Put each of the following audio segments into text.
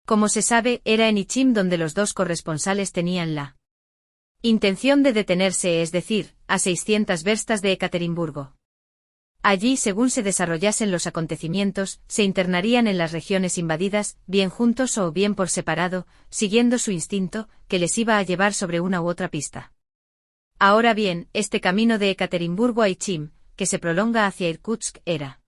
Como se sabe, era en Ichim donde los dos corresponsales tenían la intención de detenerse, es decir, a 600 verstas de Ekaterimburgo. Allí, según se desarrollasen los acontecimientos, se internarían en las regiones invadidas, bien juntos o bien por separado, siguiendo su instinto, que les iba a llevar sobre una u otra pista. Ahora bien, este camino de Ekaterimburgo a Ichim, que se prolonga hacia Irkutsk, era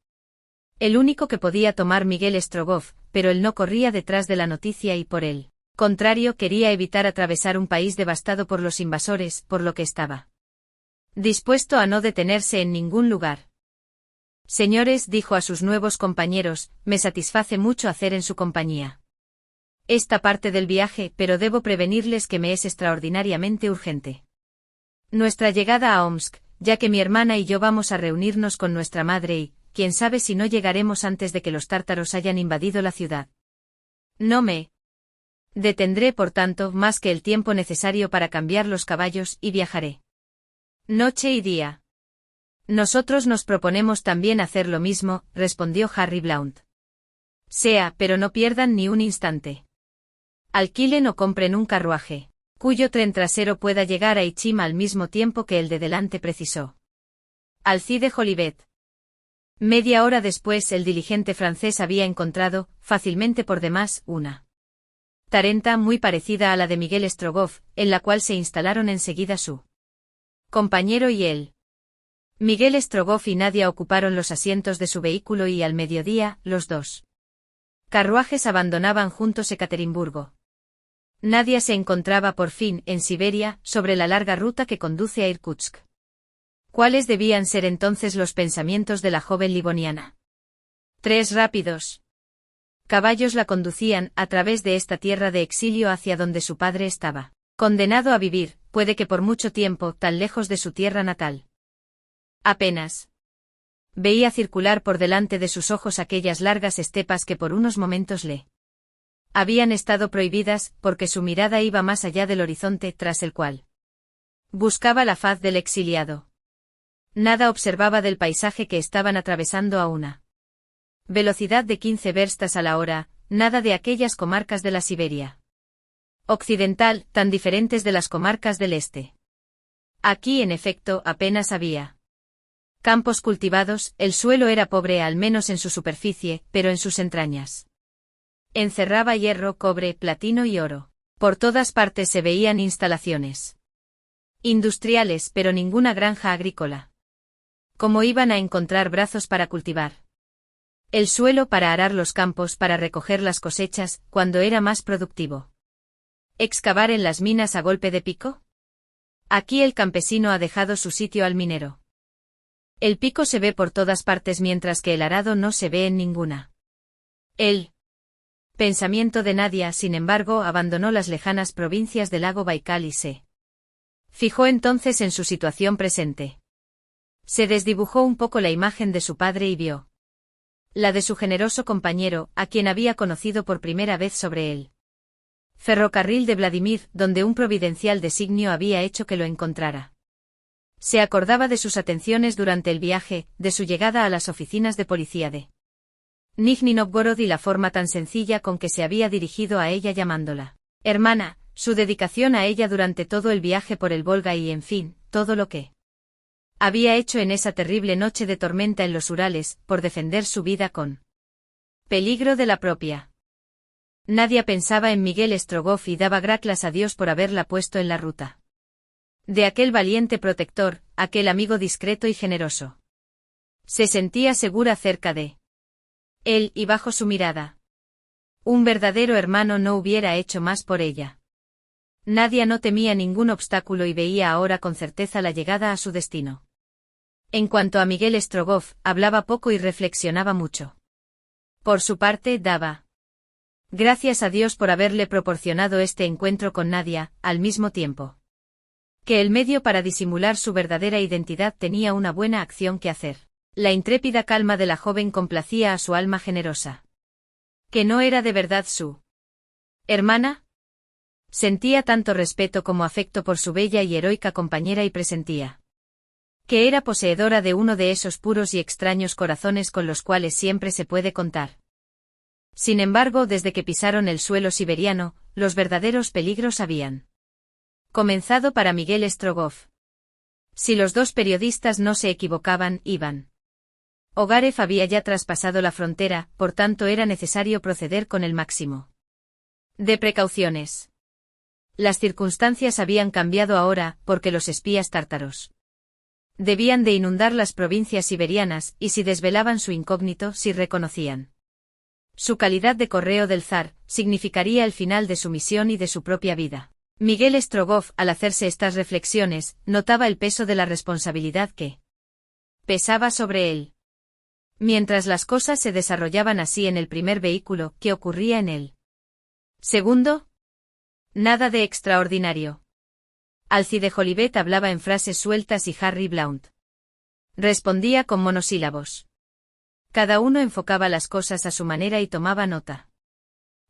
el único que podía tomar Miguel Strogoff, pero él no corría detrás de la noticia y por el contrario quería evitar atravesar un país devastado por los invasores, por lo que estaba dispuesto a no detenerse en ningún lugar. Señores, dijo a sus nuevos compañeros, me satisface mucho hacer en su compañía esta parte del viaje, pero debo prevenirles que me es extraordinariamente urgente nuestra llegada a Omsk, ya que mi hermana y yo vamos a reunirnos con nuestra madre y, quién sabe si no llegaremos antes de que los tártaros hayan invadido la ciudad. No me detendré, por tanto, más que el tiempo necesario para cambiar los caballos y viajaré noche y día. Nosotros nos proponemos también hacer lo mismo, respondió Harry Blount. Sea, pero no pierdan ni un instante. Alquilen o compren un carruaje cuyo tren trasero pueda llegar a Ichim al mismo tiempo que el de delante precisó. Alcide Jolivet. Media hora después el diligente francés había encontrado, fácilmente por demás, una tarenta muy parecida a la de Miguel Strogoff, en la cual se instalaron enseguida su compañero y él. Miguel Strogoff y Nadia ocuparon los asientos de su vehículo y al mediodía, los dos carruajes abandonaban juntos Ekaterimburgo. Nadia se encontraba por fin en Siberia, sobre la larga ruta que conduce a Irkutsk. ¿Cuáles debían ser entonces los pensamientos de la joven livoniana? 3 rápidos caballos la conducían a través de esta tierra de exilio hacia donde su padre estaba condenado a vivir, puede que por mucho tiempo, tan lejos de su tierra natal. Apenas veía circular por delante de sus ojos aquellas largas estepas que por unos momentos le habían estado prohibidas, porque su mirada iba más allá del horizonte tras el cual buscaba la faz del exiliado. Nada observaba del paisaje que estaban atravesando a una velocidad de 15 verstas a la hora, nada de aquellas comarcas de la Siberia occidental, tan diferentes de las comarcas del este. Aquí, en efecto, apenas había campos cultivados, el suelo era pobre al menos en su superficie, pero en sus entrañas encerraba hierro, cobre, platino y oro. Por todas partes se veían instalaciones industriales, pero ninguna granja agrícola. ¿Cómo iban a encontrar brazos para cultivar el suelo, para arar los campos, para recoger las cosechas, cuando era más productivo excavar en las minas a golpe de pico? Aquí el campesino ha dejado su sitio al minero. El pico se ve por todas partes mientras que el arado no se ve en ninguna. El pensamiento de Nadia, sin embargo, abandonó las lejanas provincias del lago Baikal y se fijó entonces en su situación presente. Se desdibujó un poco la imagen de su padre y vio la de su generoso compañero, a quien había conocido por primera vez sobre el ferrocarril de Vladimir, donde un providencial designio había hecho que lo encontrara. Se acordaba de sus atenciones durante el viaje, de su llegada a las oficinas de policía de Nizhny Novgorod y la forma tan sencilla con que se había dirigido a ella llamándola hermana, su dedicación a ella durante todo el viaje por el Volga y, en fin, todo lo que había hecho en esa terrible noche de tormenta en los Urales, por defender su vida con peligro de la propia. Nadia pensaba en Miguel Strogoff y daba gracias a Dios por haberla puesto en la ruta de aquel valiente protector, aquel amigo discreto y generoso. Se sentía segura cerca de él y bajo su mirada. Un verdadero hermano no hubiera hecho más por ella. Nadia no temía ningún obstáculo y veía ahora con certeza la llegada a su destino. En cuanto a Miguel Strogoff, hablaba poco y reflexionaba mucho. Por su parte, daba gracias a Dios por haberle proporcionado este encuentro con Nadia, al mismo tiempo que el medio para disimular su verdadera identidad tenía una buena acción que hacer. La intrépida calma de la joven complacía a su alma generosa. ¿Que no era de verdad su hermana? Sentía tanto respeto como afecto por su bella y heroica compañera y presentía que era poseedora de uno de esos puros y extraños corazones con los cuales siempre se puede contar. Sin embargo, desde que pisaron el suelo siberiano, los verdaderos peligros habían comenzado para Miguel Strogoff. Si los dos periodistas no se equivocaban, Iván Ogarev había ya traspasado la frontera, por tanto era necesario proceder con el máximo de precauciones. Las circunstancias habían cambiado ahora, porque los espías tártaros debían de inundar las provincias siberianas, y si desvelaban su incógnito, si reconocían su calidad de correo del zar, significaría el final de su misión y de su propia vida. Miguel Strogoff, al hacerse estas reflexiones, notaba el peso de la responsabilidad que pesaba sobre él. Mientras las cosas se desarrollaban así en el primer vehículo, ¿qué ocurría en él? Segundo, nada de extraordinario. Alcide Jolivet hablaba en frases sueltas y Harry Blount respondía con monosílabos. Cada uno enfocaba las cosas a su manera y tomaba nota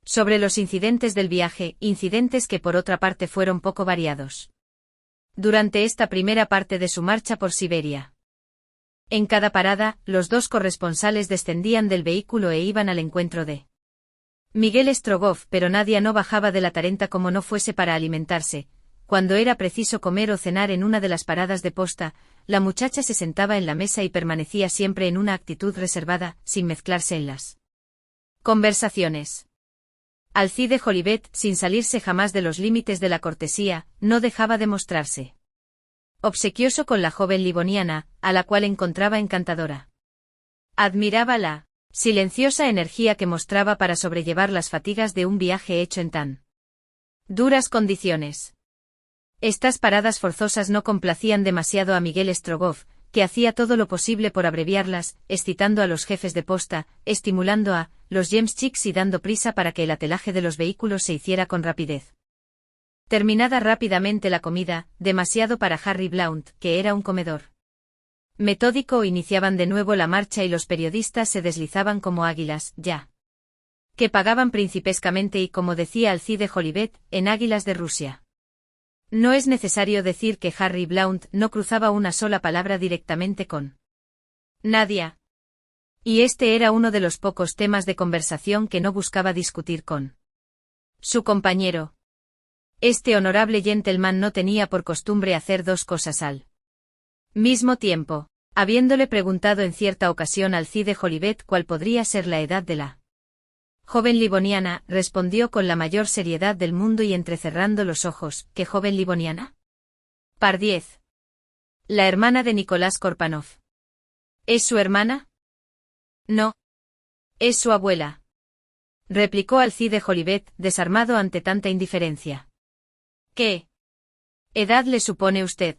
sobre los incidentes del viaje, incidentes que por otra parte fueron poco variados durante esta primera parte de su marcha por Siberia. En cada parada, los dos corresponsales descendían del vehículo e iban al encuentro de Miguel Strogoff, pero Nadia no bajaba de la tarenta como no fuese para alimentarse. Cuando era preciso comer o cenar en una de las paradas de posta, la muchacha se sentaba en la mesa y permanecía siempre en una actitud reservada, sin mezclarse en las conversaciones. Alcide Jolivet, sin salirse jamás de los límites de la cortesía, no dejaba de mostrarse obsequioso con la joven livoniana, a la cual encontraba encantadora. Admiraba la silenciosa energía que mostraba para sobrellevar las fatigas de un viaje hecho en tan duras condiciones. Estas paradas forzosas no complacían demasiado a Miguel Strogoff, que hacía todo lo posible por abreviarlas, excitando a los jefes de posta, estimulando a los yemschiks y dando prisa para que el atelaje de los vehículos se hiciera con rapidez. Terminada rápidamente la comida, demasiado para Harry Blount, que era un comedor metódico, iniciaban de nuevo la marcha y los periodistas se deslizaban como águilas, ya que pagaban principescamente y, como decía Alcide Jolivet, en águilas de Rusia. No es necesario decir que Harry Blount no cruzaba una sola palabra directamente con Nadia. Y este era uno de los pocos temas de conversación que no buscaba discutir con su compañero. Este honorable gentleman no tenía por costumbre hacer dos cosas al mismo tiempo. Habiéndole preguntado en cierta ocasión a Alcide Jolivet cuál podría ser la edad de la joven livoniana, respondió con la mayor seriedad del mundo y entrecerrando los ojos: ¿qué joven livoniana? Pardiez. La hermana de Nicolás Korpanov. ¿Es su hermana? No. Es su abuela. Replicó Alcide Jolivet, desarmado ante tanta indiferencia. ¿Qué edad le supone usted?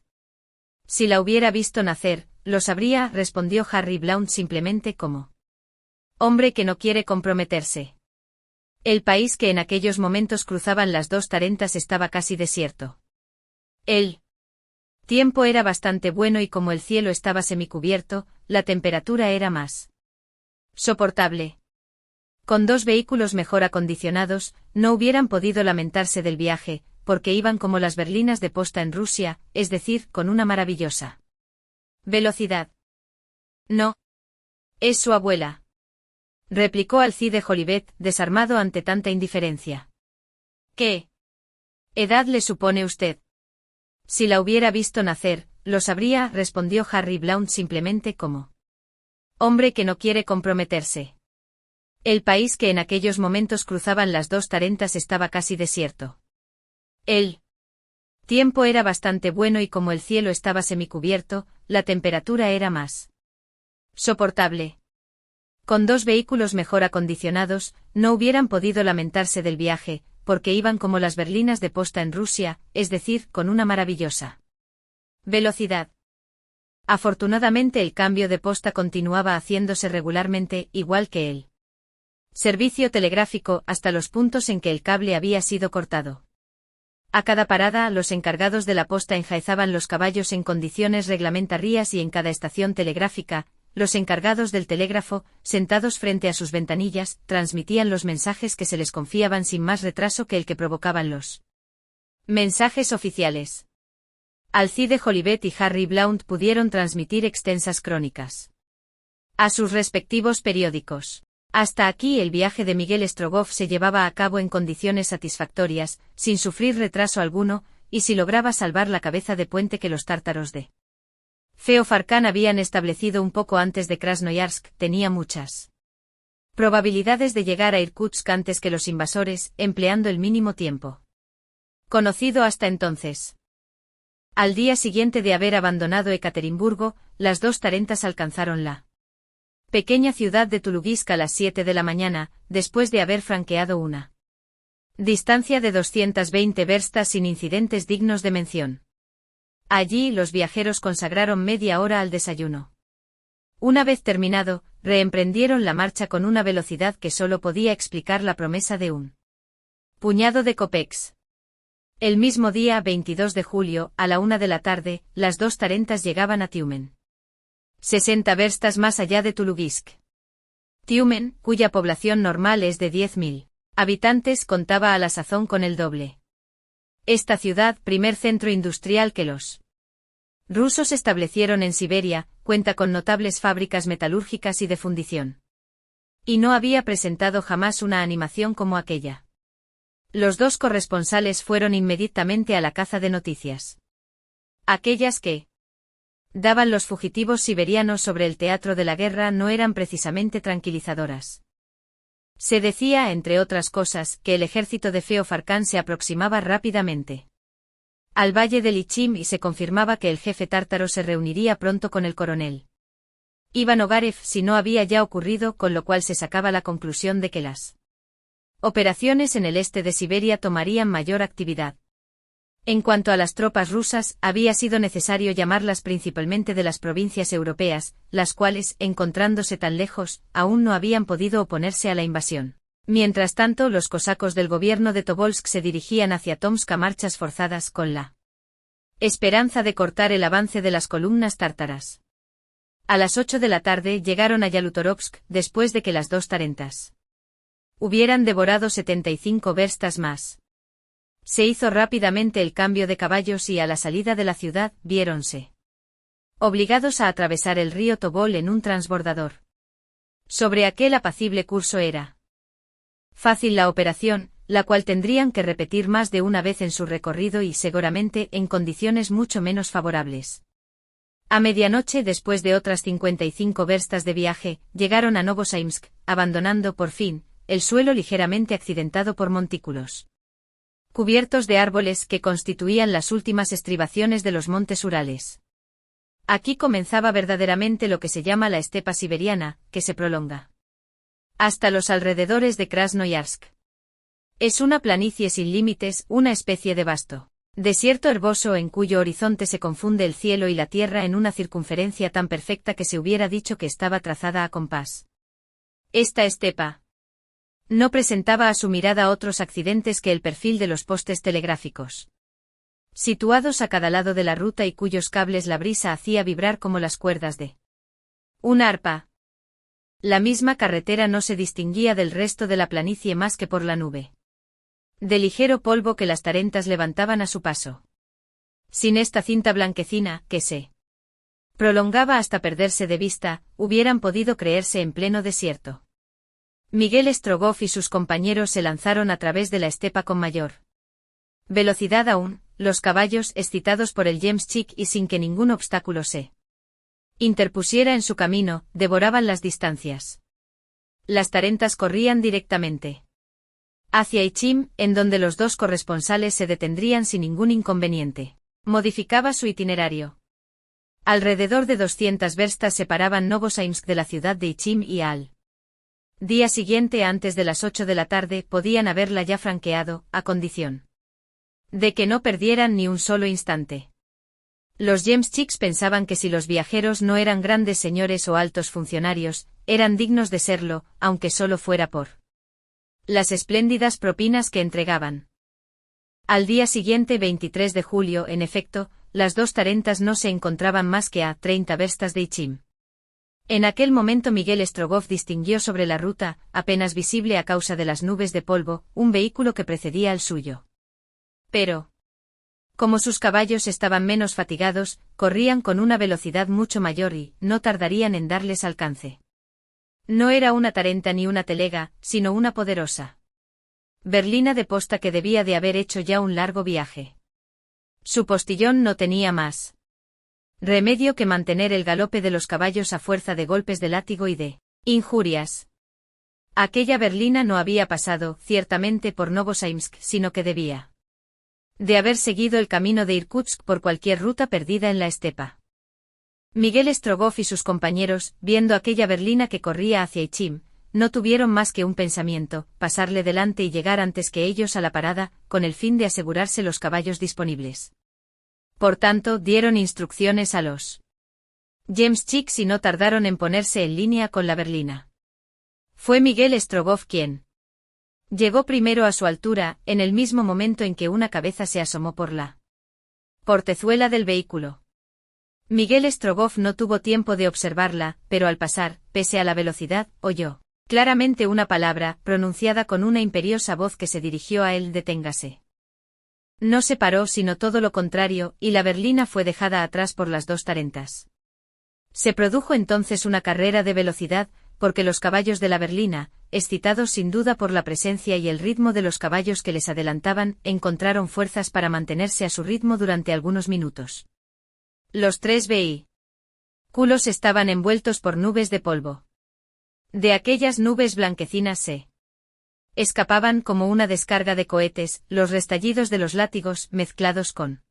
Si la hubiera visto nacer, lo sabría, respondió Harry Blount simplemente como hombre que no quiere comprometerse. El país que en aquellos momentos cruzaban las dos tarentas estaba casi desierto. El tiempo era bastante bueno y como el cielo estaba semicubierto, la temperatura era más soportable. Con dos vehículos mejor acondicionados, no hubieran podido lamentarse del viaje, porque iban como las berlinas de posta en Rusia, es decir, con una maravillosa velocidad. No. Es su abuela. Replicó Alcide Jolivet, desarmado ante tanta indiferencia. ¿Qué edad le supone usted? Si la hubiera visto nacer, lo sabría, respondió Harry Blount simplemente como hombre que no quiere comprometerse. El país que en aquellos momentos cruzaban las dos tarentas estaba casi desierto. El tiempo era bastante bueno y como el cielo estaba semicubierto, la temperatura era más soportable. Con dos vehículos mejor acondicionados, no hubieran podido lamentarse del viaje, porque iban como las berlinas de posta en Rusia, es decir, con una maravillosa velocidad. Afortunadamente el cambio de posta continuaba haciéndose regularmente, igual que el servicio telegráfico, hasta los puntos en que el cable había sido cortado. A cada parada, los encargados de la posta enjaezaban los caballos en condiciones reglamentarias y en cada estación telegráfica, los encargados del telégrafo, sentados frente a sus ventanillas, transmitían los mensajes que se les confiaban sin más retraso que el que provocaban los mensajes oficiales. Alcide Jolivet y Harry Blount pudieron transmitir extensas crónicas a sus respectivos periódicos. Hasta aquí el viaje de Miguel Strogoff se llevaba a cabo en condiciones satisfactorias, sin sufrir retraso alguno, y si lograba salvar la cabeza de puente que los tártaros de Feofarkán habían establecido un poco antes de Krasnoyarsk, tenía muchas probabilidades de llegar a Irkutsk antes que los invasores, empleando el mínimo tiempo conocido hasta entonces. Al día siguiente de haber abandonado Ekaterimburgo, las dos tarentas alcanzaron la pequeña ciudad de Tuluguisk a las 7 de la mañana, después de haber franqueado una distancia de 220 verstas sin incidentes dignos de mención. Allí los viajeros consagraron media hora al desayuno. Una vez terminado, reemprendieron la marcha con una velocidad que solo podía explicar la promesa de un puñado de kopecks. El mismo día 22 de julio, a la 1 de la tarde, las dos tarentas llegaban a Tiumen. 60 verstas más allá de Tuluguisk. Tiumen, cuya población normal es de 10.000 habitantes, contaba a la sazón con el doble. Esta ciudad, primer centro industrial que los rusos establecieron en Siberia, cuenta con notables fábricas metalúrgicas y de fundición. Y no había presentado jamás una animación como aquella. Los dos corresponsales fueron inmediatamente a la caza de noticias. Aquellas que daban los fugitivos siberianos sobre el teatro de la guerra no eran precisamente tranquilizadoras. Se decía, entre otras cosas, que el ejército de Feofarkán se aproximaba rápidamente al valle del Ichim y se confirmaba que el jefe tártaro se reuniría pronto con el coronel Iván Ogarev si no había ya ocurrido, con lo cual se sacaba la conclusión de que las operaciones en el este de Siberia tomarían mayor actividad. En cuanto a las tropas rusas, había sido necesario llamarlas principalmente de las provincias europeas, las cuales, encontrándose tan lejos, aún no habían podido oponerse a la invasión. Mientras tanto, los cosacos del gobierno de Tobolsk se dirigían hacia Tomsk a marchas forzadas con la esperanza de cortar el avance de las columnas tártaras. A las 8 de la tarde llegaron a Yalutorovsk, después de que las dos tarentas hubieran devorado 75 verstas más. Se hizo rápidamente el cambio de caballos y a la salida de la ciudad, viéronse obligados a atravesar el río Tobol en un transbordador. Sobre aquel apacible curso era fácil la operación, la cual tendrían que repetir más de una vez en su recorrido y seguramente en condiciones mucho menos favorables. A medianoche, después de otras 55 verstas de viaje, llegaron a Novosaimsk, abandonando por fin el suelo ligeramente accidentado por montículos cubiertos de árboles que constituían las últimas estribaciones de los montes Urales. Aquí comenzaba verdaderamente lo que se llama la estepa siberiana, que se prolonga hasta los alrededores de Krasnoyarsk. Es una planicie sin límites, una especie de vasto desierto herboso en cuyo horizonte se confunde el cielo y la tierra en una circunferencia tan perfecta que se hubiera dicho que estaba trazada a compás. Esta estepa no presentaba a su mirada otros accidentes que el perfil de los postes telegráficos, situados a cada lado de la ruta y cuyos cables la brisa hacía vibrar como las cuerdas de una arpa. La misma carretera no se distinguía del resto de la planicie más que por la nube de ligero polvo que las tarentas levantaban a su paso. Sin esta cinta blanquecina, que se prolongaba hasta perderse de vista, hubieran podido creerse en pleno desierto. Miguel Strogoff y sus compañeros se lanzaron a través de la estepa con mayor velocidad aún, los caballos, excitados por el Yemschik y sin que ningún obstáculo se interpusiera en su camino, devoraban las distancias. Las tarentas corrían directamente hacia Ichim, en donde los dos corresponsales se detendrían sin ningún inconveniente. Modificaba su itinerario. Alrededor de 200 verstas separaban Novosaimsk de la ciudad de Ichim y al día siguiente, antes de las 8 de la tarde, podían haberla ya franqueado, a condición de que no perdieran ni un solo instante. Los Yemschiks pensaban que si los viajeros no eran grandes señores o altos funcionarios, eran dignos de serlo, aunque solo fuera por las espléndidas propinas que entregaban. Al día siguiente, 23 de julio, en efecto, las dos tarentas no se encontraban más que a 30 verstas de Ichim. En aquel momento Miguel Strogoff distinguió sobre la ruta, apenas visible a causa de las nubes de polvo, un vehículo que precedía al suyo. Pero, como sus caballos estaban menos fatigados, corrían con una velocidad mucho mayor y no tardarían en darles alcance. No era una tarenta ni una telega, sino una poderosa berlina de posta que debía de haber hecho ya un largo viaje. Su postillón no tenía más remedio que mantener el galope de los caballos a fuerza de golpes de látigo y de injurias. Aquella berlina no había pasado, ciertamente, por Novosaimsk, sino que debía de haber seguido el camino de Irkutsk por cualquier ruta perdida en la estepa. Miguel Strogoff y sus compañeros, viendo aquella berlina que corría hacia Ichim, no tuvieron más que un pensamiento: pasarle delante y llegar antes que ellos a la parada, con el fin de asegurarse los caballos disponibles. Por tanto, dieron instrucciones a los Yemschicks y no tardaron en ponerse en línea con la berlina. Fue Miguel Strogoff quien llegó primero a su altura, en el mismo momento en que una cabeza se asomó por la portezuela del vehículo. Miguel Strogoff no tuvo tiempo de observarla, pero al pasar, pese a la velocidad, oyó claramente una palabra, pronunciada con una imperiosa voz que se dirigió a él: deténgase. No se paró, sino todo lo contrario, y la berlina fue dejada atrás por las dos tarentas. Se produjo entonces una carrera de velocidad, porque los caballos de la berlina, excitados sin duda por la presencia y el ritmo de los caballos que les adelantaban, encontraron fuerzas para mantenerse a su ritmo durante algunos minutos. Los tres vehículos estaban envueltos por nubes de polvo. De aquellas nubes blanquecinas se escapaban, como una descarga de cohetes, los restallidos de los látigos, mezclados con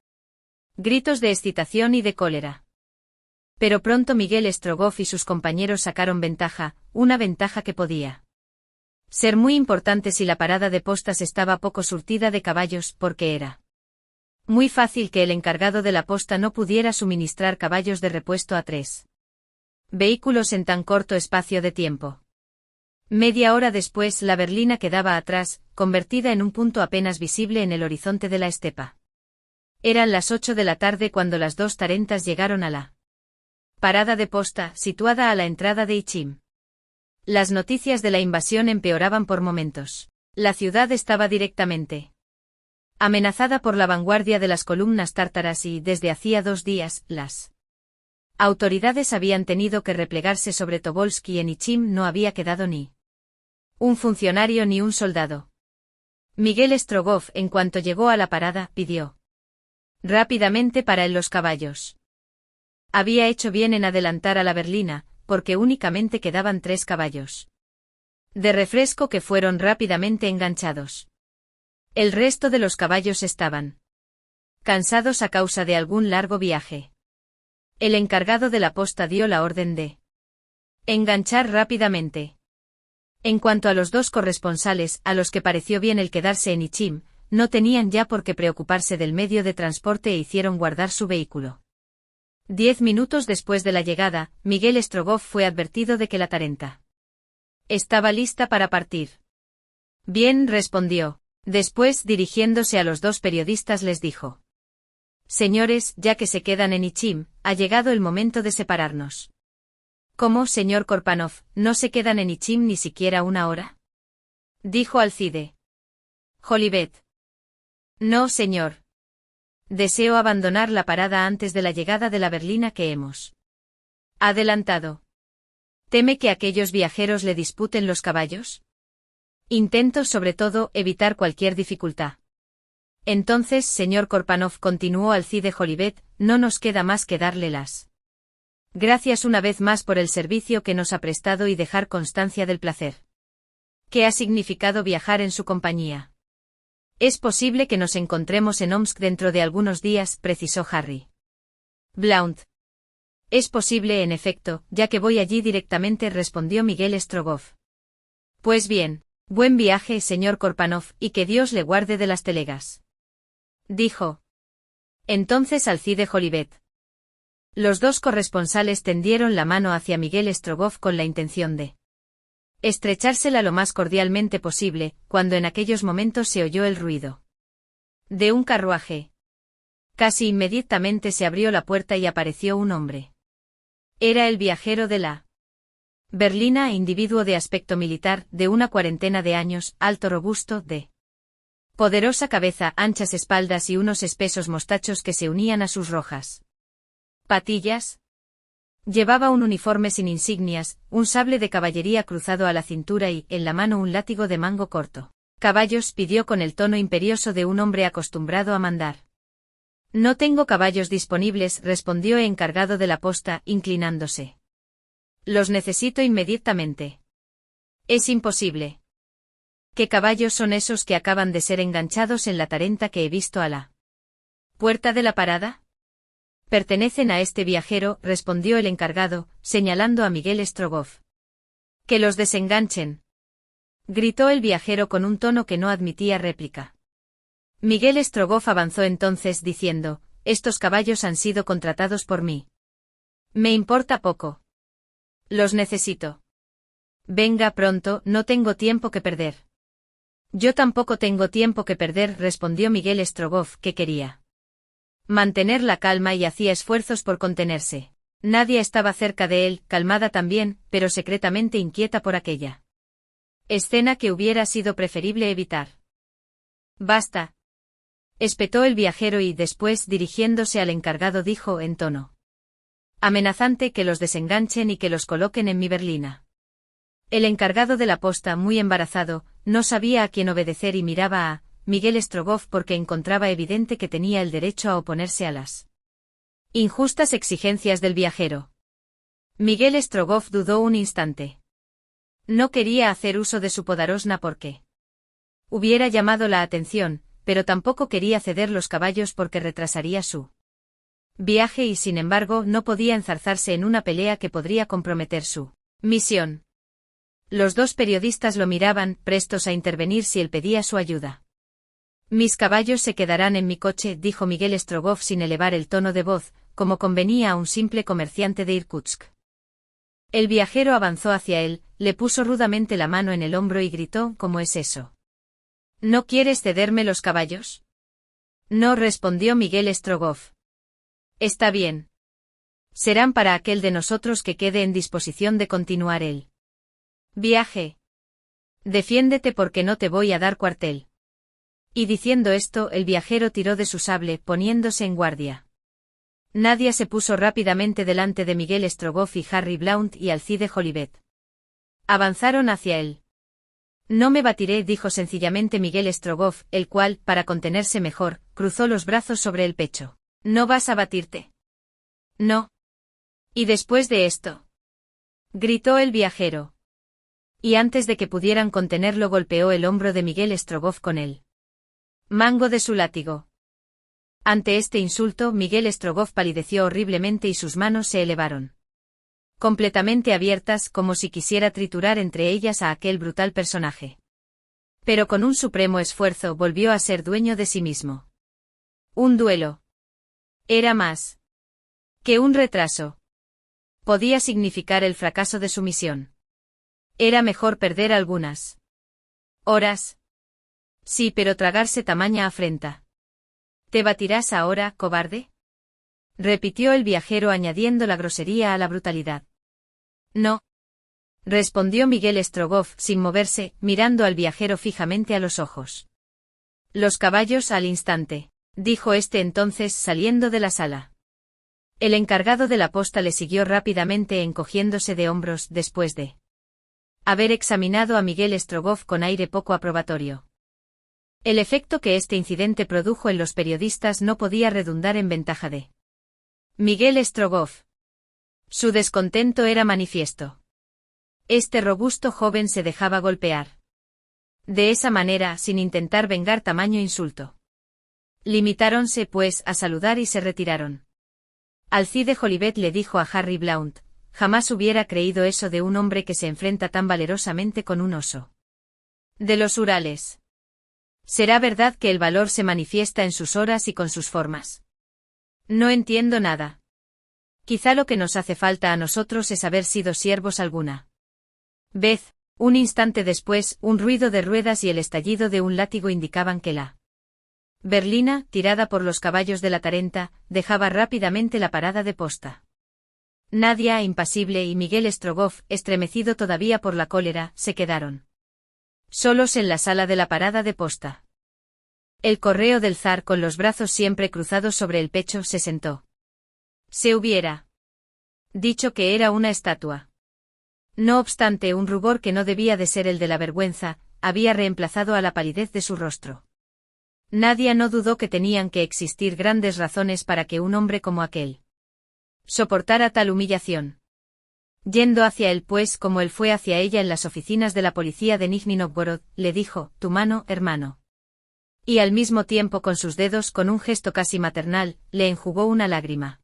gritos de excitación y de cólera. Pero pronto Miguel Strogoff y sus compañeros sacaron ventaja, una ventaja que podía ser muy importante si la parada de postas estaba poco surtida de caballos, porque era muy fácil que el encargado de la posta no pudiera suministrar caballos de repuesto a 3 vehículos en tan corto espacio de tiempo. Media hora después la berlina quedaba atrás, convertida en un punto apenas visible en el horizonte de la estepa. Eran las 8 de la tarde cuando las dos tarentas llegaron a la parada de posta, situada a la entrada de Ichim. Las noticias de la invasión empeoraban por momentos. La ciudad estaba directamente amenazada por la vanguardia de las columnas tártaras y, desde hacía 2 días, las autoridades habían tenido que replegarse sobre Tobolsk y en Ichim no había quedado ni un funcionario ni un soldado. Miguel Strogoff, en cuanto llegó a la parada, pidió rápidamente para él los caballos. Había hecho bien en adelantar a la berlina, porque únicamente quedaban 3 caballos de refresco que fueron rápidamente enganchados. El resto de los caballos estaban cansados a causa de algún largo viaje. El encargado de la posta dio la orden de enganchar rápidamente. En cuanto a los 2 corresponsales, a los que pareció bien el quedarse en Ichim, no tenían ya por qué preocuparse del medio de transporte e hicieron guardar su vehículo. 10 minutos después de la llegada, Miguel Strogoff fue advertido de que la tarenta estaba lista para partir. Bien, respondió. Después, dirigiéndose a los 2 periodistas, les dijo: señores, ya que se quedan en Ichim, ha llegado el momento de separarnos. ¿Cómo, señor Korpanov, no se quedan en Ichim ni siquiera una hora?, dijo Alcide Jolivet. No, señor. Deseo abandonar la parada antes de la llegada de la berlina que hemos adelantado. ¿Teme que aquellos viajeros le disputen los caballos? Intento, sobre todo, evitar cualquier dificultad. Entonces, señor Korpanov, continuó Alcide Jolivet, no nos queda más que darle las gracias una vez más por el servicio que nos ha prestado y dejar constancia del placer que ha significado viajar en su compañía. Es posible que nos encontremos en Omsk dentro de algunos días, precisó Harry Blount. Es posible, en efecto, ya que voy allí directamente, respondió Miguel Strogoff. Pues bien, buen viaje, señor Korpanov, y que Dios le guarde de las telegas, dijo entonces Alcide Jolivet. Los 2 corresponsales tendieron la mano hacia Miguel Strogoff con la intención de estrechársela lo más cordialmente posible, cuando en aquellos momentos se oyó el ruido de un carruaje. Casi inmediatamente se abrió la puerta y apareció un hombre. Era el viajero de la berlina, individuo de aspecto militar, de una 40 de años, alto, robusto, de poderosa cabeza, anchas espaldas y unos espesos mostachos que se unían a sus rojas patillas. Llevaba un uniforme sin insignias, un sable de caballería cruzado a la cintura y, en la mano, un látigo de mango corto. «¿Caballos?», pidió con el tono imperioso de un hombre acostumbrado a mandar. «No tengo caballos disponibles», respondió el encargado de la posta, inclinándose. «Los necesito inmediatamente». «Es imposible». «¿Qué caballos son esos que acaban de ser enganchados en la tarenta que he visto a la puerta de la parada?» «Pertenecen a este viajero», respondió el encargado, señalando a Miguel Strogoff. «Que los desenganchen», gritó el viajero con un tono que no admitía réplica. Miguel Strogoff avanzó entonces diciendo: «Estos caballos han sido contratados por mí. Me importa poco. Los necesito. Venga pronto, no tengo tiempo que perder». «Yo tampoco tengo tiempo que perder», respondió Miguel Strogoff, que quería mantener la calma y hacía esfuerzos por contenerse. Nadie estaba cerca de él, calmada también, pero secretamente inquieta por aquella escena que hubiera sido preferible evitar. «Basta», espetó el viajero y después, dirigiéndose al encargado, dijo en tono amenazante: «Que los desenganchen y que los coloquen en mi berlina». El encargado de la posta, muy embarazado, no sabía a quién obedecer y miraba a Miguel Strogoff porque encontraba evidente que tenía el derecho a oponerse a las injustas exigencias del viajero. Miguel Strogoff dudó un instante. No quería hacer uso de su poderosna porque hubiera llamado la atención, pero tampoco quería ceder los caballos porque retrasaría su viaje y sin embargo no podía enzarzarse en una pelea que podría comprometer su misión. Los dos periodistas lo miraban, prestos a intervenir si él pedía su ayuda. «Mis caballos se quedarán en mi coche», dijo Miguel Strogoff sin elevar el tono de voz, como convenía a un simple comerciante de Irkutsk. El viajero avanzó hacia él, le puso rudamente la mano en el hombro y gritó: «¿Cómo es eso? ¿No quieres cederme los caballos?» «No», respondió Miguel Strogoff. «Está bien. Serán para aquel de nosotros que quede en disposición de continuar el viaje. Defiéndete porque no te voy a dar cuartel». Y diciendo esto, el viajero tiró de su sable, poniéndose en guardia. Nadia se puso rápidamente delante de Miguel Strogoff y Harry Blount y Alcide Jolivet. Avanzaron hacia él. «No me batiré», dijo sencillamente Miguel Strogoff, el cual, para contenerse mejor, cruzó los brazos sobre el pecho. «¿No vas a batirte?» «No». «¿Y después de esto?», gritó el viajero. Y antes de que pudieran contenerlo golpeó el hombro de Miguel Strogoff con el mango de su látigo. Ante este insulto, Miguel Strogoff palideció horriblemente y sus manos se elevaron completamente abiertas, como si quisiera triturar entre ellas a aquel brutal personaje. Pero con un supremo esfuerzo volvió a ser dueño de sí mismo. Un duelo era más que un retraso. Podía significar el fracaso de su misión. Era mejor perder algunas horas. Sí, pero tragarse tamaña afrenta. ¿Te batirás ahora, cobarde?, repitió el viajero añadiendo la grosería a la brutalidad. «No», respondió Miguel Strogoff sin moverse, mirando al viajero fijamente a los ojos. «Los caballos al instante», dijo este entonces saliendo de la sala. El encargado de la posta le siguió rápidamente encogiéndose de hombros después de haber examinado a Miguel Strogoff con aire poco aprobatorio. El efecto que este incidente produjo en los periodistas no podía redundar en ventaja de Miguel Strogoff. Su descontento era manifiesto. Este robusto joven se dejaba golpear de esa manera sin intentar vengar tamaño insulto. Limitáronse, pues, a saludar y se retiraron. Alcide Jolivet le dijo a Harry Blount: «Jamás hubiera creído eso de un hombre que se enfrenta tan valerosamente con un oso de los Urales. ¿Será verdad que el valor se manifiesta en sus horas y con sus formas? No entiendo nada. Quizá lo que nos hace falta a nosotros es haber sido siervos alguna vez». Un instante después, un ruido de ruedas y el estallido de un látigo indicaban que la berlina, tirada por los caballos de la Tarenta, dejaba rápidamente la parada de posta. Nadia, impasible, y Miguel Strogoff, estremecido todavía por la cólera, se quedaron solos en la sala de la parada de posta. El correo del zar, con los brazos siempre cruzados sobre el pecho, se sentó. «Se hubiera dicho que era una estatua. No obstante, un rubor que no debía de ser el de la vergüenza, había reemplazado a la palidez de su rostro. Nadia no dudó que tenían que existir grandes razones para que un hombre como aquel soportara tal humillación. Yendo hacia él pues como él fue hacia ella en las oficinas de la policía de Nizhny Novgorod, le dijo, «Tu mano, hermano». Y al mismo tiempo con sus dedos, con un gesto casi maternal, le enjugó una lágrima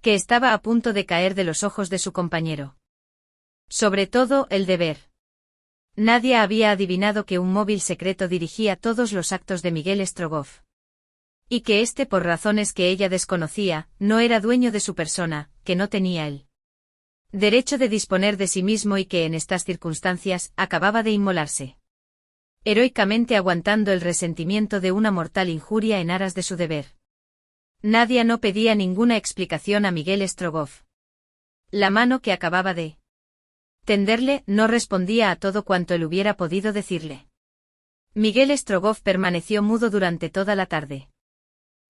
que estaba a punto de caer de los ojos de su compañero. Sobre todo, el deber. Nadia había adivinado que un móvil secreto dirigía todos los actos de Miguel Strogoff. Y que éste, por razones que ella desconocía, no era dueño de su persona, que no tenía el derecho de disponer de sí mismo y que en estas circunstancias acababa de inmolarse, heroicamente aguantando el resentimiento de una mortal injuria en aras de su deber. Nadia no pedía ninguna explicación a Miguel Strogoff. La mano que acababa de tenderle no respondía a todo cuanto él hubiera podido decirle. Miguel Strogoff permaneció mudo durante toda la tarde.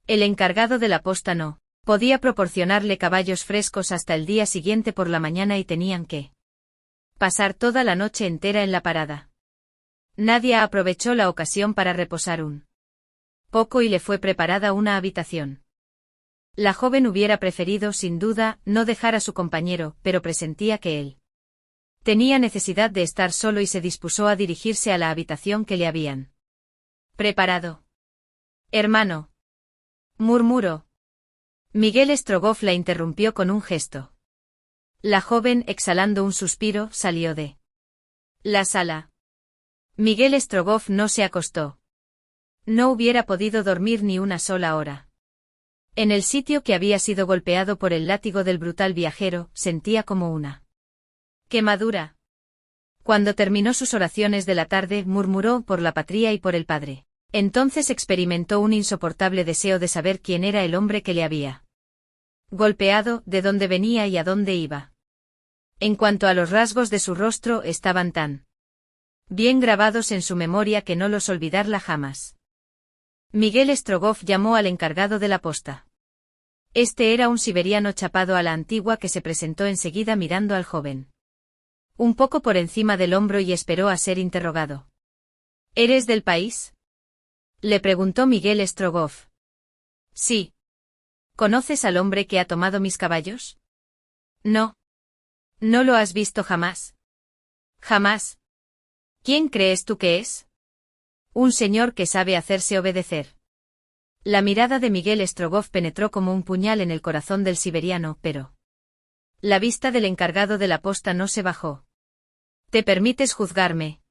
El encargado de la posta no podía proporcionarle caballos frescos hasta el día siguiente por la mañana y tenían que pasar toda la noche entera en la parada. Nadia aprovechó la ocasión para reposar un poco y le fue preparada una habitación. La joven hubiera preferido, sin duda, no dejar a su compañero, pero presentía que él tenía necesidad de estar solo y se dispuso a dirigirse a la habitación que le habían preparado. «Hermano», murmuró. Miguel Strogoff la interrumpió con un gesto. La joven, exhalando un suspiro, salió de la sala. Miguel Strogoff no se acostó. No hubiera podido dormir ni una sola hora. En el sitio que había sido golpeado por el látigo del brutal viajero, sentía como una quemadura. Cuando terminó sus oraciones de la tarde, murmuró por la patria y por el padre. Entonces experimentó un insoportable deseo de saber quién era el hombre que le había golpeado, de dónde venía y a dónde iba. En cuanto a los rasgos de su rostro, estaban tan bien grabados en su memoria que no los olvidarla jamás. Miguel Strogoff llamó al encargado de la posta. Este era un siberiano chapado a la antigua que se presentó enseguida mirando al joven un poco por encima del hombro y esperó a ser interrogado. ¿Eres del país?, le preguntó Miguel Strogoff. Sí. ¿Conoces al hombre que ha tomado mis caballos? No. ¿No lo has visto jamás? Jamás. ¿Quién crees tú que es? Un señor que sabe hacerse obedecer. La mirada de Miguel Strogoff penetró como un puñal en el corazón del siberiano, pero la vista del encargado de la posta no se bajó. ¿Te permites juzgarme?,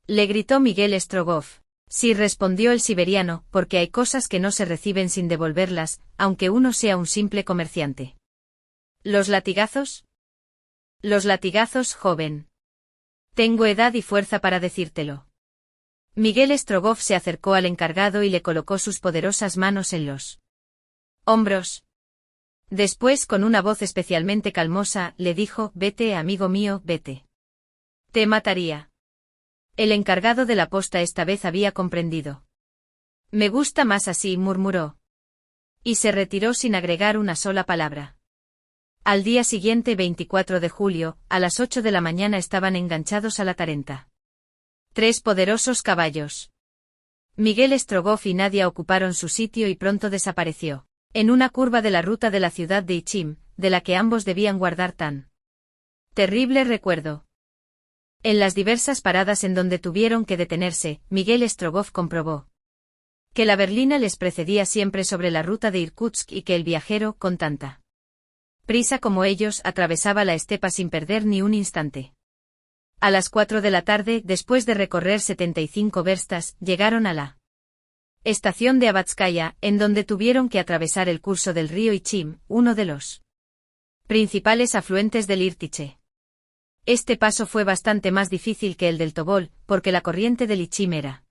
le gritó Miguel Strogoff. Sí, respondió el siberiano, porque hay cosas que no se reciben sin devolverlas, aunque uno sea un simple comerciante. ¿Los latigazos? Los latigazos, joven. Tengo edad y fuerza para decírtelo. Miguel Strogoff se acercó al encargado y le colocó sus poderosas manos en los hombros. Después, con una voz especialmente calmosa, le dijo, «Vete, amigo mío, vete. Te mataría». El encargado de la posta esta vez había comprendido. «Me gusta más así», murmuró. Y se retiró sin agregar una sola palabra. Al día siguiente, 24 de julio, a las 8 de la mañana estaban enganchados a la Tarenta 3 poderosos caballos. Miguel Strogoff y Nadia ocuparon su sitio y pronto desapareció en una curva de la ruta de la ciudad de Ichim, de la que ambos debían guardar tan terrible recuerdo. En las diversas paradas en donde tuvieron que detenerse, Miguel Strogoff comprobó que la berlina les precedía siempre sobre la ruta de Irkutsk y que el viajero, con tanta prisa como ellos, atravesaba la estepa sin perder ni un instante. A las 4 de la tarde, después de recorrer 75 verstas, llegaron a la estación de Abatskaya, en donde tuvieron que atravesar el curso del río Ichim, uno de los principales afluentes del Irtiche. Este paso fue bastante más difícil que el del Tobol, porque la corriente del Ichim era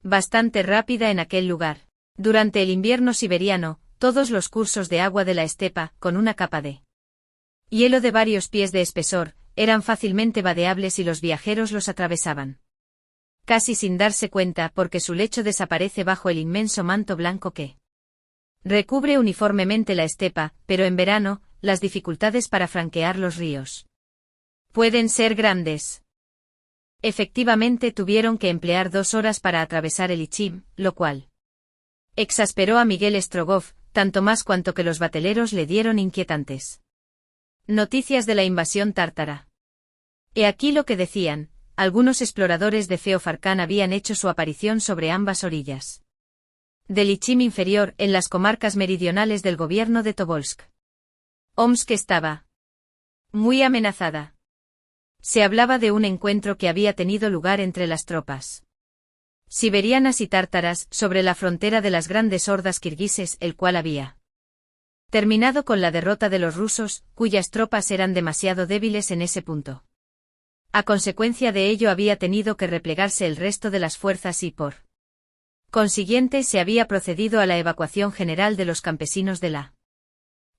bastante rápida en aquel lugar. Durante el invierno siberiano, todos los cursos de agua de la estepa, con una capa de hielo de varios pies de espesor, eran fácilmente vadeables y los viajeros los atravesaban casi sin darse cuenta, porque su lecho desaparece bajo el inmenso manto blanco que Recubre uniformemente la estepa, pero en verano, las dificultades para franquear los ríos pueden ser grandes. Efectivamente tuvieron que emplear 2 horas para atravesar el Ichim, lo cual exasperó a Miguel Strogoff, tanto más cuanto que los bateleros le dieron inquietantes noticias de la invasión tártara. He aquí lo que decían: algunos exploradores de Feofarkán habían hecho su aparición sobre ambas orillas del Ichim inferior, en las comarcas meridionales del gobierno de Tobolsk. Omsk estaba muy amenazada. Se hablaba de un encuentro que había tenido lugar entre las tropas siberianas y tártaras sobre la frontera de las grandes hordas kirguises, el cual había terminado con la derrota de los rusos, cuyas tropas eran demasiado débiles en ese punto. A consecuencia de ello había tenido que replegarse el resto de las fuerzas y por consiguiente se había procedido a la evacuación general de los campesinos de la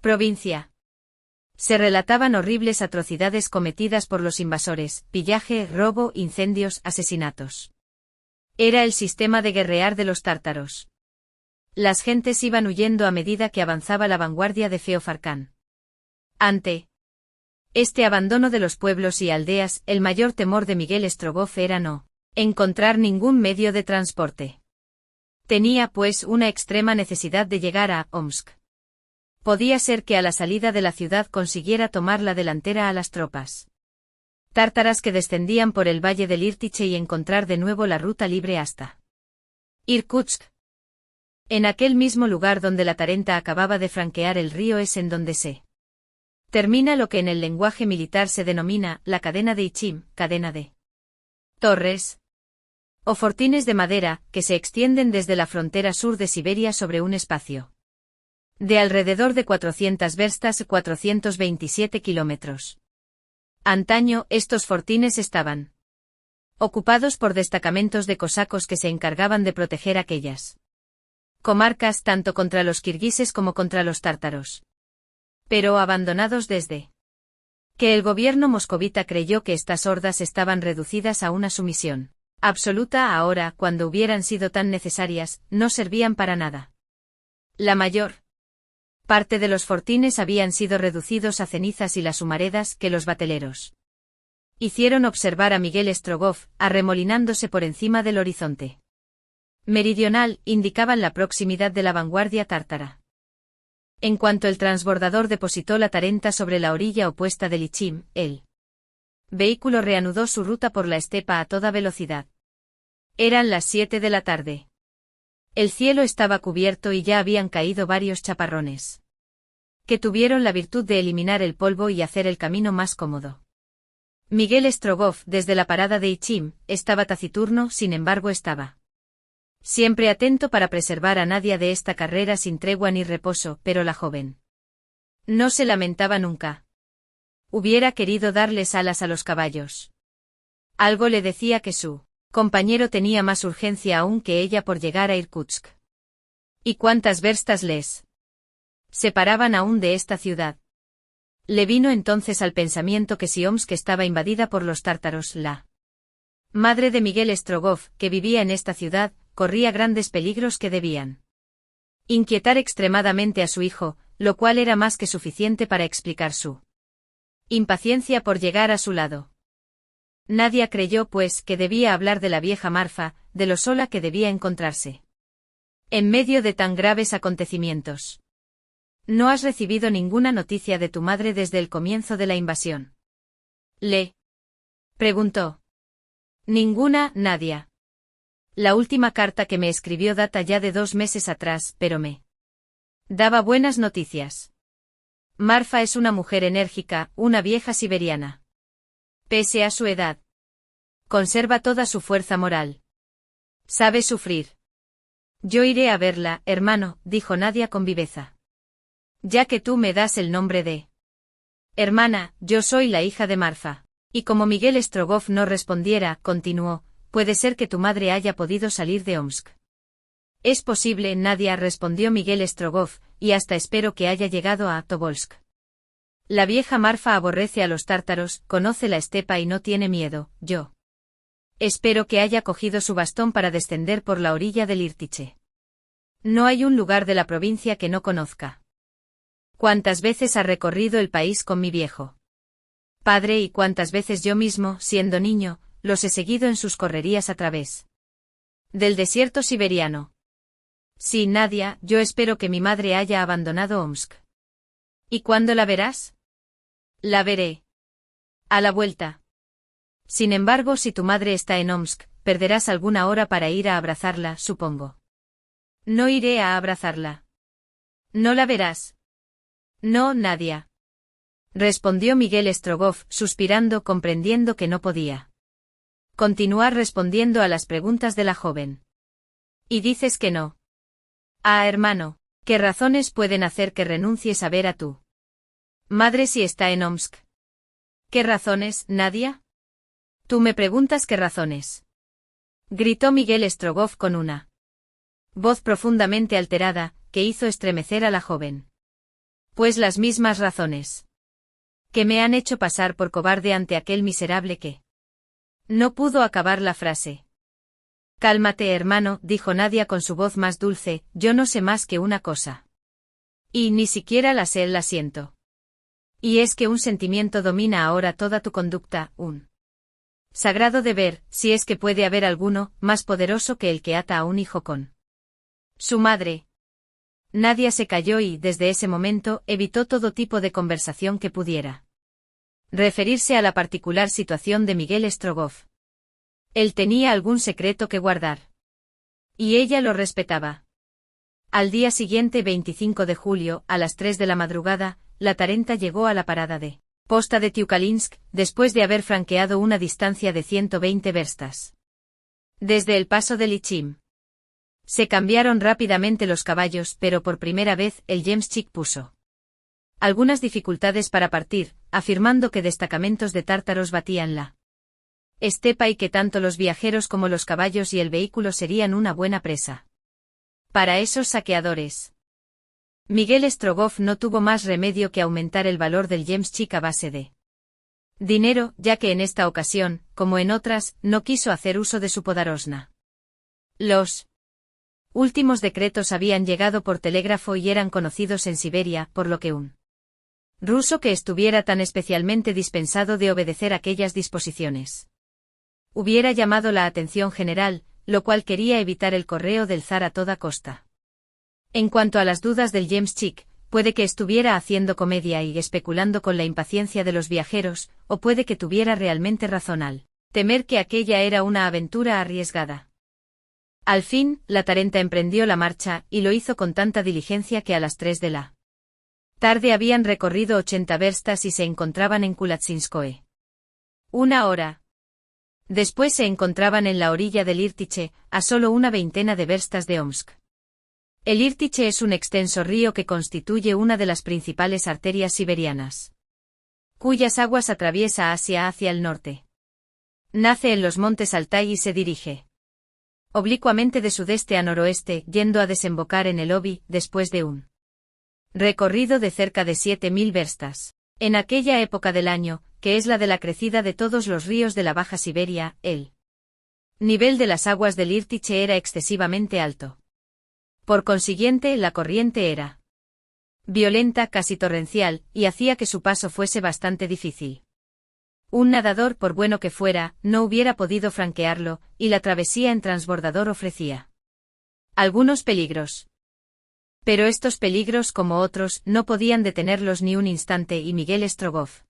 provincia. Se relataban horribles atrocidades cometidas por los invasores: pillaje, robo, incendios, asesinatos. Era el sistema de guerrear de los tártaros. Las gentes iban huyendo a medida que avanzaba la vanguardia de Feofarkán. Ante este abandono de los pueblos y aldeas, el mayor temor de Miguel Strogoff era no encontrar ningún medio de transporte. Tenía pues una extrema necesidad de llegar a Omsk. Podía ser que a la salida de la ciudad consiguiera tomar la delantera a las tropas tártaras que descendían por el valle del Irtiche y encontrar de nuevo la ruta libre hasta Irkutsk. En aquel mismo lugar donde la Tarenta acababa de franquear el río es en donde se termina lo que en el lenguaje militar se denomina la cadena de Ichim, cadena de torres o fortines de madera, que se extienden desde la frontera sur de Siberia sobre un espacio de alrededor de 400 verstas, 427 kilómetros. Antaño, estos fortines estaban ocupados por destacamentos de cosacos que se encargaban de proteger aquellas comarcas tanto contra los kirguises como contra los tártaros. Pero abandonados desde que el gobierno moscovita creyó que estas hordas estaban reducidas a una sumisión absoluta, ahora, cuando hubieran sido tan necesarias, no servían para nada. La mayor parte de los fortines habían sido reducidos a cenizas y las humaredas que los bateleros hicieron observar a Miguel Strogoff, arremolinándose por encima del horizonte meridional, indicaban la proximidad de la vanguardia tártara. En cuanto el transbordador depositó la Tarenta sobre la orilla opuesta del Ichim, el vehículo reanudó su ruta por la estepa a toda velocidad. Eran las 7 de la tarde. El cielo estaba cubierto y ya habían caído varios chaparrones que tuvieron la virtud de eliminar el polvo y hacer el camino más cómodo. Miguel Strogoff, desde la parada de Ichim, estaba taciturno, sin embargo estaba siempre atento para preservar a Nadia de esta carrera sin tregua ni reposo, pero la joven no se lamentaba nunca. Hubiera querido darles alas a los caballos. Algo le decía que su compañero tenía más urgencia aún que ella por llegar a Irkutsk. ¿Y cuántas verstas les separaban aún de esta ciudad? Le vino entonces al pensamiento que si Omsk estaba invadida por los tártaros, la madre de Miguel Strogoff, que vivía en esta ciudad, corría grandes peligros que debían inquietar extremadamente a su hijo, lo cual era más que suficiente para explicar su impaciencia por llegar a su lado. Nadia creyó, pues, que debía hablar de la vieja Marfa, de lo sola que debía encontrarse en medio de tan graves acontecimientos. ¿No has recibido ninguna noticia de tu madre desde el comienzo de la invasión?, le preguntó. Ninguna, Nadia. La última carta que me escribió data ya de 2 meses atrás, pero me daba buenas noticias. Marfa es una mujer enérgica, una vieja siberiana. Pese a su edad, conserva toda su fuerza moral. Sabe sufrir. Yo iré a verla, hermano, dijo Nadia con viveza. Ya que tú me das el nombre de hermana, yo soy la hija de Marfa. Y como Miguel Strogoff no respondiera, continuó, puede ser que tu madre haya podido salir de Omsk. Es posible, Nadia, respondió Miguel Strogoff, y hasta espero que haya llegado a Tobolsk. La vieja Marfa aborrece a los tártaros, conoce la estepa y no tiene miedo, yo espero que haya cogido su bastón para descender por la orilla del Irtiche. No hay un lugar de la provincia que no conozca. ¿Cuántas veces ha recorrido el país con mi viejo padre y cuántas veces yo mismo, siendo niño, los he seguido en sus correrías a través del desierto siberiano? Sí, Nadia, yo espero que mi madre haya abandonado Omsk. ¿Y cuándo la verás? La veré a la vuelta. Sin embargo, si tu madre está en Omsk, perderás alguna hora para ir a abrazarla, supongo. No iré a abrazarla. No la verás. No, Nadia. Respondió Miguel Strogoff, suspirando, comprendiendo que no podía continuar respondiendo a las preguntas de la joven. ¿Y dices que no? Ah, hermano, ¿qué razones pueden hacer que renuncies a ver a tu madre si está en Omsk? ¿Qué razones, Nadia? Tú me preguntas qué razones. Gritó Miguel Strogoff con una voz profundamente alterada, que hizo estremecer a la joven. Pues las mismas razones que me han hecho pasar por cobarde ante aquel miserable que... No pudo acabar la frase. Cálmate, hermano, dijo Nadia con su voz más dulce, yo no sé más que una cosa. Y ni siquiera la sé, la siento. Y es que un sentimiento domina ahora toda tu conducta, un sagrado deber, si es que puede haber alguno, más poderoso que el que ata a un hijo con su madre. Nadia se calló y, desde ese momento, evitó todo tipo de conversación que pudiera referirse a la particular situación de Miguel Strogoff. Él tenía algún secreto que guardar. Y ella lo respetaba. Al día siguiente, 25 de julio, a las 3 de la madrugada, la Tarenta llegó a la parada de posta de Tiukalinsk, después de haber franqueado una distancia de 120 verstas. Desde el paso de Lichim. Se cambiaron rápidamente los caballos, pero por primera vez el Yemschik puso algunas dificultades para partir, afirmando que destacamentos de tártaros batían la estepa y que tanto los viajeros como los caballos y el vehículo serían una buena presa para esos saqueadores. Miguel Strogoff no tuvo más remedio que aumentar el valor del Yemschik a base de dinero, ya que en esta ocasión, como en otras, no quiso hacer uso de su podarosna. Los últimos decretos habían llegado por telégrafo y eran conocidos en Siberia, por lo que un ruso que estuviera tan especialmente dispensado de obedecer aquellas disposiciones hubiera llamado la atención general, lo cual quería evitar el correo del zar a toda costa. En cuanto a las dudas del Yemschik, puede que estuviera haciendo comedia y especulando con la impaciencia de los viajeros, o puede que tuviera realmente razón al temer que aquella era una aventura arriesgada. Al fin, la Tarenta emprendió la marcha, y lo hizo con tanta diligencia que a las 3 de la tarde habían recorrido 80 verstas y se encontraban en Kulatsinskoe. Una hora después se encontraban en la orilla del Irtiche, a solo una veintena de verstas de Omsk. El Irtiche es un extenso río que constituye una de las principales arterias siberianas, cuyas aguas atraviesa Asia hacia el norte. Nace en los montes Altai y se dirige oblicuamente de sudeste a noroeste, yendo a desembocar en el Obi, después de un recorrido de cerca de 7000 verstas. En aquella época del año, que es la de la crecida de todos los ríos de la Baja Siberia, el nivel de las aguas del Irtiche era excesivamente alto. Por consiguiente, la corriente era violenta, casi torrencial, y hacía que su paso fuese bastante difícil. Un nadador, por bueno que fuera, no hubiera podido franquearlo, y la travesía en transbordador ofrecía algunos peligros. Pero estos peligros, como otros, no podían detenerlos ni un instante y Miguel Strogoff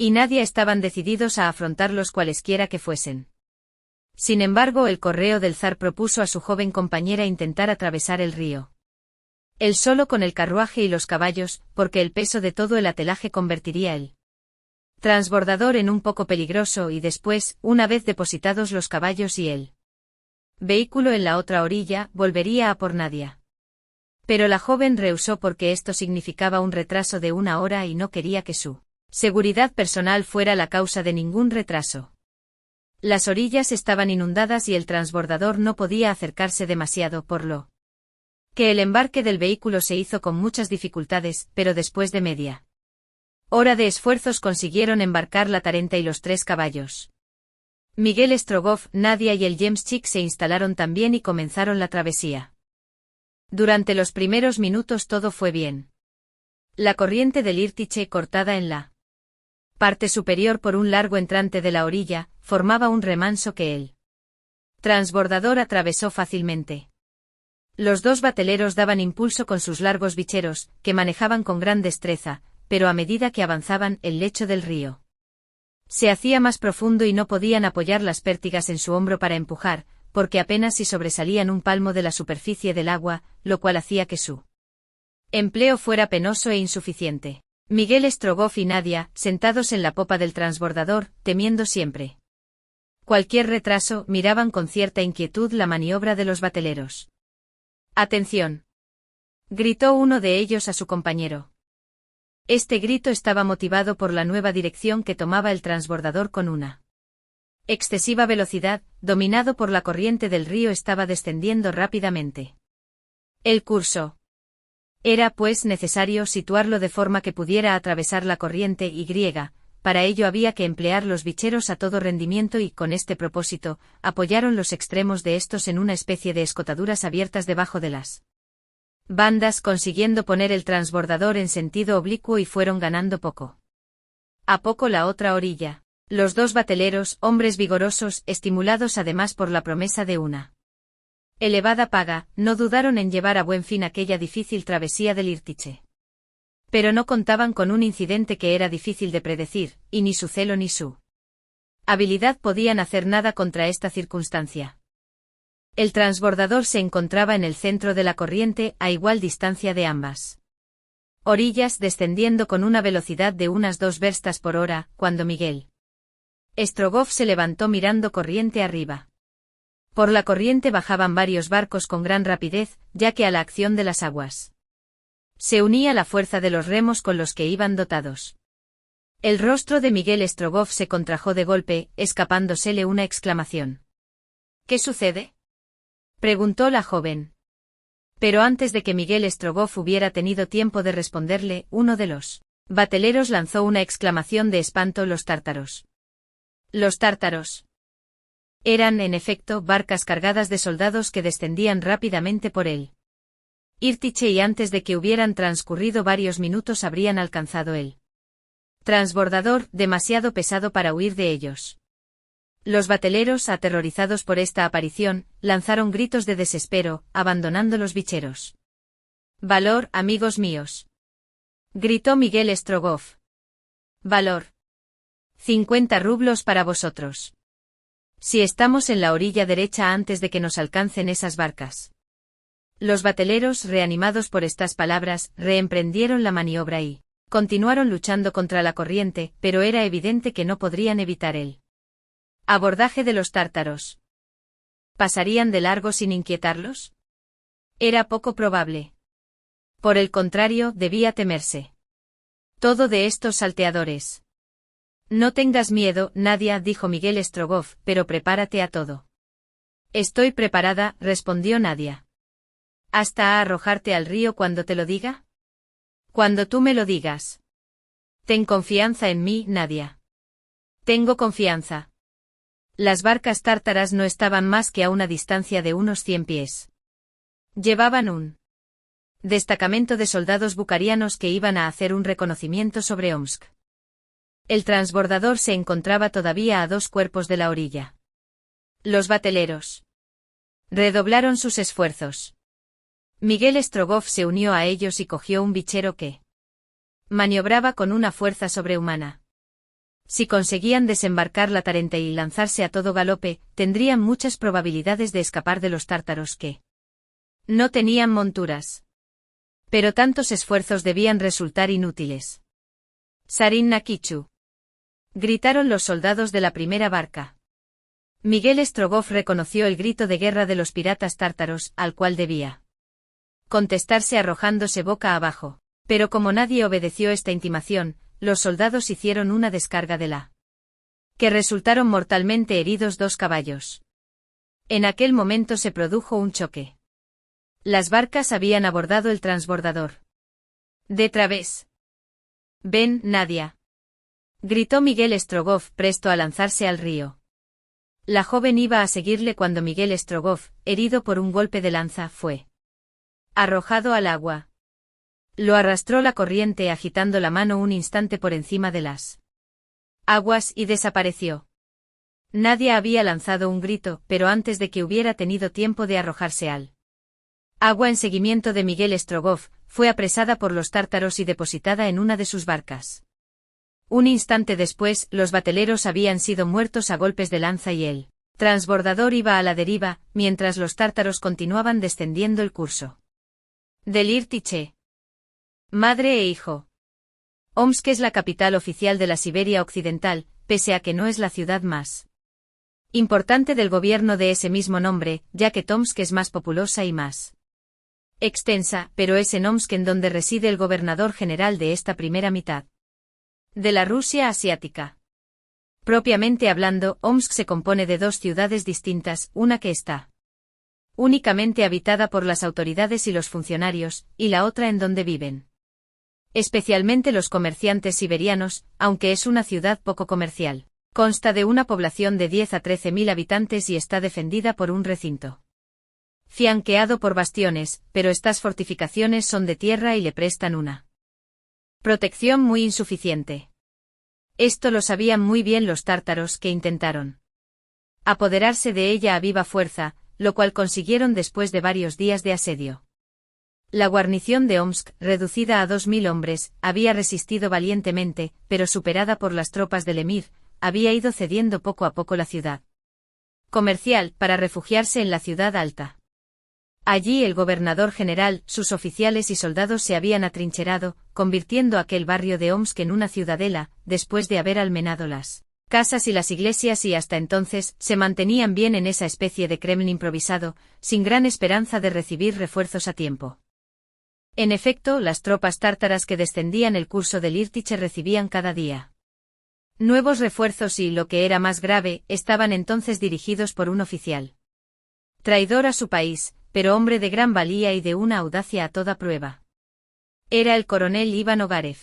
y Nadia estaban decididos a afrontarlos cualesquiera que fuesen. Sin embargo, el correo del zar propuso a su joven compañera intentar atravesar el río. Él solo con el carruaje y los caballos, porque el peso de todo el atelaje convertiría el transbordador en un poco peligroso y después, una vez depositados los caballos y el vehículo en la otra orilla, volvería a por Nadia. Pero la joven rehusó porque esto significaba un retraso de una hora y no quería que su seguridad personal fuera la causa de ningún retraso. Las orillas estaban inundadas y el transbordador no podía acercarse demasiado, por lo que el embarque del vehículo se hizo con muchas dificultades, pero después de media hora de esfuerzos consiguieron embarcar la Tarenta y los 3 caballos. Miguel Strogoff, Nadia y el Yemschik se instalaron también y comenzaron la travesía. Durante los primeros minutos todo fue bien. La corriente del Irtiche, cortada en la parte superior por un largo entrante de la orilla, formaba un remanso que el transbordador atravesó fácilmente. Los dos bateleros daban impulso con sus largos bicheros, que manejaban con gran destreza, pero a medida que avanzaban, el lecho del río se hacía más profundo y no podían apoyar las pértigas en su hombro para empujar, porque apenas si sobresalían un palmo de la superficie del agua, lo cual hacía que su empleo fuera penoso e insuficiente. Miguel Strogoff y Nadia, sentados en la popa del transbordador, temiendo siempre cualquier retraso, miraban con cierta inquietud la maniobra de los bateleros. «¡Atención!», gritó uno de ellos a su compañero. Este grito estaba motivado por la nueva dirección que tomaba el transbordador con una excesiva velocidad, dominado por la corriente del río, estaba descendiendo rápidamente. El curso. Era, pues, necesario situarlo de forma que pudiera atravesar la corriente y para ello había que emplear los bicheros a todo rendimiento y, con este propósito, apoyaron los extremos de estos en una especie de escotaduras abiertas debajo de las bandas, consiguiendo poner el transbordador en sentido oblicuo, y fueron ganando poco a poco la otra orilla. Los dos bateleros, hombres vigorosos, estimulados además por la promesa de una elevada paga, no dudaron en llevar a buen fin aquella difícil travesía del Irtiche. Pero no contaban con un incidente que era difícil de predecir, y ni su celo ni su habilidad podían hacer nada contra esta circunstancia. El transbordador se encontraba en el centro de la corriente, a igual distancia de ambas orillas, descendiendo con una velocidad de unas 2 verstas por hora, cuando Miguel Strogoff se levantó mirando corriente arriba. Por la corriente bajaban varios barcos con gran rapidez, ya que a la acción de las aguas se unía la fuerza de los remos con los que iban dotados. El rostro de Miguel Strogoff se contrajo de golpe, escapándosele una exclamación. «¿Qué sucede?», preguntó la joven. Pero antes de que Miguel Strogoff hubiera tenido tiempo de responderle, uno de los bateleros lanzó una exclamación de espanto. «¡Los tártaros!». Los tártaros eran, en efecto, barcas cargadas de soldados que descendían rápidamente por él Irtiche, y antes de que hubieran transcurrido varios minutos habrían alcanzado el transbordador, demasiado pesado para huir de ellos. Los bateleros, aterrorizados por esta aparición, lanzaron gritos de desespero, abandonando los bicheros. «¡Valor, amigos míos!», gritó Miguel Strogoff. «¡Valor! 50 rublos para vosotros. Si estamos en la orilla derecha antes de que nos alcancen esas barcas». Los bateleros, reanimados por estas palabras, reemprendieron la maniobra y continuaron luchando contra la corriente, pero era evidente que no podrían evitar el abordaje de los tártaros. ¿Pasarían de largo sin inquietarlos? Era poco probable. Por el contrario, debía temerse todo de estos salteadores. «No tengas miedo, Nadia», dijo Miguel Strogoff, «pero prepárate a todo». «Estoy preparada», respondió Nadia. «¿Hasta a arrojarte al río cuando te lo diga?». «Cuando tú me lo digas». «Ten confianza en mí, Nadia». «Tengo confianza». Las barcas tártaras no estaban más que a una distancia de unos 100 pies. Llevaban un destacamento de soldados bucarianos que iban a hacer un reconocimiento sobre Omsk. El transbordador se encontraba todavía a 2 cuerpos de la orilla. Los bateleros redoblaron sus esfuerzos. Miguel Strogoff se unió a ellos y cogió un bichero que maniobraba con una fuerza sobrehumana. Si conseguían desembarcar la Tarente y lanzarse a todo galope, tendrían muchas probabilidades de escapar de los tártaros que no tenían monturas. Pero tantos esfuerzos debían resultar inútiles. «Sarin Nakichu», gritaron los soldados de la primera barca. Miguel Strogoff reconoció el grito de guerra de los piratas tártaros, al cual debía contestarse arrojándose boca abajo, pero como nadie obedeció esta intimación, los soldados hicieron una descarga de la que resultaron mortalmente heridos 2 caballos. En aquel momento se produjo un choque. Las barcas habían abordado el transbordador. «De través». «Ven, Nadia», gritó Miguel Strogoff, presto a lanzarse al río. La joven iba a seguirle cuando Miguel Strogoff, herido por un golpe de lanza, fue Arrojado al agua. Lo arrastró la corriente agitando la mano un instante por encima de las aguas y desapareció. Nadie había lanzado un grito, pero antes de que hubiera tenido tiempo de arrojarse al agua en seguimiento de Miguel Strogoff, fue apresada por los tártaros y depositada en una de sus barcas. Un instante después, los bateleros habían sido muertos a golpes de lanza y el transbordador iba a la deriva, mientras los tártaros continuaban descendiendo el curso del Irtiche. Madre e hijo. Omsk es la capital oficial de la Siberia Occidental, pese a que no es la ciudad más importante del gobierno de ese mismo nombre, ya que Tomsk es más populosa y más extensa, pero es en Omsk en donde reside el gobernador general de esta primera mitad de la Rusia asiática. Propiamente hablando, Omsk se compone de dos ciudades distintas, una que está únicamente habitada por las autoridades y los funcionarios, y la otra en donde viven especialmente los comerciantes siberianos, aunque es una ciudad poco comercial. Consta de una población de 10 a 13.000 habitantes y está defendida por un recinto flanqueado por bastiones, pero estas fortificaciones son de tierra y le prestan una protección muy insuficiente. Esto lo sabían muy bien los tártaros que intentaron apoderarse de ella a viva fuerza, lo cual consiguieron después de varios días de asedio. La guarnición de Omsk, reducida a 2.000 hombres, había resistido valientemente, pero superada por las tropas del emir, había ido cediendo poco a poco la ciudad comercial para refugiarse en la ciudad alta. Allí el gobernador general, sus oficiales y soldados se habían atrincherado, convirtiendo aquel barrio de Omsk en una ciudadela, después de haber almenado las casas y las iglesias y hasta entonces se mantenían bien en esa especie de Kremlin improvisado, sin gran esperanza de recibir refuerzos a tiempo. En efecto, las tropas tártaras que descendían el curso del Irtiche recibían cada día nuevos refuerzos y, lo que era más grave, estaban entonces dirigidos por un oficial traidor a su país, pero hombre de gran valía y de una audacia a toda prueba. Era el coronel Iván Ogarev.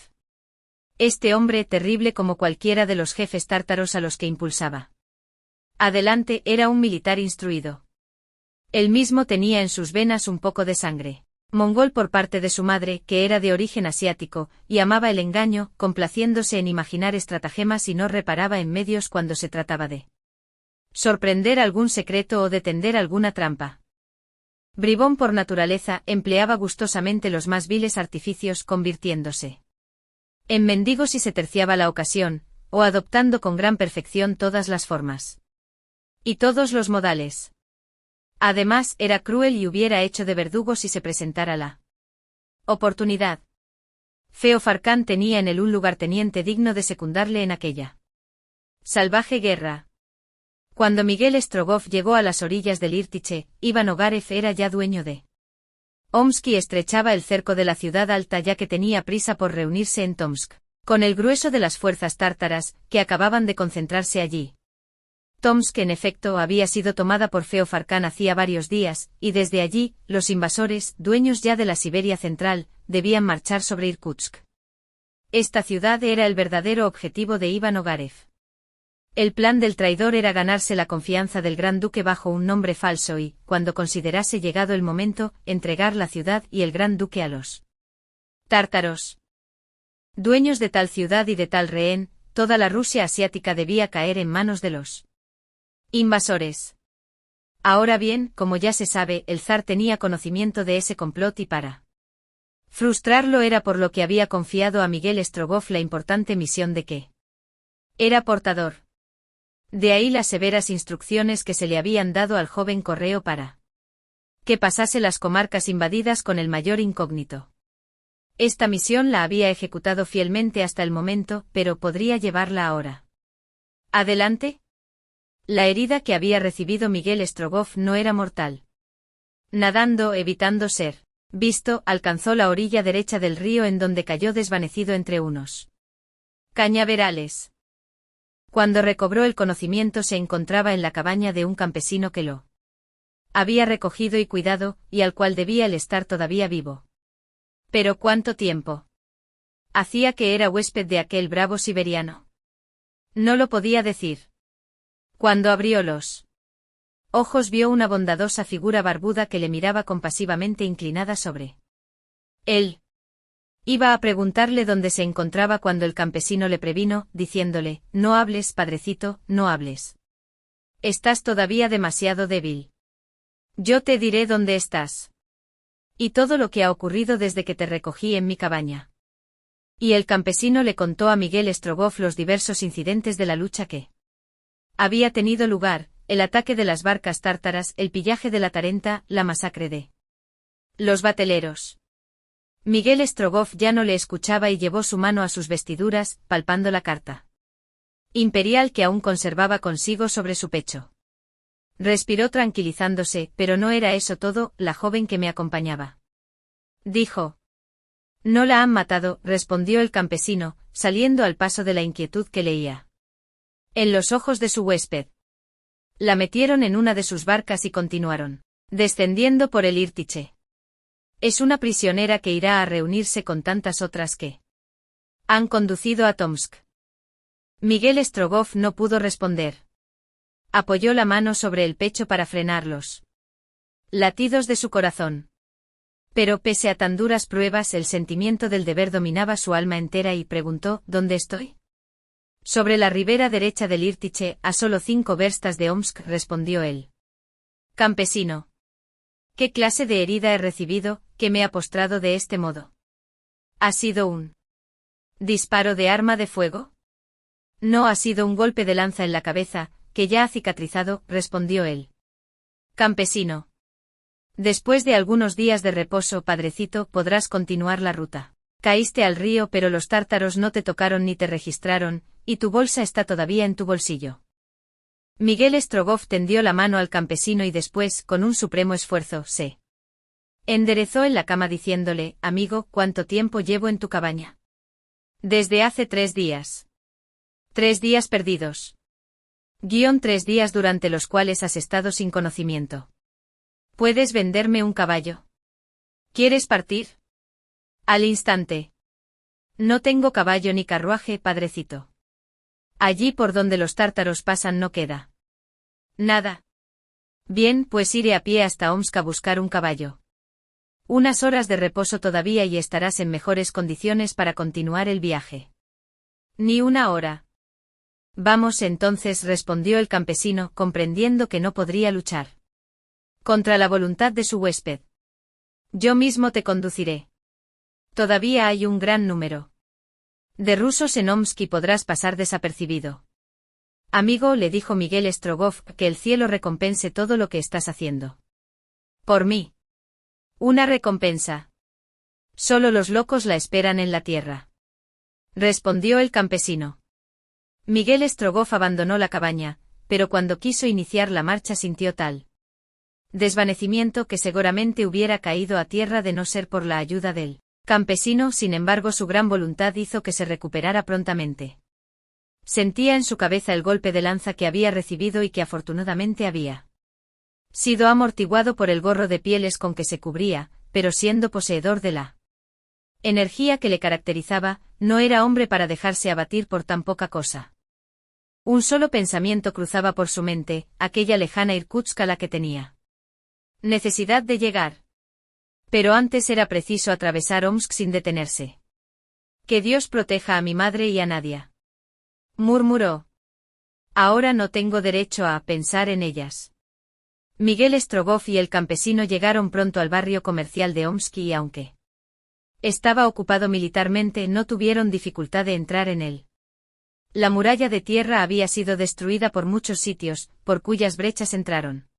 Este hombre, terrible como cualquiera de los jefes tártaros a los que impulsaba adelante, era un militar instruido. Él mismo tenía en sus venas un poco de sangre mongol por parte de su madre, que era de origen asiático, y amaba el engaño, complaciéndose en imaginar estratagemas y no reparaba en medios cuando se trataba de sorprender algún secreto o de tender alguna trampa. Bribón por naturaleza, empleaba gustosamente los más viles artificios, convirtiéndose en mendigo si se terciaba la ocasión, o adoptando con gran perfección todas las formas y todos los modales. Además, era cruel y hubiera hecho de verdugo si se presentara la oportunidad. Feo Farcán tenía en él un lugarteniente digno de secundarle en aquella salvaje guerra. Cuando Miguel Strogoff llegó a las orillas del Irtiche, Iván Ogarev era ya dueño de Omsk y estrechaba el cerco de la ciudad alta ya que tenía prisa por reunirse en Tomsk con el grueso de las fuerzas tártaras, que acababan de concentrarse allí. Tomsk en efecto había sido tomada por Feo Farcán hacía varios días, y desde allí, los invasores, dueños ya de la Siberia central, debían marchar sobre Irkutsk. Esta ciudad era el verdadero objetivo de Iván Ogarev. El plan del traidor era ganarse la confianza del gran duque bajo un nombre falso y, cuando considerase llegado el momento, entregar la ciudad y el gran duque a los tártaros. Dueños de tal ciudad y de tal rehén, toda la Rusia asiática debía caer en manos de los invasores. Ahora bien, como ya se sabe, el zar tenía conocimiento de ese complot y para frustrarlo era por lo que había confiado a Miguel Strogoff la importante misión de que era portador. De ahí las severas instrucciones que se le habían dado al joven correo para que pasase las comarcas invadidas con el mayor incógnito. Esta misión la había ejecutado fielmente hasta el momento, pero podría llevarla ahora adelante. La herida que había recibido Miguel Strogoff no era mortal. Nadando, evitando ser visto, alcanzó la orilla derecha del río en donde cayó desvanecido entre unos cañaverales. Cuando recobró el conocimiento se encontraba en la cabaña de un campesino que lo había recogido y cuidado, y al cual debía el estar todavía vivo. Pero ¿cuánto tiempo hacía que era huésped de aquel bravo siberiano? No lo podía decir. Cuando abrió los ojos vio una bondadosa figura barbuda que le miraba compasivamente inclinada sobre él. Iba a preguntarle dónde se encontraba cuando el campesino le previno, diciéndole: «No hables, padrecito, no hables. Estás todavía demasiado débil. Yo te diré dónde estás. Y todo lo que ha ocurrido desde que te recogí en mi cabaña». Y el campesino le contó a Miguel Strogoff los diversos incidentes de la lucha que había tenido lugar, el ataque de las barcas tártaras, el pillaje de la Tarenta, la masacre de los bateleros. Miguel Strogoff ya no le escuchaba y llevó su mano a sus vestiduras, palpando la carta imperial que aún conservaba consigo sobre su pecho. Respiró tranquilizándose, pero no era eso todo, la joven que me acompañaba. Dijo. No la han matado, respondió el campesino, saliendo al paso de la inquietud que leía en los ojos de su huésped. La metieron en una de sus barcas y continuaron descendiendo por el Irtiche. Es una prisionera que irá a reunirse con tantas otras que han conducido a Tomsk. Miguel Strogoff no pudo responder. Apoyó la mano sobre el pecho para frenar los latidos de su corazón. Pero pese a tan duras pruebas, el sentimiento del deber dominaba su alma entera y preguntó: ¿dónde estoy? Sobre la ribera derecha del Irtiche, a solo 5 verstas de Omsk, respondió él. Campesino. ¿Qué clase de herida he recibido, que me ha postrado de este modo? ¿Ha sido un disparo de arma de fuego? No, ha sido un golpe de lanza en la cabeza, que ya ha cicatrizado, respondió él. Campesino. Después de algunos días de reposo, padrecito, podrás continuar la ruta. Caíste al río, pero los tártaros no te tocaron ni te registraron, y tu bolsa está todavía en tu bolsillo. Miguel Strogoff tendió la mano al campesino y después, con un supremo esfuerzo, se enderezó en la cama diciéndole: amigo, ¿cuánto tiempo llevo en tu cabaña? Desde hace 3 días. 3 días perdidos. 3 días durante los cuales has estado sin conocimiento. ¿Puedes venderme un caballo? ¿Quieres partir? Al instante. No tengo caballo ni carruaje, padrecito. Allí por donde los tártaros pasan no queda nada. Bien, pues iré a pie hasta Omsk a buscar un caballo. Unas horas de reposo todavía y estarás en mejores condiciones para continuar el viaje. Ni una hora. Vamos entonces, respondió el campesino, comprendiendo que no podría luchar contra la voluntad de su huésped. Yo mismo te conduciré. Todavía hay un gran número de rusos en Omsk y podrás pasar desapercibido. Amigo, le dijo Miguel Strogoff, que el cielo recompense todo lo que estás haciendo. Por mí. Una recompensa. Solo los locos la esperan en la tierra. Respondió el campesino. Miguel Strogoff abandonó la cabaña, pero cuando quiso iniciar la marcha sintió tal desvanecimiento que seguramente hubiera caído a tierra de no ser por la ayuda del campesino. Sin embargo, su gran voluntad hizo que se recuperara prontamente. Sentía en su cabeza el golpe de lanza que había recibido y que afortunadamente había sido amortiguado por el gorro de pieles con que se cubría, pero siendo poseedor de la energía que le caracterizaba, no era hombre para dejarse abatir por tan poca cosa. Un solo pensamiento cruzaba por su mente, aquella lejana Irkutsk a la que tenía necesidad de llegar. Pero antes era preciso atravesar Omsk sin detenerse. Que Dios proteja a mi madre y a Nadia. Murmuró. Ahora no tengo derecho a pensar en ellas. Miguel Strogoff y el campesino llegaron pronto al barrio comercial de Omsk y aunque estaba ocupado militarmente, no tuvieron dificultad de entrar en él. La muralla de tierra había sido destruida por muchos sitios, por cuyas brechas entraron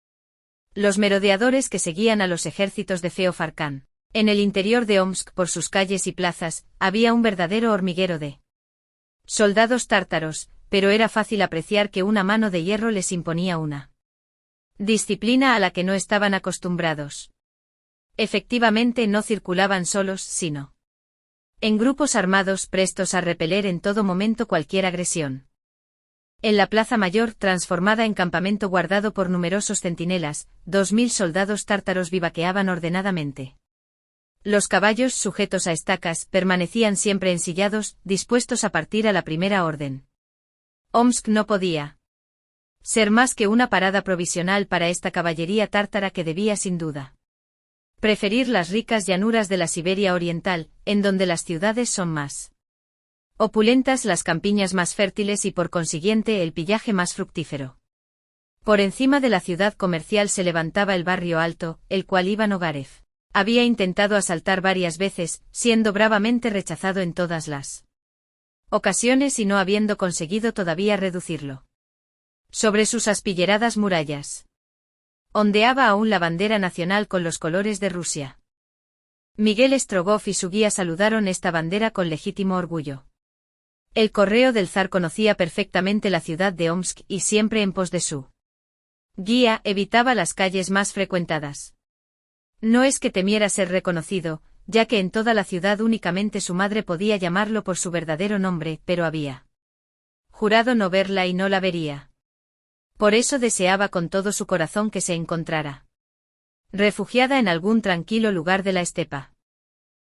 los merodeadores que seguían a los ejércitos de Feofar Khan. En el interior de Omsk, por sus calles y plazas, había un verdadero hormiguero de soldados tártaros, pero era fácil apreciar que una mano de hierro les imponía una disciplina a la que no estaban acostumbrados. Efectivamente, no circulaban solos, sino en grupos armados prestos a repeler en todo momento cualquier agresión. En la plaza mayor, transformada en campamento guardado por numerosos centinelas, 2000 soldados tártaros vivaqueaban ordenadamente. Los caballos, sujetos a estacas, permanecían siempre ensillados, dispuestos a partir a la primera orden. Omsk no podía ser más que una parada provisional para esta caballería tártara que debía sin duda preferir las ricas llanuras de la Siberia oriental, en donde las ciudades son más opulentas, las campiñas más fértiles y por consiguiente el pillaje más fructífero. Por encima de la ciudad comercial se levantaba el barrio alto, el cual Iván Ogarev había intentado asaltar varias veces, siendo bravamente rechazado en todas las ocasiones y no habiendo conseguido todavía reducirlo. Sobre sus aspilleradas murallas ondeaba aún la bandera nacional con los colores de Rusia. Miguel Strogoff y su guía saludaron esta bandera con legítimo orgullo. El correo del zar conocía perfectamente la ciudad de Omsk y siempre en pos de su guía evitaba las calles más frecuentadas. No es que temiera ser reconocido, ya que en toda la ciudad únicamente su madre podía llamarlo por su verdadero nombre, pero había jurado no verla y no la vería. Por eso deseaba con todo su corazón que se encontrara refugiada en algún tranquilo lugar de la estepa.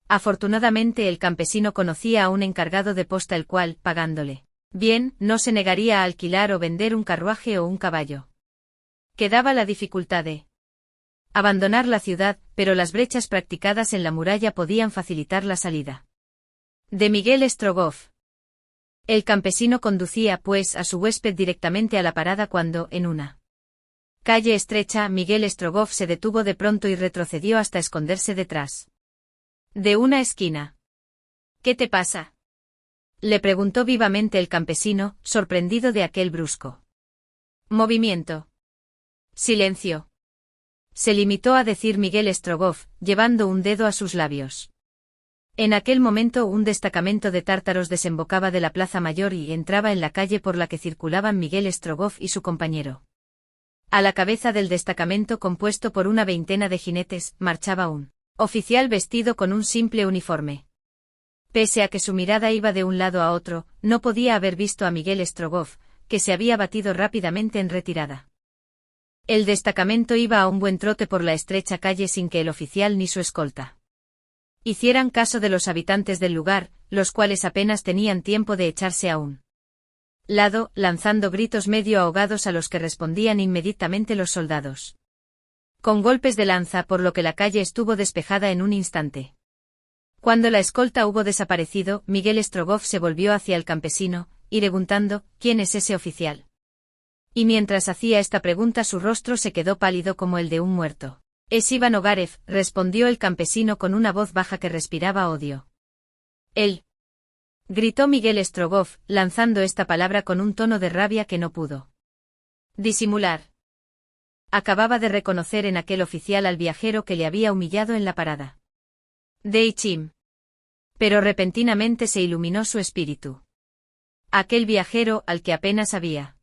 Afortunadamente el campesino conocía a un encargado de posta el cual, pagándole bien, no se negaría a alquilar o vender un carruaje o un caballo. Quedaba la dificultad de abandonar la ciudad, pero las brechas practicadas en la muralla podían facilitar la salida de Miguel Strogoff. El campesino conducía, pues, a su huésped directamente a la parada cuando, en una calle estrecha, Miguel Strogoff se detuvo de pronto y retrocedió hasta esconderse detrás de una esquina. ¿Qué te pasa?, le preguntó vivamente el campesino, sorprendido de aquel brusco movimiento. Silencio, se limitó a decir Miguel Strogoff, llevando un dedo a sus labios. En aquel momento un destacamento de tártaros desembocaba de la plaza mayor y entraba en la calle por la que circulaban Miguel Strogoff y su compañero. A la cabeza del destacamento, compuesto por una veintena de jinetes, marchaba un oficial vestido con un simple uniforme. Pese a que su mirada iba de un lado a otro, no podía haber visto a Miguel Strogoff, que se había batido rápidamente en retirada. El destacamento iba a un buen trote por la estrecha calle sin que el oficial ni su escolta hicieran caso de los habitantes del lugar, los cuales apenas tenían tiempo de echarse a un lado, lanzando gritos medio ahogados a los que respondían inmediatamente los soldados con golpes de lanza, por lo que la calle estuvo despejada en un instante. Cuando la escolta hubo desaparecido, Miguel Strogoff se volvió hacia el campesino, y preguntando, ¿quién es ese oficial? Y mientras hacía esta pregunta su rostro se quedó pálido como el de un muerto. Es Iván Ogarev, respondió el campesino con una voz baja que respiraba odio. Él, gritó Miguel Strogoff, lanzando esta palabra con un tono de rabia que no pudo disimular. Acababa de reconocer en aquel oficial al viajero que le había humillado en la parada de Ichim. Pero repentinamente se iluminó su espíritu. Aquel viajero, al que apenas había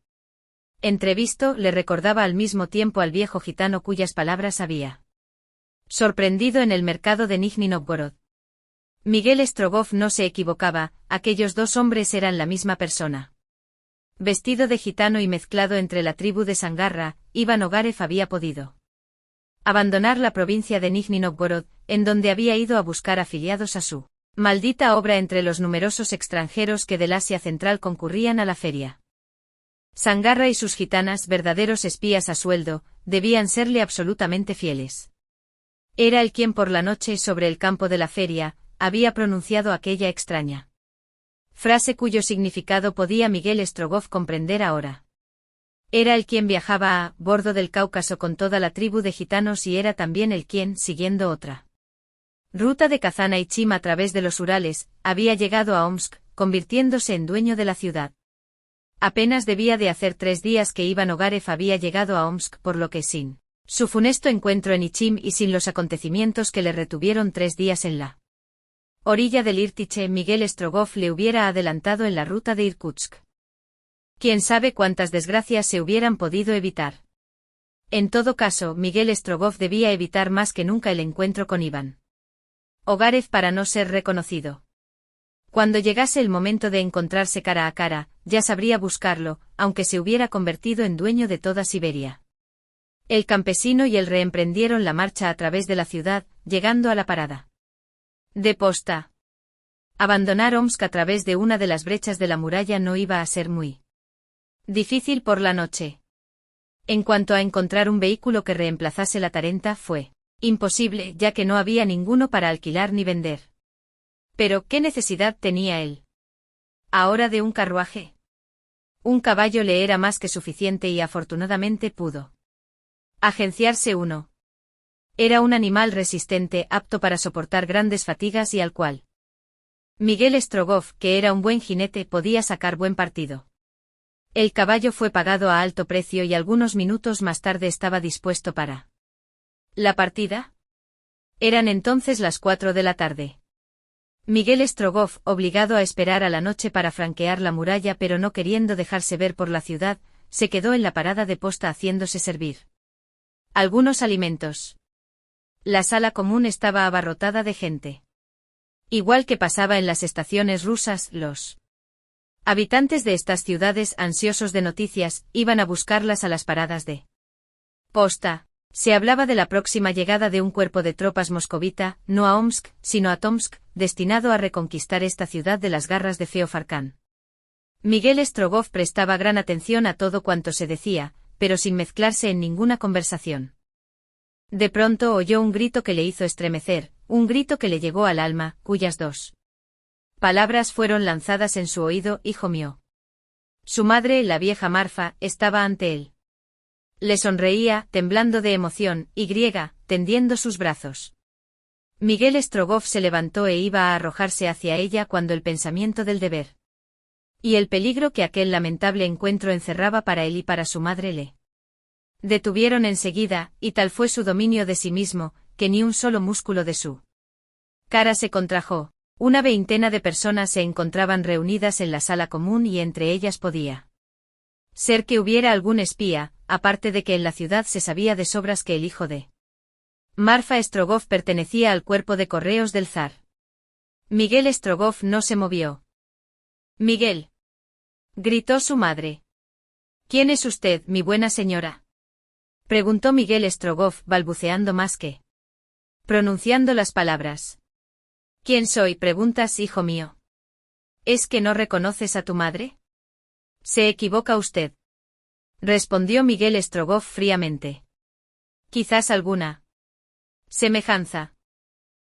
entrevisto, le recordaba al mismo tiempo al viejo gitano cuyas palabras había sorprendido en el mercado de Nizhny Novgorod. Miguel Strogoff no se equivocaba, aquellos dos hombres eran la misma persona. Vestido de gitano y mezclado entre la tribu de Sangarra, Iván Ogarev había podido abandonar la provincia de Nizhny Novgorod, en donde había ido a buscar afiliados a su maldita obra entre los numerosos extranjeros que del Asia Central concurrían a la feria. Sangarra y sus gitanas, verdaderos espías a sueldo, debían serle absolutamente fieles. Era él quien por la noche, sobre el campo de la feria, había pronunciado aquella extraña frase cuyo significado podía Miguel Strogoff comprender ahora. Era el quien viajaba a bordo del Cáucaso con toda la tribu de gitanos y era también el quien, siguiendo otra ruta de Kazán a Ichim a través de los Urales, había llegado a Omsk, convirtiéndose en dueño de la ciudad. Apenas debía de hacer 3 días que Iván Ogarev había llegado a Omsk, por lo que sin su funesto encuentro en Ichim y sin los acontecimientos que le retuvieron 3 días en la orilla del Irtiche, Miguel Strogoff le hubiera adelantado en la ruta de Irkutsk. Quién sabe cuántas desgracias se hubieran podido evitar. En todo caso, Miguel Strogoff debía evitar más que nunca el encuentro con Iván Ogarev para no ser reconocido. Cuando llegase el momento de encontrarse cara a cara, ya sabría buscarlo, aunque se hubiera convertido en dueño de toda Siberia. El campesino y él reemprendieron la marcha a través de la ciudad, llegando a la parada de posta. Abandonar Omsk a través de una de las brechas de la muralla no iba a ser muy difícil por la noche. En cuanto a encontrar un vehículo que reemplazase la Tarenta fue imposible, ya que no había ninguno para alquilar ni vender. Pero, ¿qué necesidad tenía él ahora de un carruaje? Un caballo le era más que suficiente y afortunadamente pudo agenciarse uno. Era un animal resistente, apto para soportar grandes fatigas y al cual Miguel Strogoff, que era un buen jinete, podía sacar buen partido. El caballo fue pagado a alto precio y algunos minutos más tarde estaba dispuesto para la partida. Eran entonces las 4 de la tarde. Miguel Strogoff, obligado a esperar a la noche para franquear la muralla pero no queriendo dejarse ver por la ciudad, se quedó en la parada de posta haciéndose servir algunos alimentos. La sala común estaba abarrotada de gente. Igual que pasaba en las estaciones rusas, los habitantes de estas ciudades, ansiosos de noticias, iban a buscarlas a las paradas de posta. Se hablaba de la próxima llegada de un cuerpo de tropas moscovita, no a Omsk, sino a Tomsk, destinado a reconquistar esta ciudad de las garras de Feofarkán. Miguel Strogoff prestaba gran atención a todo cuanto se decía, pero sin mezclarse en ninguna conversación. De pronto oyó un grito que le hizo estremecer, un grito que le llegó al alma, cuyas dos palabras fueron lanzadas en su oído: hijo mío. Su madre, la vieja Marfa, estaba ante él. Le sonreía, temblando de emoción, y tendiendo sus brazos. Miguel Strogoff se levantó e iba a arrojarse hacia ella cuando el pensamiento del deber y el peligro que aquel lamentable encuentro encerraba para él y para su madre le detuvieron enseguida, y tal fue su dominio de sí mismo, que ni un solo músculo de su cara se contrajo. Una veintena de personas se encontraban reunidas en la sala común y entre ellas podía ser que hubiera algún espía, aparte de que en la ciudad se sabía de sobras que el hijo de Marfa Strogoff pertenecía al cuerpo de correos del zar. Miguel Strogoff no se movió. Miguel, gritó su madre. ¿Quién es usted, mi buena señora?, preguntó Miguel Strogoff, balbuceando más que pronunciando las palabras. ¿Quién soy, preguntas, hijo mío? ¿Es que no reconoces a tu madre? Se equivoca usted, respondió Miguel Strogoff fríamente. Quizás alguna semejanza.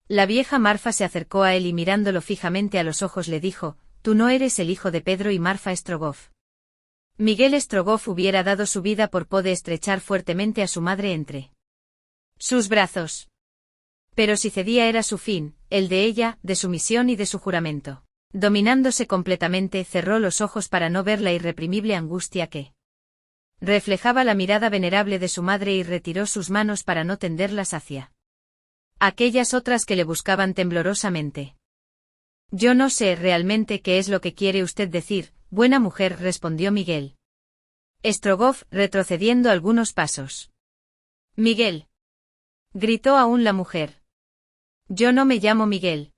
La vieja Marfa se acercó a él y mirándolo fijamente a los ojos le dijo: tú no eres el hijo de Pedro y Marfa Strogoff. Miguel Strogoff hubiera dado su vida por poder estrechar fuertemente a su madre entre sus brazos. Pero si cedía era su fin, el de ella, de su misión y de su juramento. Dominándose completamente, cerró los ojos para no ver la irreprimible angustia que reflejaba la mirada venerable de su madre y retiró sus manos para no tenderlas hacia aquellas otras que le buscaban temblorosamente. Yo no sé realmente qué es lo que quiere usted decir, buena mujer, respondió Miguel Strogoff, retrocediendo algunos pasos. Miguel, gritó aún la mujer. Yo no me llamo Miguel.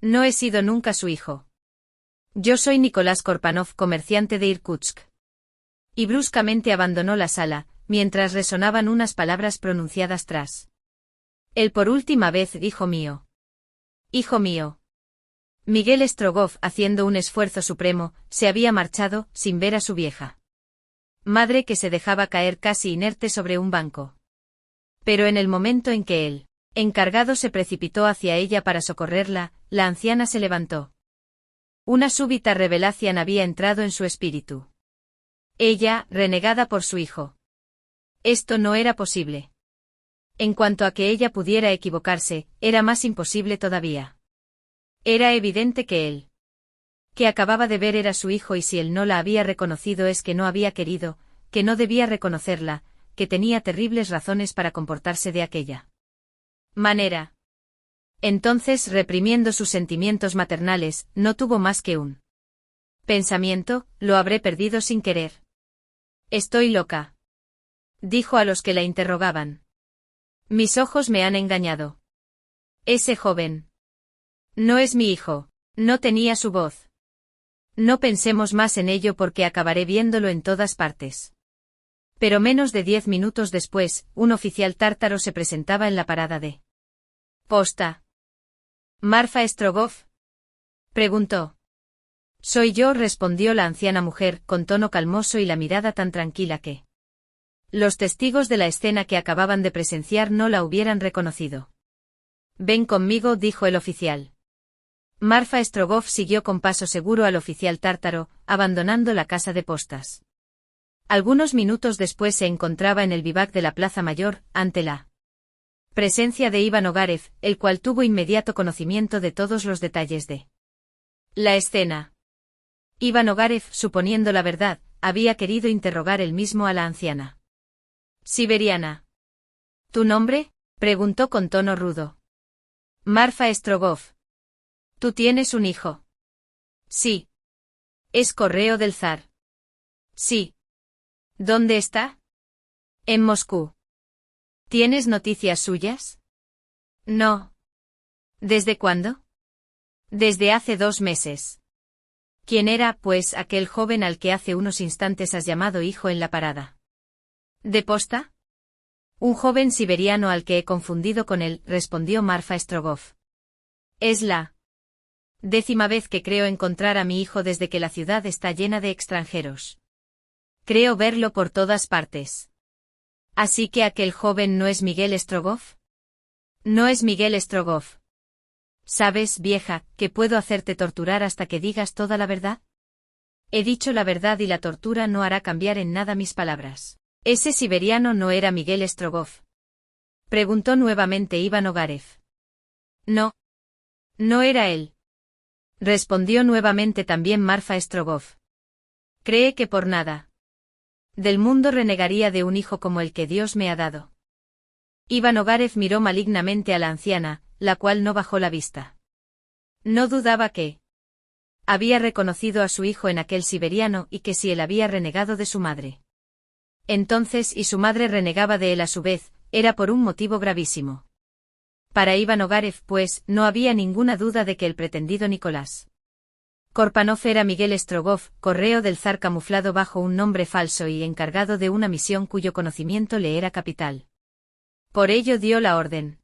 No he sido nunca su hijo. Yo soy Nicolás Korpanov, comerciante de Irkutsk. Y bruscamente abandonó la sala, mientras resonaban unas palabras pronunciadas tras él por última vez: hijo mío. Hijo mío. Miguel Strogoff, haciendo un esfuerzo supremo, se había marchado, sin ver a su vieja madre, que se dejaba caer casi inerte sobre un banco. Pero en el momento en que el encargado se precipitó hacia ella para socorrerla, la anciana se levantó. Una súbita revelación había entrado en su espíritu. Ella, renegada por su hijo. Esto no era posible. En cuanto a que ella pudiera equivocarse, era más imposible todavía. Era evidente que él que acababa de ver era su hijo, y si él no la había reconocido es que no había querido, que no debía reconocerla, que tenía terribles razones para comportarse de aquella manera. Entonces, reprimiendo sus sentimientos maternales, no tuvo más que un pensamiento: lo habré perdido sin querer. Estoy loca, dijo a los que la interrogaban. Mis ojos me han engañado. Ese joven no es mi hijo, no tenía su voz. No pensemos más en ello porque acabaré viéndolo en todas partes. Pero menos de 10 minutos después, un oficial tártaro se presentaba en la parada de posta. ¿Marfa Strogoff?, preguntó. Soy yo, respondió la anciana mujer, con tono calmoso y la mirada tan tranquila que Los testigos de la escena que acababan de presenciar no la hubieran reconocido. «Ven conmigo», dijo el oficial. Marfa Strogoff siguió con paso seguro al oficial tártaro, abandonando la casa de postas. Algunos minutos después se encontraba en el vivac de la Plaza Mayor, ante la presencia de Iván Ogarev, el cual tuvo inmediato conocimiento de todos los detalles de la escena. Iván Ogarev, suponiendo la verdad, había querido interrogar él mismo a la anciana siberiana. ¿Tu nombre?, preguntó con tono rudo. Marfa Strogoff. ¿Tú tienes un hijo? Sí. ¿Es correo del zar? Sí. ¿Dónde está? En Moscú. ¿Tienes noticias suyas? No. ¿Desde cuándo? Desde hace 2 meses. ¿Quién era, pues, aquel joven al que hace unos instantes has llamado hijo en la parada de posta? Un joven siberiano al que he confundido con él, respondió Marfa Strogoff. Es la 10ª vez que creo encontrar a mi hijo desde que la ciudad está llena de extranjeros. Creo verlo por todas partes. ¿Así que aquel joven no es Miguel Strogoff? No es Miguel Strogoff. ¿Sabes, vieja, que puedo hacerte torturar hasta que digas toda la verdad? He dicho la verdad y la tortura no hará cambiar en nada mis palabras. ¿Ese siberiano no era Miguel Strogoff?, preguntó nuevamente Iván Ogarev. No. No era él. Respondió nuevamente también Marfa Strogoff. Cree que por nada del mundo renegaría de un hijo como el que Dios me ha dado. Iván Ogarev miró malignamente a la anciana, la cual no bajó la vista. No dudaba que había reconocido a su hijo en aquel siberiano y que si él había renegado de su madre, entonces y su madre renegaba de él a su vez, era por un motivo gravísimo. Para Iván Ogarev, pues, no había ninguna duda de que el pretendido Nicolás Korpanov era Miguel Strogoff, correo del zar camuflado bajo un nombre falso y encargado de una misión cuyo conocimiento le era capital. Por ello dio la orden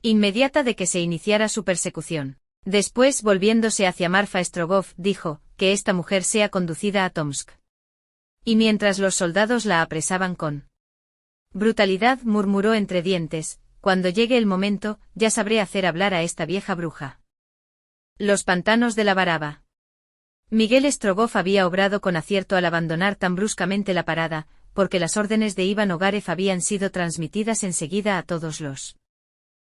inmediata de que se iniciara su persecución. Después, volviéndose hacia Marfa Strogoff, dijo, que esta mujer sea conducida a Tomsk. Y mientras los soldados la apresaban con brutalidad, murmuró entre dientes, cuando llegue el momento, ya sabré hacer hablar a esta vieja bruja. Los pantanos de la Baraba. Miguel Strogoff había obrado con acierto al abandonar tan bruscamente la parada, porque las órdenes de Iván Ogarev habían sido transmitidas enseguida a todos los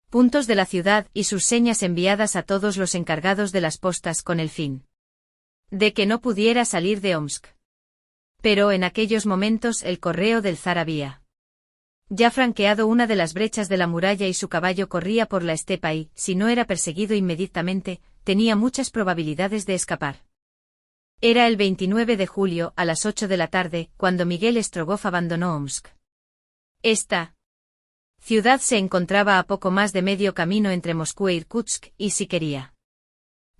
puntos de la ciudad y sus señas enviadas a todos los encargados de las postas con el fin de que no pudiera salir de Omsk. Pero en aquellos momentos el correo del zar había ya franqueado una de las brechas de la muralla y su caballo corría por la estepa y, si no era perseguido inmediatamente, tenía muchas probabilidades de escapar. Era el 29 de julio, a las 8 de la tarde, cuando Miguel Strogoff abandonó Omsk. Esta ciudad se encontraba a poco más de medio camino entre Moscú e Irkutsk, y si quería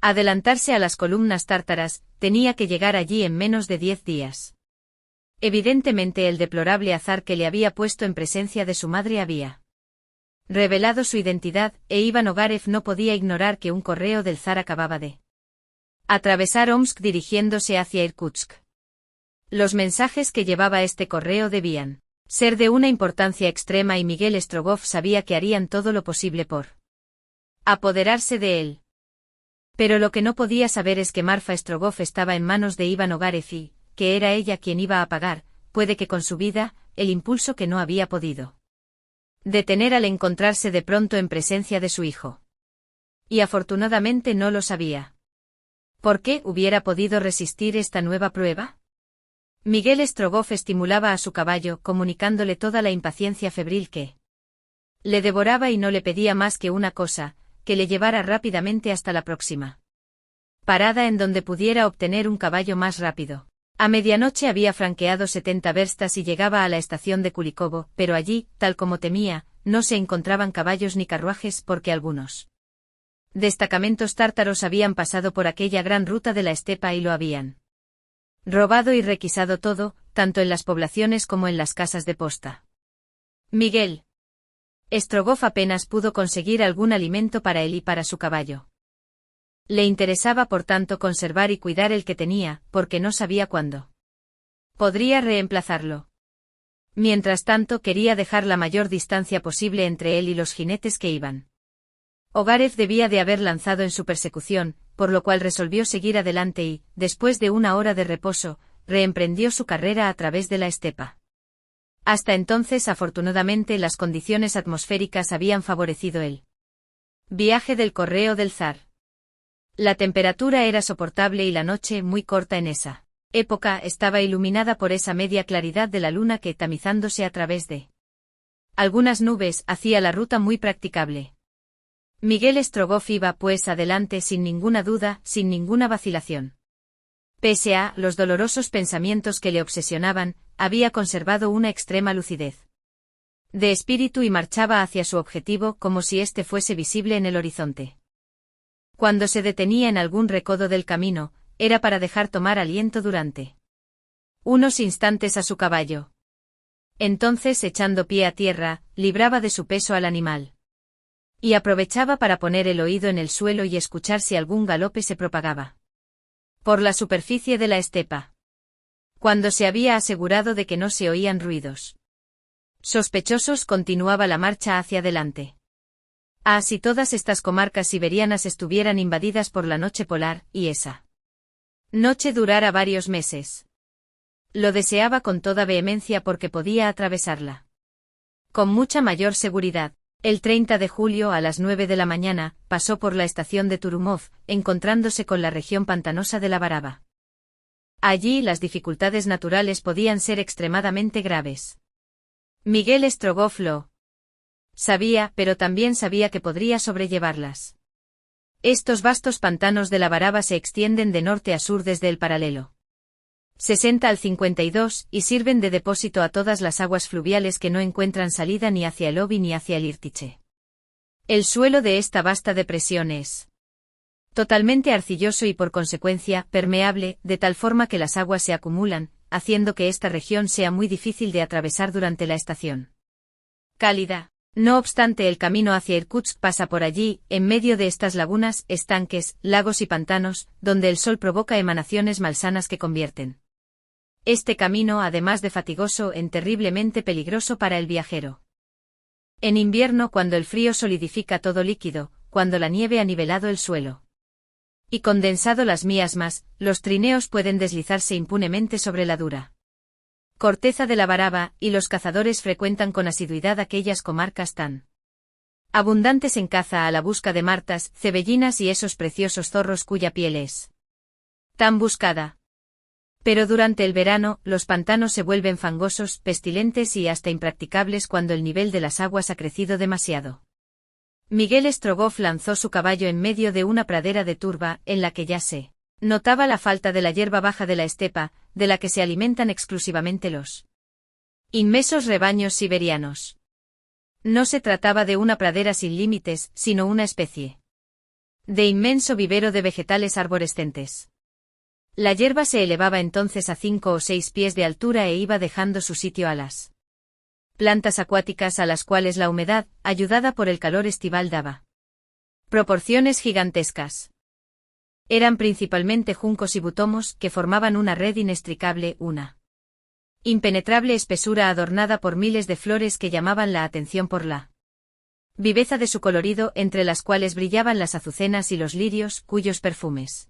adelantarse a las columnas tártaras, tenía que llegar allí en menos de 10 días. Evidentemente el deplorable azar que le había puesto en presencia de su madre había revelado su identidad, e Iván Ogarev no podía ignorar que un correo del zar acababa de atravesar Omsk dirigiéndose hacia Irkutsk. Los mensajes que llevaba este correo debían ser de una importancia extrema y Miguel Strogoff sabía que harían todo lo posible por apoderarse de él. Pero lo que no podía saber es que Marfa Strogoff estaba en manos de Iván Ogarev y que era ella quien iba a pagar, puede que con su vida, el impulso que no había podido detener al encontrarse de pronto en presencia de su hijo. Y afortunadamente no lo sabía. ¿Por qué hubiera podido resistir esta nueva prueba? Miguel Strogoff estimulaba a su caballo, comunicándole toda la impaciencia febril que le devoraba y no le pedía más que una cosa, que le llevara rápidamente hasta la próxima parada en donde pudiera obtener un caballo más rápido. A medianoche había franqueado 70 verstas y llegaba a la estación de Kulikovo, pero allí, tal como temía, no se encontraban caballos ni carruajes porque algunos destacamentos tártaros habían pasado por aquella gran ruta de la estepa y lo habían robado y requisado todo, tanto en las poblaciones como en las casas de posta. Miguel Strogoff apenas pudo conseguir algún alimento para él y para su caballo. Le interesaba por tanto conservar y cuidar el que tenía, porque no sabía cuándo podría reemplazarlo. Mientras tanto quería dejar la mayor distancia posible entre él y los jinetes que iban. Ogarev debía de haber lanzado en su persecución, por lo cual resolvió seguir adelante y, después de una hora de reposo, reemprendió su carrera a través de la estepa. Hasta entonces, afortunadamente, las condiciones atmosféricas habían favorecido el viaje del correo del zar. La temperatura era soportable y la noche, muy corta en esa época, estaba iluminada por esa media claridad de la luna que, tamizándose a través de algunas nubes, hacía la ruta muy practicable. Miguel Strogoff iba pues adelante sin ninguna duda, sin ninguna vacilación. Pese a los dolorosos pensamientos que le obsesionaban, había conservado una extrema lucidez de espíritu y marchaba hacia su objetivo como si éste fuese visible en el horizonte. Cuando se detenía en algún recodo del camino, era para dejar tomar aliento durante unos instantes a su caballo. Entonces, echando pie a tierra, libraba de su peso al animal. Y aprovechaba para poner el oído en el suelo y escuchar si algún galope se propagaba por la superficie de la estepa. Cuando se había asegurado de que no se oían ruidos sospechosos, continuaba la marcha hacia adelante. Ah, si todas estas comarcas siberianas estuvieran invadidas por la noche polar, y esa noche durara varios meses. Lo deseaba con toda vehemencia porque podía atravesarla con mucha mayor seguridad. El 30 de julio a las 9 de la mañana, pasó por la estación de Turumov, encontrándose con la región pantanosa de la Baraba. Allí las dificultades naturales podían ser extremadamente graves. Miguel Strogoff lo sabía, pero también sabía que podría sobrellevarlas. Estos vastos pantanos de la Baraba se extienden de norte a sur desde el paralelo 60 al 52, y sirven de depósito a todas las aguas fluviales que no encuentran salida ni hacia el Obi ni hacia el Irtiche. El suelo de esta vasta depresión es totalmente arcilloso y por consecuencia permeable, de tal forma que las aguas se acumulan, haciendo que esta región sea muy difícil de atravesar durante la estación cálida. No obstante, el camino hacia Irkutsk pasa por allí, en medio de estas lagunas, estanques, lagos y pantanos, donde el sol provoca emanaciones malsanas que convierten este camino, además de fatigoso, en terriblemente peligroso para el viajero. En invierno, cuando el frío solidifica todo líquido, cuando la nieve ha nivelado el suelo y condensado las miasmas, los trineos pueden deslizarse impunemente sobre la dura corteza de la Baraba, y los cazadores frecuentan con asiduidad aquellas comarcas tan abundantes en caza a la busca de martas, cebellinas y esos preciosos zorros cuya piel es tan buscada. Pero durante el verano, los pantanos se vuelven fangosos, pestilentes y hasta impracticables cuando el nivel de las aguas ha crecido demasiado. Miguel Strogoff lanzó su caballo en medio de una pradera de turba, en la que ya se notaba la falta de la hierba baja de la estepa, de la que se alimentan exclusivamente los inmensos rebaños siberianos. No se trataba de una pradera sin límites, sino una especie de inmenso vivero de vegetales arborescentes. La hierba se elevaba entonces a 5 o 6 pies de altura e iba dejando su sitio a las plantas acuáticas a las cuales la humedad, ayudada por el calor estival, daba proporciones gigantescas. Eran principalmente juncos y butomos que formaban una red inextricable, una impenetrable espesura adornada por miles de flores que llamaban la atención por la viveza de su colorido, entre las cuales brillaban las azucenas y los lirios, cuyos perfumes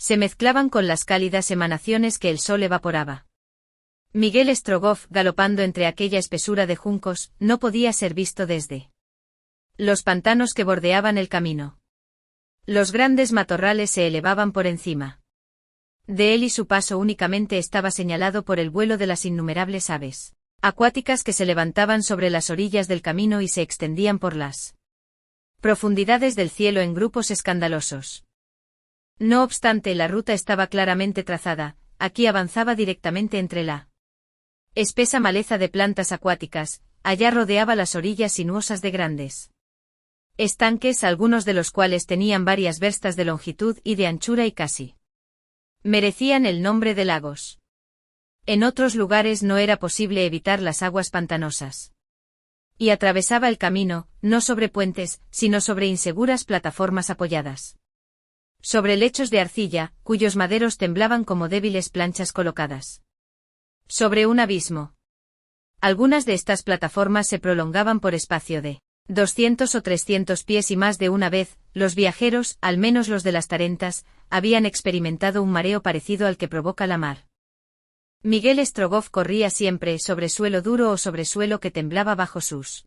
se mezclaban con las cálidas emanaciones que el sol evaporaba. Miguel Strogoff, galopando entre aquella espesura de juncos, no podía ser visto desde los pantanos que bordeaban el camino. Los grandes matorrales se elevaban por encima de él y su paso únicamente estaba señalado por el vuelo de las innumerables aves acuáticas que se levantaban sobre las orillas del camino y se extendían por las profundidades del cielo en grupos escandalosos. No obstante, la ruta estaba claramente trazada, aquí avanzaba directamente entre la espesa maleza de plantas acuáticas, allá rodeaba las orillas sinuosas de grandes estanques, algunos de los cuales tenían varias verstas de longitud y de anchura y casi merecían el nombre de lagos. En otros lugares no era posible evitar las aguas pantanosas. Y atravesaba el camino, no sobre puentes, sino sobre inseguras plataformas apoyadas sobre lechos de arcilla, cuyos maderos temblaban como débiles planchas colocadas sobre un abismo. Algunas de estas plataformas se prolongaban por espacio de 200 o 300 pies y más de una vez, los viajeros, al menos los de las Tarentas, habían experimentado un mareo parecido al que provoca la mar. Miguel Strogoff corría siempre sobre suelo duro o sobre suelo que temblaba bajo sus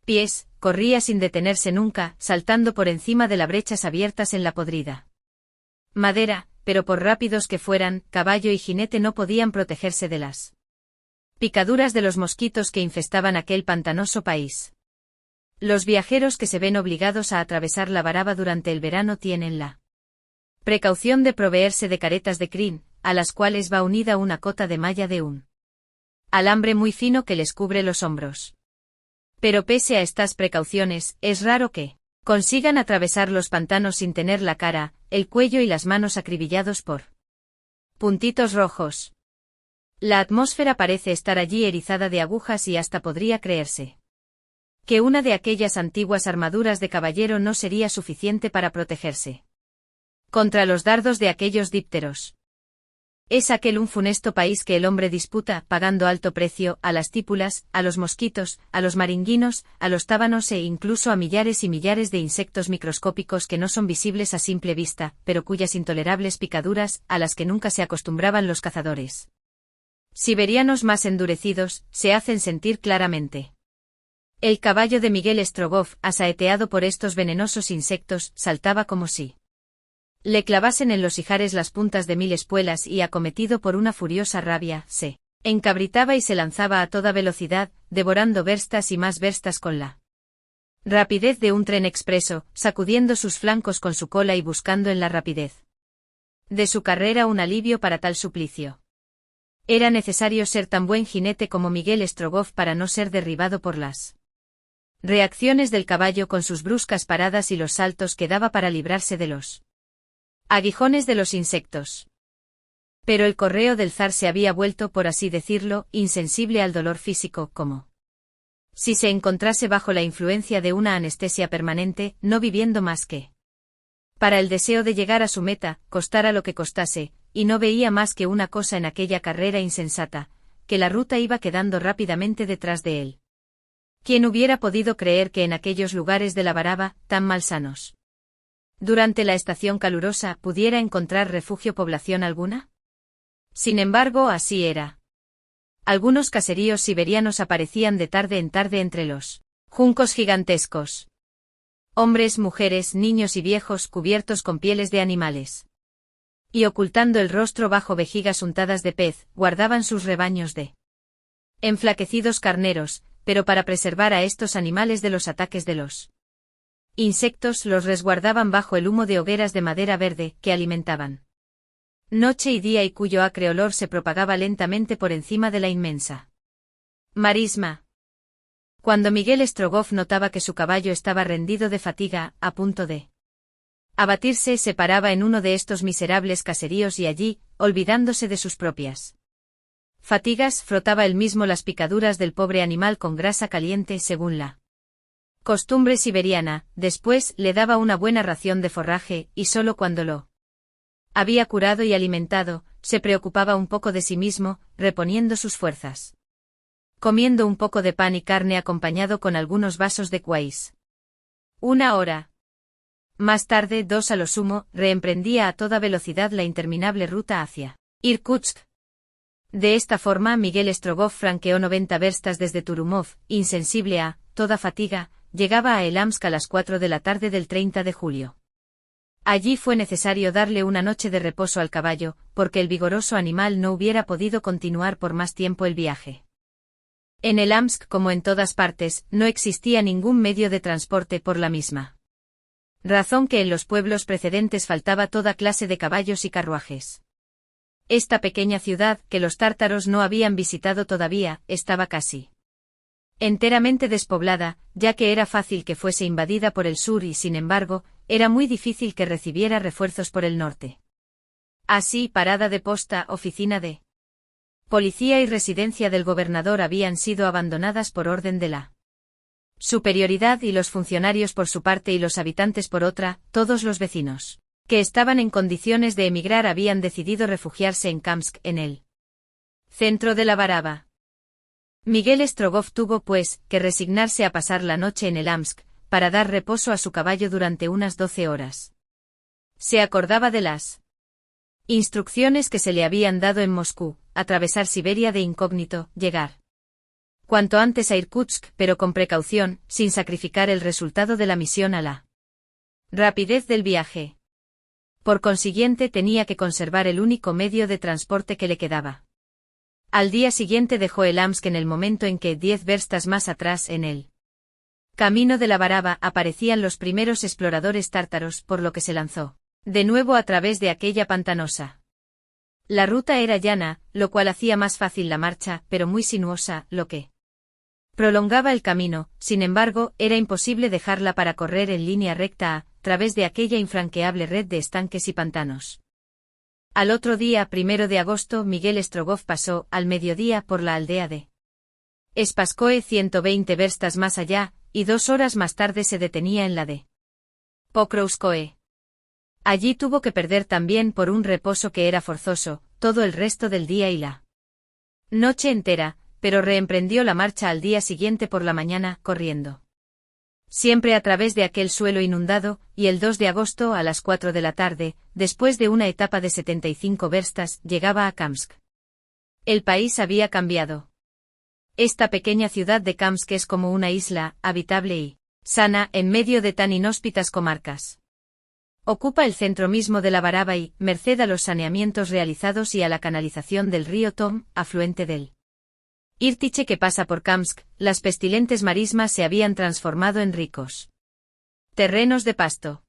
pies, corría sin detenerse nunca, saltando por encima de las brechas abiertas en la podrida madera, pero por rápidos que fueran, caballo y jinete no podían protegerse de las picaduras de los mosquitos que infestaban aquel pantanoso país. Los viajeros que se ven obligados a atravesar la Baraba durante el verano tienen la precaución de proveerse de caretas de crin, a las cuales va unida una cota de malla de un alambre muy fino que les cubre los hombros. Pero pese a estas precauciones, es raro que consigan atravesar los pantanos sin tener la cara, el cuello y las manos acribillados por puntitos rojos. La atmósfera parece estar allí erizada de agujas y hasta podría creerse que una de aquellas antiguas armaduras de caballero no sería suficiente para protegerse contra los dardos de aquellos dípteros. Es aquel un funesto país que el hombre disputa, pagando alto precio, a las típulas, a los mosquitos, a los maringuinos, a los tábanos e incluso a millares y millares de insectos microscópicos que no son visibles a simple vista, pero cuyas intolerables picaduras, a las que nunca se acostumbraban los cazadores siberianos más endurecidos, se hacen sentir claramente. El caballo de Miguel Strogoff, asaeteado por estos venenosos insectos, saltaba como si le clavasen en los ijares las puntas de 1000 espuelas y, acometido por una furiosa rabia, se encabritaba y se lanzaba a toda velocidad, devorando verstas y más verstas con la rapidez de un tren expreso, sacudiendo sus flancos con su cola y buscando en la rapidez de su carrera un alivio para tal suplicio. Era necesario ser tan buen jinete como Miguel Strogoff para no ser derribado por las reacciones del caballo con sus bruscas paradas y los saltos que daba para librarse de los aguijones de los insectos. Pero el correo del zar se había vuelto, por así decirlo, insensible al dolor físico, como si se encontrase bajo la influencia de una anestesia permanente, no viviendo más que para el deseo de llegar a su meta, costara lo que costase, y no veía más que una cosa en aquella carrera insensata, que la ruta iba quedando rápidamente detrás de él. ¿Quién hubiera podido creer que en aquellos lugares de la Baraba, tan malsanos, durante la estación calurosa, pudiera encontrar refugio población alguna? Sin embargo, así era. Algunos caseríos siberianos aparecían de tarde en tarde entre los juncos gigantescos. Hombres, mujeres, niños y viejos cubiertos con pieles de animales y ocultando el rostro bajo vejigas untadas de pez, guardaban sus rebaños de enflaquecidos carneros, pero para preservar a estos animales de los ataques de los insectos los resguardaban bajo el humo de hogueras de madera verde, que alimentaban noche y día y cuyo acre olor se propagaba lentamente por encima de la inmensa marisma. Cuando Miguel Strogoff notaba que su caballo estaba rendido de fatiga, a punto de abatirse, se paraba en uno de estos miserables caseríos y allí, olvidándose de sus propias fatigas, frotaba él mismo las picaduras del pobre animal con grasa caliente según la costumbre siberiana, después le daba una buena ración de forraje, y solo cuando lo había curado y alimentado, se preocupaba un poco de sí mismo, reponiendo sus fuerzas, comiendo un poco de pan y carne acompañado con algunos vasos de cuáis. 1 hora más tarde, 2 a lo sumo, reemprendía a toda velocidad la interminable ruta hacia Irkutsk. De esta forma Miguel Strogoff franqueó 90 verstas desde Turumov, insensible a toda fatiga, llegaba a Elamsk a las 4 de la tarde del 30 de julio. Allí fue necesario darle una noche de reposo al caballo, porque el vigoroso animal no hubiera podido continuar por más tiempo el viaje. En Elamsk, como en todas partes, no existía ningún medio de transporte por la misma razón que en los pueblos precedentes faltaba toda clase de caballos y carruajes. Esta pequeña ciudad, que los tártaros no habían visitado todavía, estaba casi enteramente despoblada, ya que era fácil que fuese invadida por el sur y, sin embargo, era muy difícil que recibiera refuerzos por el norte. Así, parada de posta, oficina de policía y residencia del gobernador habían sido abandonadas por orden de la superioridad y los funcionarios por su parte y los habitantes por otra. Todos los vecinos que estaban en condiciones de emigrar habían decidido refugiarse en Kamsk, en el centro de la Baraba. Miguel Strogoff tuvo, pues, que resignarse a pasar la noche en el Amsk, para dar reposo a su caballo durante unas 12 horas. Se acordaba de las instrucciones que se le habían dado en Moscú, atravesar Siberia de incógnito, llegar cuanto antes a Irkutsk, pero con precaución, sin sacrificar el resultado de la misión a la rapidez del viaje. Por consiguiente tenía que conservar el único medio de transporte que le quedaba. Al día siguiente dejó el Amsk en el momento en que 10 verstas más atrás en el camino de la Baraba aparecían los primeros exploradores tártaros, por lo que se lanzó de nuevo a través de aquella pantanosa. La ruta era llana, lo cual hacía más fácil la marcha, pero muy sinuosa, lo que prolongaba el camino. Sin embargo, era imposible dejarla para correr en línea recta a través de aquella infranqueable red de estanques y pantanos. Al otro día, 1 de agosto, Miguel Strogoff pasó, al mediodía, por la aldea de Spasskoe, 120 verstas más allá, y 2 horas más tarde se detenía en la de Pokrovskoe. Allí tuvo que perder también por un reposo que era forzoso, todo el resto del día y la noche entera, pero reemprendió la marcha al día siguiente por la mañana, corriendo siempre a través de aquel suelo inundado, y el 2 de agosto a las 4 de la tarde, después de una etapa de 75 verstas, llegaba a Kamsk. El país había cambiado. Esta pequeña ciudad de Kamsk es como una isla, habitable y sana, en medio de tan inhóspitas comarcas. Ocupa el centro mismo de la Baraba y, merced a los saneamientos realizados y a la canalización del río Tom, afluente del Irtiche que pasa por Kamsk, las pestilentes marismas se habían transformado en ricos terrenos de pasto.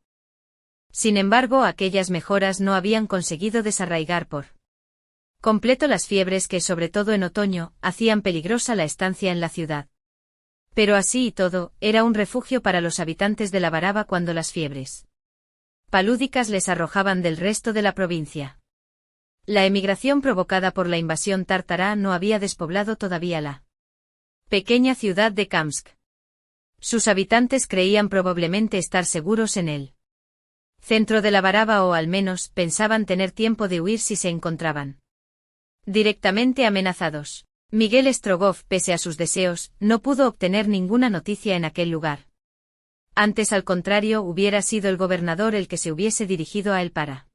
Sin embargo, aquellas mejoras no habían conseguido desarraigar por completo las fiebres que, sobre todo en otoño, hacían peligrosa la estancia en la ciudad. Pero así y todo, era un refugio para los habitantes de la Baraba cuando las fiebres palúdicas les arrojaban del resto de la provincia. La emigración provocada por la invasión tártara no había despoblado todavía la pequeña ciudad de Kamsk. Sus habitantes creían probablemente estar seguros en el centro de la Baraba o al menos pensaban tener tiempo de huir si se encontraban directamente amenazados. Miguel Strogoff, pese a sus deseos, no pudo obtener ninguna noticia en aquel lugar. Antes, al contrario, hubiera sido el gobernador el que se hubiese dirigido a él para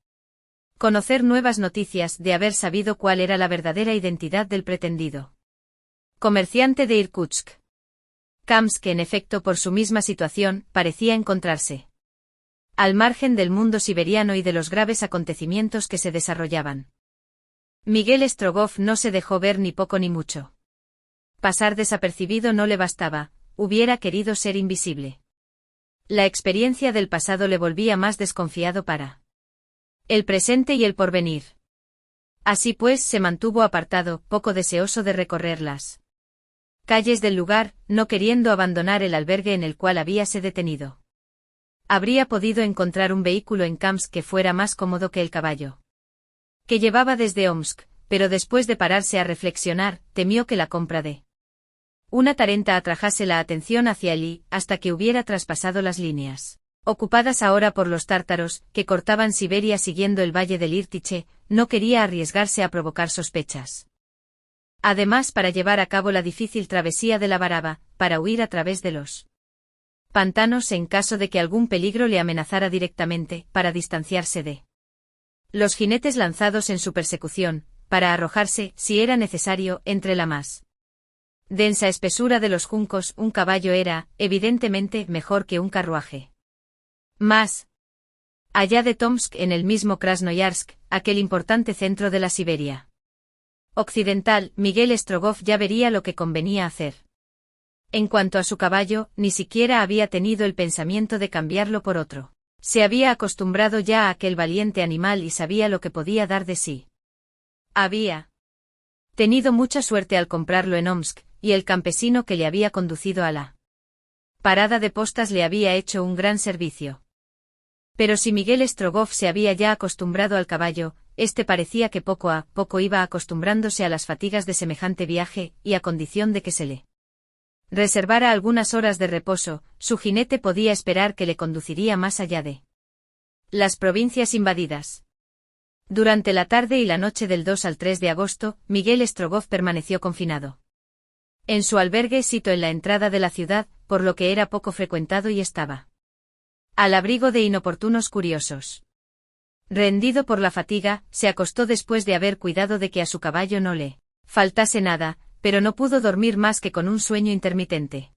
conocer nuevas noticias, de haber sabido cuál era la verdadera identidad del pretendido comerciante de Irkutsk. Kamsk, en efecto, por su misma situación, parecía encontrarse al margen del mundo siberiano y de los graves acontecimientos que se desarrollaban. Miguel Strogoff no se dejó ver ni poco ni mucho. Pasar desapercibido no le bastaba, hubiera querido ser invisible. La experiencia del pasado le volvía más desconfiado para el presente y el porvenir. Así pues, se mantuvo apartado, poco deseoso de recorrer las calles del lugar, no queriendo abandonar el albergue en el cual habíase detenido. Habría podido encontrar un vehículo en Kamsk que fuera más cómodo que el caballo que llevaba desde Omsk, pero después de pararse a reflexionar, temió que la compra de una tarenta atrajase la atención hacia allí, hasta que hubiera traspasado las líneas ocupadas ahora por los tártaros, que cortaban Siberia siguiendo el valle del Irtiche. No quería arriesgarse a provocar sospechas. Además, para llevar a cabo la difícil travesía de la Baraba, para huir a través de los pantanos en caso de que algún peligro le amenazara directamente, para distanciarse de los jinetes lanzados en su persecución, para arrojarse, si era necesario, entre la más densa espesura de los juncos. Un caballo era, evidentemente, mejor que un carruaje. Más allá de Tomsk, en el mismo Krasnoyarsk, aquel importante centro de la Siberia occidental, Miguel Strogoff ya vería lo que convenía hacer. En cuanto a su caballo, ni siquiera había tenido el pensamiento de cambiarlo por otro. Se había acostumbrado ya a aquel valiente animal y sabía lo que podía dar de sí. Había tenido mucha suerte al comprarlo en Omsk, y el campesino que le había conducido a la parada de postas le había hecho un gran servicio. Pero si Miguel Strogoff se había ya acostumbrado al caballo, este parecía que poco a poco iba acostumbrándose a las fatigas de semejante viaje, y a condición de que se le reservara algunas horas de reposo, su jinete podía esperar que le conduciría más allá de las provincias invadidas. Durante la tarde y la noche del 2 al 3 de agosto, Miguel Strogoff permaneció confinado En su albergue sito en la entrada de la ciudad, por lo que era poco frecuentado y estaba al abrigo de inoportunos curiosos. Rendido por la fatiga, se acostó después de haber cuidado de que a su caballo no le faltase nada, pero no pudo dormir más que con un sueño intermitente.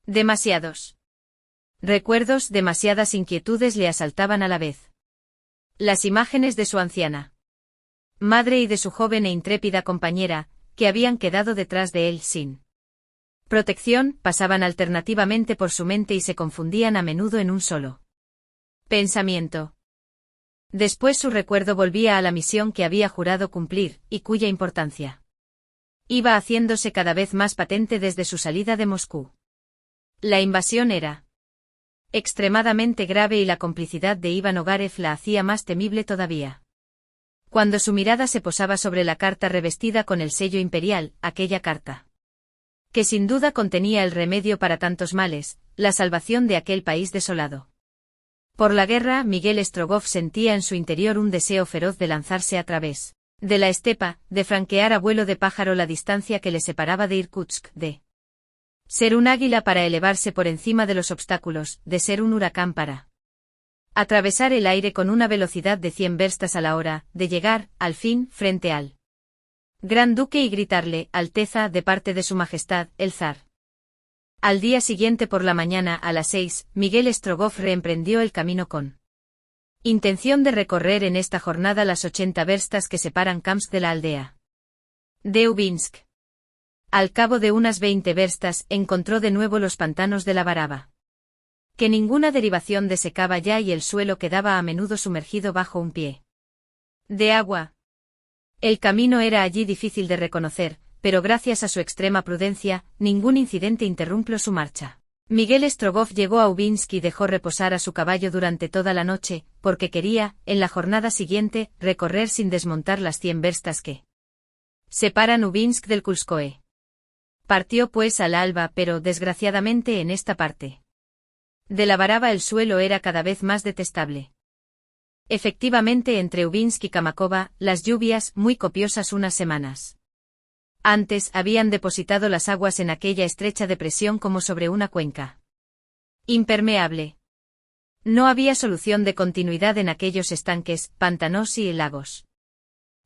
Demasiados recuerdos, demasiadas inquietudes le asaltaban a la vez. Las imágenes de su anciana madre y de su joven e intrépida compañera, que habían quedado detrás de él sin protección, pasaban alternativamente por su mente y se confundían a menudo en un solo pensamiento. Después su recuerdo volvía a la misión que había jurado cumplir, y cuya importancia iba haciéndose cada vez más patente desde su salida de Moscú. La invasión era extremadamente grave y la complicidad de Iván Ogarev la hacía más temible todavía. Cuando su mirada se posaba sobre la carta revestida con el sello imperial, aquella carta que sin duda contenía el remedio para tantos males, la salvación de aquel país desolado por la guerra, Miguel Strogoff sentía en su interior un deseo feroz de lanzarse a través de la estepa, de franquear a vuelo de pájaro la distancia que le separaba de Irkutsk, de ser un águila para elevarse por encima de los obstáculos, de ser un huracán para atravesar el aire con una velocidad de 100 verstas a la hora, de llegar, al fin, frente al Gran Duque y gritarle, Alteza, de parte de su Majestad, el Zar. Al día siguiente por la mañana, a las 6, Miguel Strogoff reemprendió el camino con intención de recorrer en esta jornada las 80 verstas que separan Kamsk de la aldea de Ubinsk. Al cabo de unas 20 verstas, encontró de nuevo los pantanos de la Baraba, que ninguna derivación desecaba ya y el suelo quedaba a menudo sumergido bajo un pie de agua. El camino era allí difícil de reconocer, pero gracias a su extrema prudencia, ningún incidente interrumpió su marcha. Miguel Strogoff llegó a Ubinsk y dejó reposar a su caballo durante toda la noche, porque quería, en la jornada siguiente, recorrer sin desmontar las 100 verstas que separan Ubinsk del Kulskoe. Partió pues al alba, pero desgraciadamente en esta parte de la Baraba el suelo era cada vez más detestable. Efectivamente, entre Ubinsk y Kamakova, las lluvias, muy copiosas unas semanas antes, habían depositado las aguas en aquella estrecha depresión como sobre una cuenca impermeable. No había solución de continuidad en aquellos estanques, pantanos y lagos.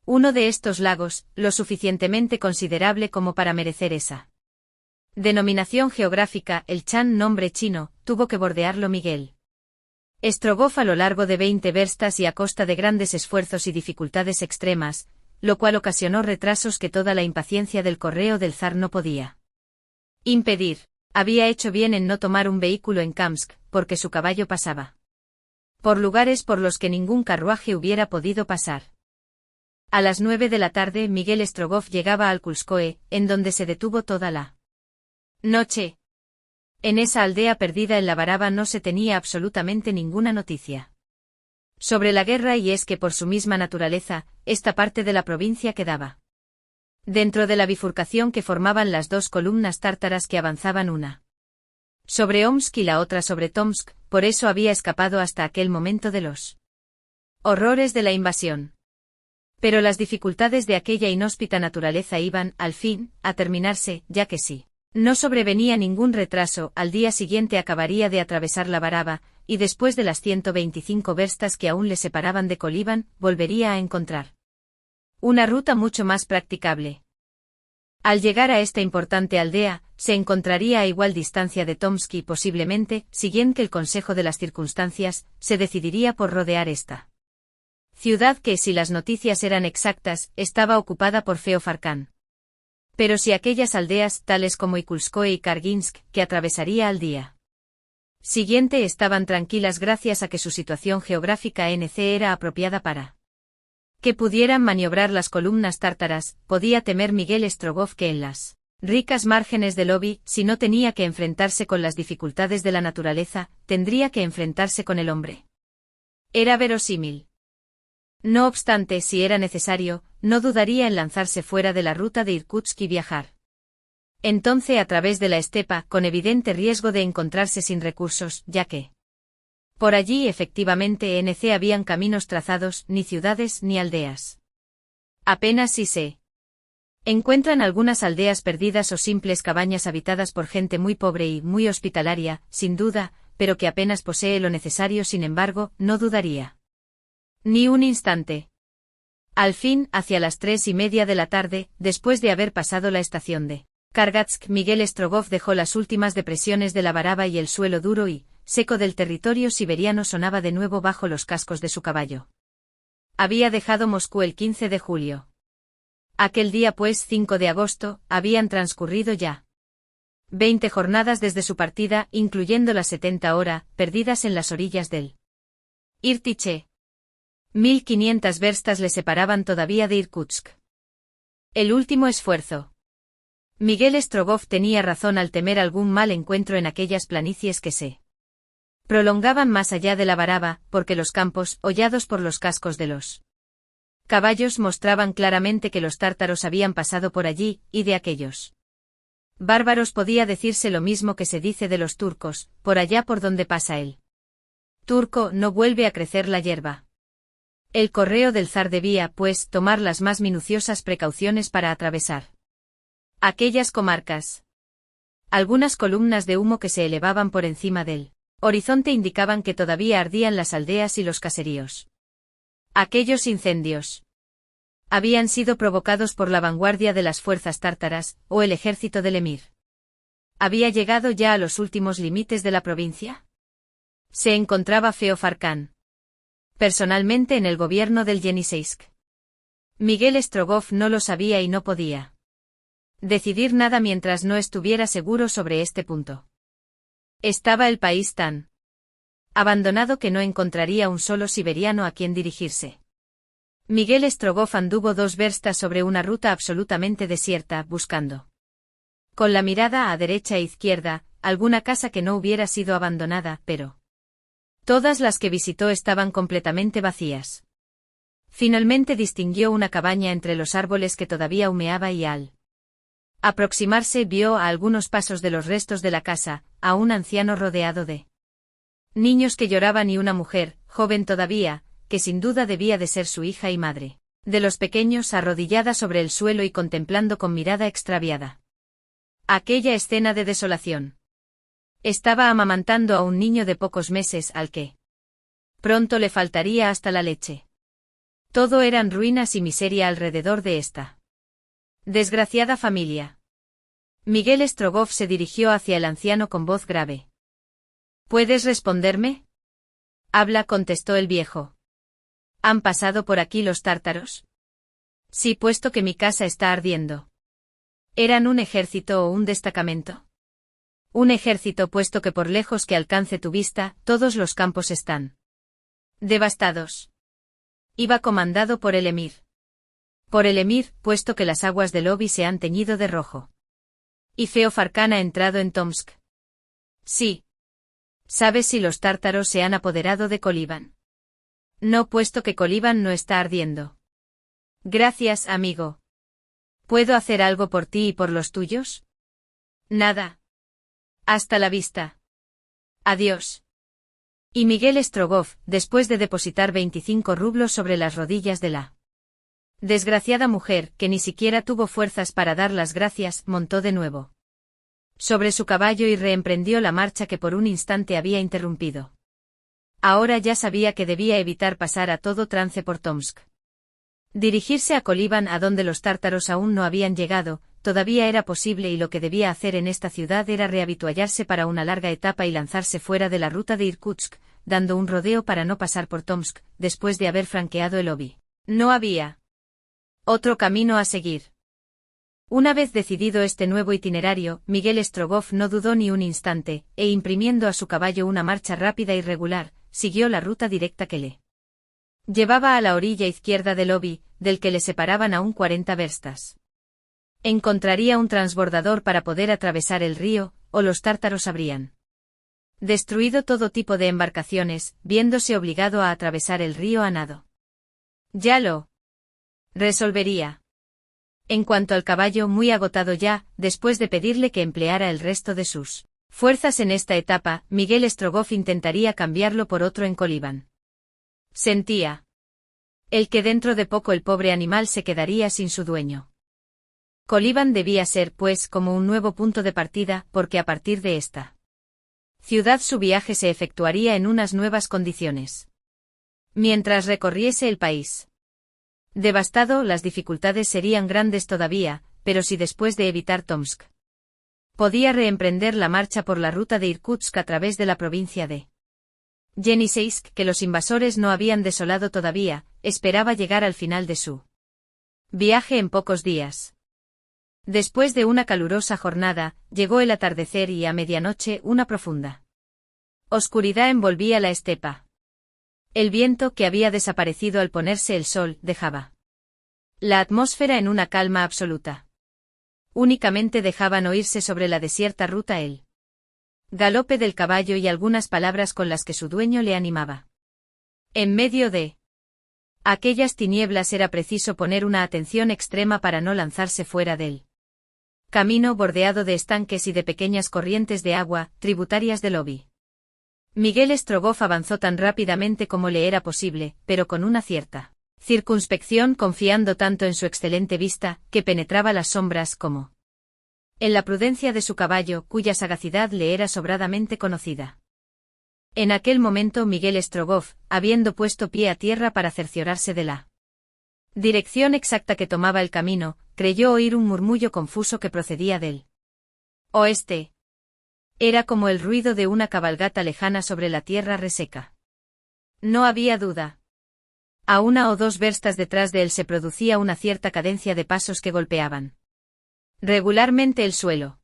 Uno de estos lagos, lo suficientemente considerable como para merecer esa denominación geográfica, el Chan, nombre chino, tuvo que bordearlo Miguel Strogoff a lo largo de 20 verstas y a costa de grandes esfuerzos y dificultades extremas, lo cual ocasionó retrasos que toda la impaciencia del correo del zar no podía impedir. Había hecho bien en no tomar un vehículo en Kamsk, porque su caballo pasaba por lugares por los que ningún carruaje hubiera podido pasar. A las 9 de la tarde Miguel Strogoff llegaba al Kulskoe, en donde se detuvo toda la noche. En esa aldea perdida en la Baraba no se tenía absolutamente ninguna noticia sobre la guerra, y es que por su misma naturaleza, esta parte de la provincia quedaba dentro de la bifurcación que formaban las dos columnas tártaras que avanzaban una sobre Omsk y la otra sobre Tomsk, por eso había escapado hasta aquel momento de los horrores de la invasión. Pero las dificultades de aquella inhóspita naturaleza iban, al fin, a terminarse, ya que sí no sobrevenía ningún retraso, al día siguiente acabaría de atravesar la Baraba, y después de las 125 verstas que aún le separaban de Kolíban, volvería a encontrar una ruta mucho más practicable. Al llegar a esta importante aldea, se encontraría a igual distancia de Tomsk y posiblemente, siguiendo el consejo de las circunstancias, se decidiría por rodear esta ciudad que, si las noticias eran exactas, estaba ocupada por Feofarkán. Pero si aquellas aldeas, tales como Ikulskoe y Karginsk, que atravesaría al día siguiente, estaban tranquilas gracias a que su situación geográfica era apropiada para que pudieran maniobrar las columnas tártaras, podía temer Miguel Strogoff que en las ricas márgenes del Obi, si no tenía que enfrentarse con las dificultades de la naturaleza, tendría que enfrentarse con el hombre. Era verosímil. No obstante, si era necesario, no dudaría en lanzarse fuera de la ruta de Irkutsk y viajar entonces a través de la estepa, con evidente riesgo de encontrarse sin recursos, ya que por allí efectivamente habían caminos trazados, ni ciudades ni aldeas. Apenas si se Encuentran algunas aldeas perdidas o simples cabañas habitadas por gente muy pobre y muy hospitalaria, sin duda, pero que apenas posee lo necesario. Sin embargo, no dudaría ni un instante. Al fin, hacia las 3:30 de la tarde, después de haber pasado la estación de Kargatsk, Miguel Strogoff dejó las últimas depresiones de la Baraba y el suelo duro y seco del territorio siberiano sonaba de nuevo bajo los cascos de su caballo. Había dejado Moscú el 15 de julio. Aquel día, pues, 5 de agosto, habían transcurrido ya 20 jornadas desde su partida, incluyendo las 70 horas perdidas en las orillas del Irtiche. 1500 verstas le separaban todavía de Irkutsk. El último esfuerzo. Miguel Strogoff tenía razón al temer algún mal encuentro en aquellas planicies que se prolongaban más allá de la Baraba, porque los campos, hollados por los cascos de los caballos, mostraban claramente que los tártaros habían pasado por allí, y de aquellos bárbaros podía decirse lo mismo que se dice de los turcos: por allá por donde pasa el turco no vuelve a crecer la hierba. El correo del zar debía, pues, tomar las más minuciosas precauciones para atravesar aquellas comarcas. Algunas columnas de humo que se elevaban por encima del horizonte indicaban que todavía ardían las aldeas y los caseríos. Aquellos incendios habían sido provocados por la vanguardia de las fuerzas tártaras, o el ejército del emir. ¿Había llegado ya a los últimos límites de la provincia? Se encontraba Feofar Khan personalmente en el gobierno del Yeniseisk. Miguel Strogoff no lo sabía y no podía decidir nada mientras no estuviera seguro sobre este punto. Estaba el país tan abandonado que no encontraría un solo siberiano a quien dirigirse. Miguel Strogoff anduvo 2 verstas sobre una ruta absolutamente desierta, buscando con la mirada a derecha e izquierda alguna casa que no hubiera sido abandonada, pero todas las que visitó estaban completamente vacías. Finalmente distinguió una cabaña entre los árboles que todavía humeaba y al aproximarse vio a algunos pasos de los restos de la casa, a un anciano rodeado de niños que lloraban y una mujer, joven todavía, que sin duda debía de ser su hija y madre de los pequeños, arrodillada sobre el suelo y contemplando con mirada extraviada aquella escena de desolación. Estaba amamantando a un niño de pocos meses al que pronto le faltaría hasta la leche. Todo eran ruinas y miseria alrededor de esta desgraciada familia. Miguel Strogoff se dirigió hacia el anciano con voz grave. ¿Puedes responderme? Habla, contestó el viejo. ¿Han pasado por aquí los tártaros? Sí, puesto que mi casa está ardiendo. ¿Eran un ejército o un destacamento? Un ejército, puesto que por lejos que alcance tu vista, todos los campos están devastados. Iba comandado por el emir. Por el emir, puesto que las aguas del Obi se han teñido de rojo. ¿Y Feofar Khan ha entrado en Tomsk? Sí. ¿Sabes si los tártaros se han apoderado de Kolivan? No, puesto que Kolivan no está ardiendo. Gracias, amigo. ¿Puedo hacer algo por ti y por los tuyos? Nada. Hasta la vista. Adiós. Y Miguel Strogoff, después de depositar 25 rublos sobre las rodillas de la desgraciada mujer, que ni siquiera tuvo fuerzas para dar las gracias, montó de nuevo sobre su caballo y reemprendió la marcha que por un instante había interrumpido. Ahora ya sabía que debía evitar pasar a todo trance por Tomsk. Dirigirse a Kolivan, a donde los tártaros aún no habían llegado, todavía era posible, y lo que debía hacer en esta ciudad era rehabituallarse para una larga etapa y lanzarse fuera de la ruta de Irkutsk, dando un rodeo para no pasar por Tomsk, después de haber franqueado el Obi. No había otro camino a seguir. Una vez decidido este nuevo itinerario, Miguel Strogoff no dudó ni un instante, e imprimiendo a su caballo una marcha rápida y regular, siguió la ruta directa que le llevaba a la orilla izquierda del Obi, del que le separaban aún 40 verstas. Encontraría un transbordador para poder atravesar el río, o los tártaros habrían destruido todo tipo de embarcaciones, viéndose obligado a atravesar el río a nado. Ya lo resolvería. En cuanto al caballo, muy agotado ya, después de pedirle que empleara el resto de sus fuerzas en esta etapa, Miguel Strogoff intentaría cambiarlo por otro en Kolivan. Sentía el que dentro de poco el pobre animal se quedaría sin su dueño. Coliban debía ser, pues, como un nuevo punto de partida, porque a partir de esta ciudad su viaje se efectuaría en unas nuevas condiciones. Mientras recorriese el país devastado, las dificultades serían grandes todavía, pero si después de evitar Tomsk podía reemprender la marcha por la ruta de Irkutsk a través de la provincia de Yeniseisk, que los invasores no habían desolado todavía, esperaba llegar al final de su viaje en pocos días. Después de una calurosa jornada, llegó el atardecer y a medianoche una profunda oscuridad envolvía la estepa. El viento, que había desaparecido al ponerse el sol, dejaba la atmósfera en una calma absoluta. Únicamente dejaban oírse sobre la desierta ruta el galope del caballo y algunas palabras con las que su dueño le animaba. En medio de aquellas tinieblas era preciso poner una atención extrema para no lanzarse fuera del camino bordeado de estanques y de pequeñas corrientes de agua, tributarias del Obi. Miguel Strogoff avanzó tan rápidamente como le era posible, pero con una cierta circunspección, confiando tanto en su excelente vista, que penetraba las sombras, como en la prudencia de su caballo, cuya sagacidad le era sobradamente conocida. En aquel momento Miguel Strogoff, habiendo puesto pie a tierra para cerciorarse de la dirección exacta que tomaba el camino, creyó oír un murmullo confuso que procedía del oeste. Era como el ruido de una cabalgata lejana sobre la tierra reseca. No había duda. A 1 o 2 verstas detrás de él se producía una cierta cadencia de pasos que golpeaban regularmente el suelo.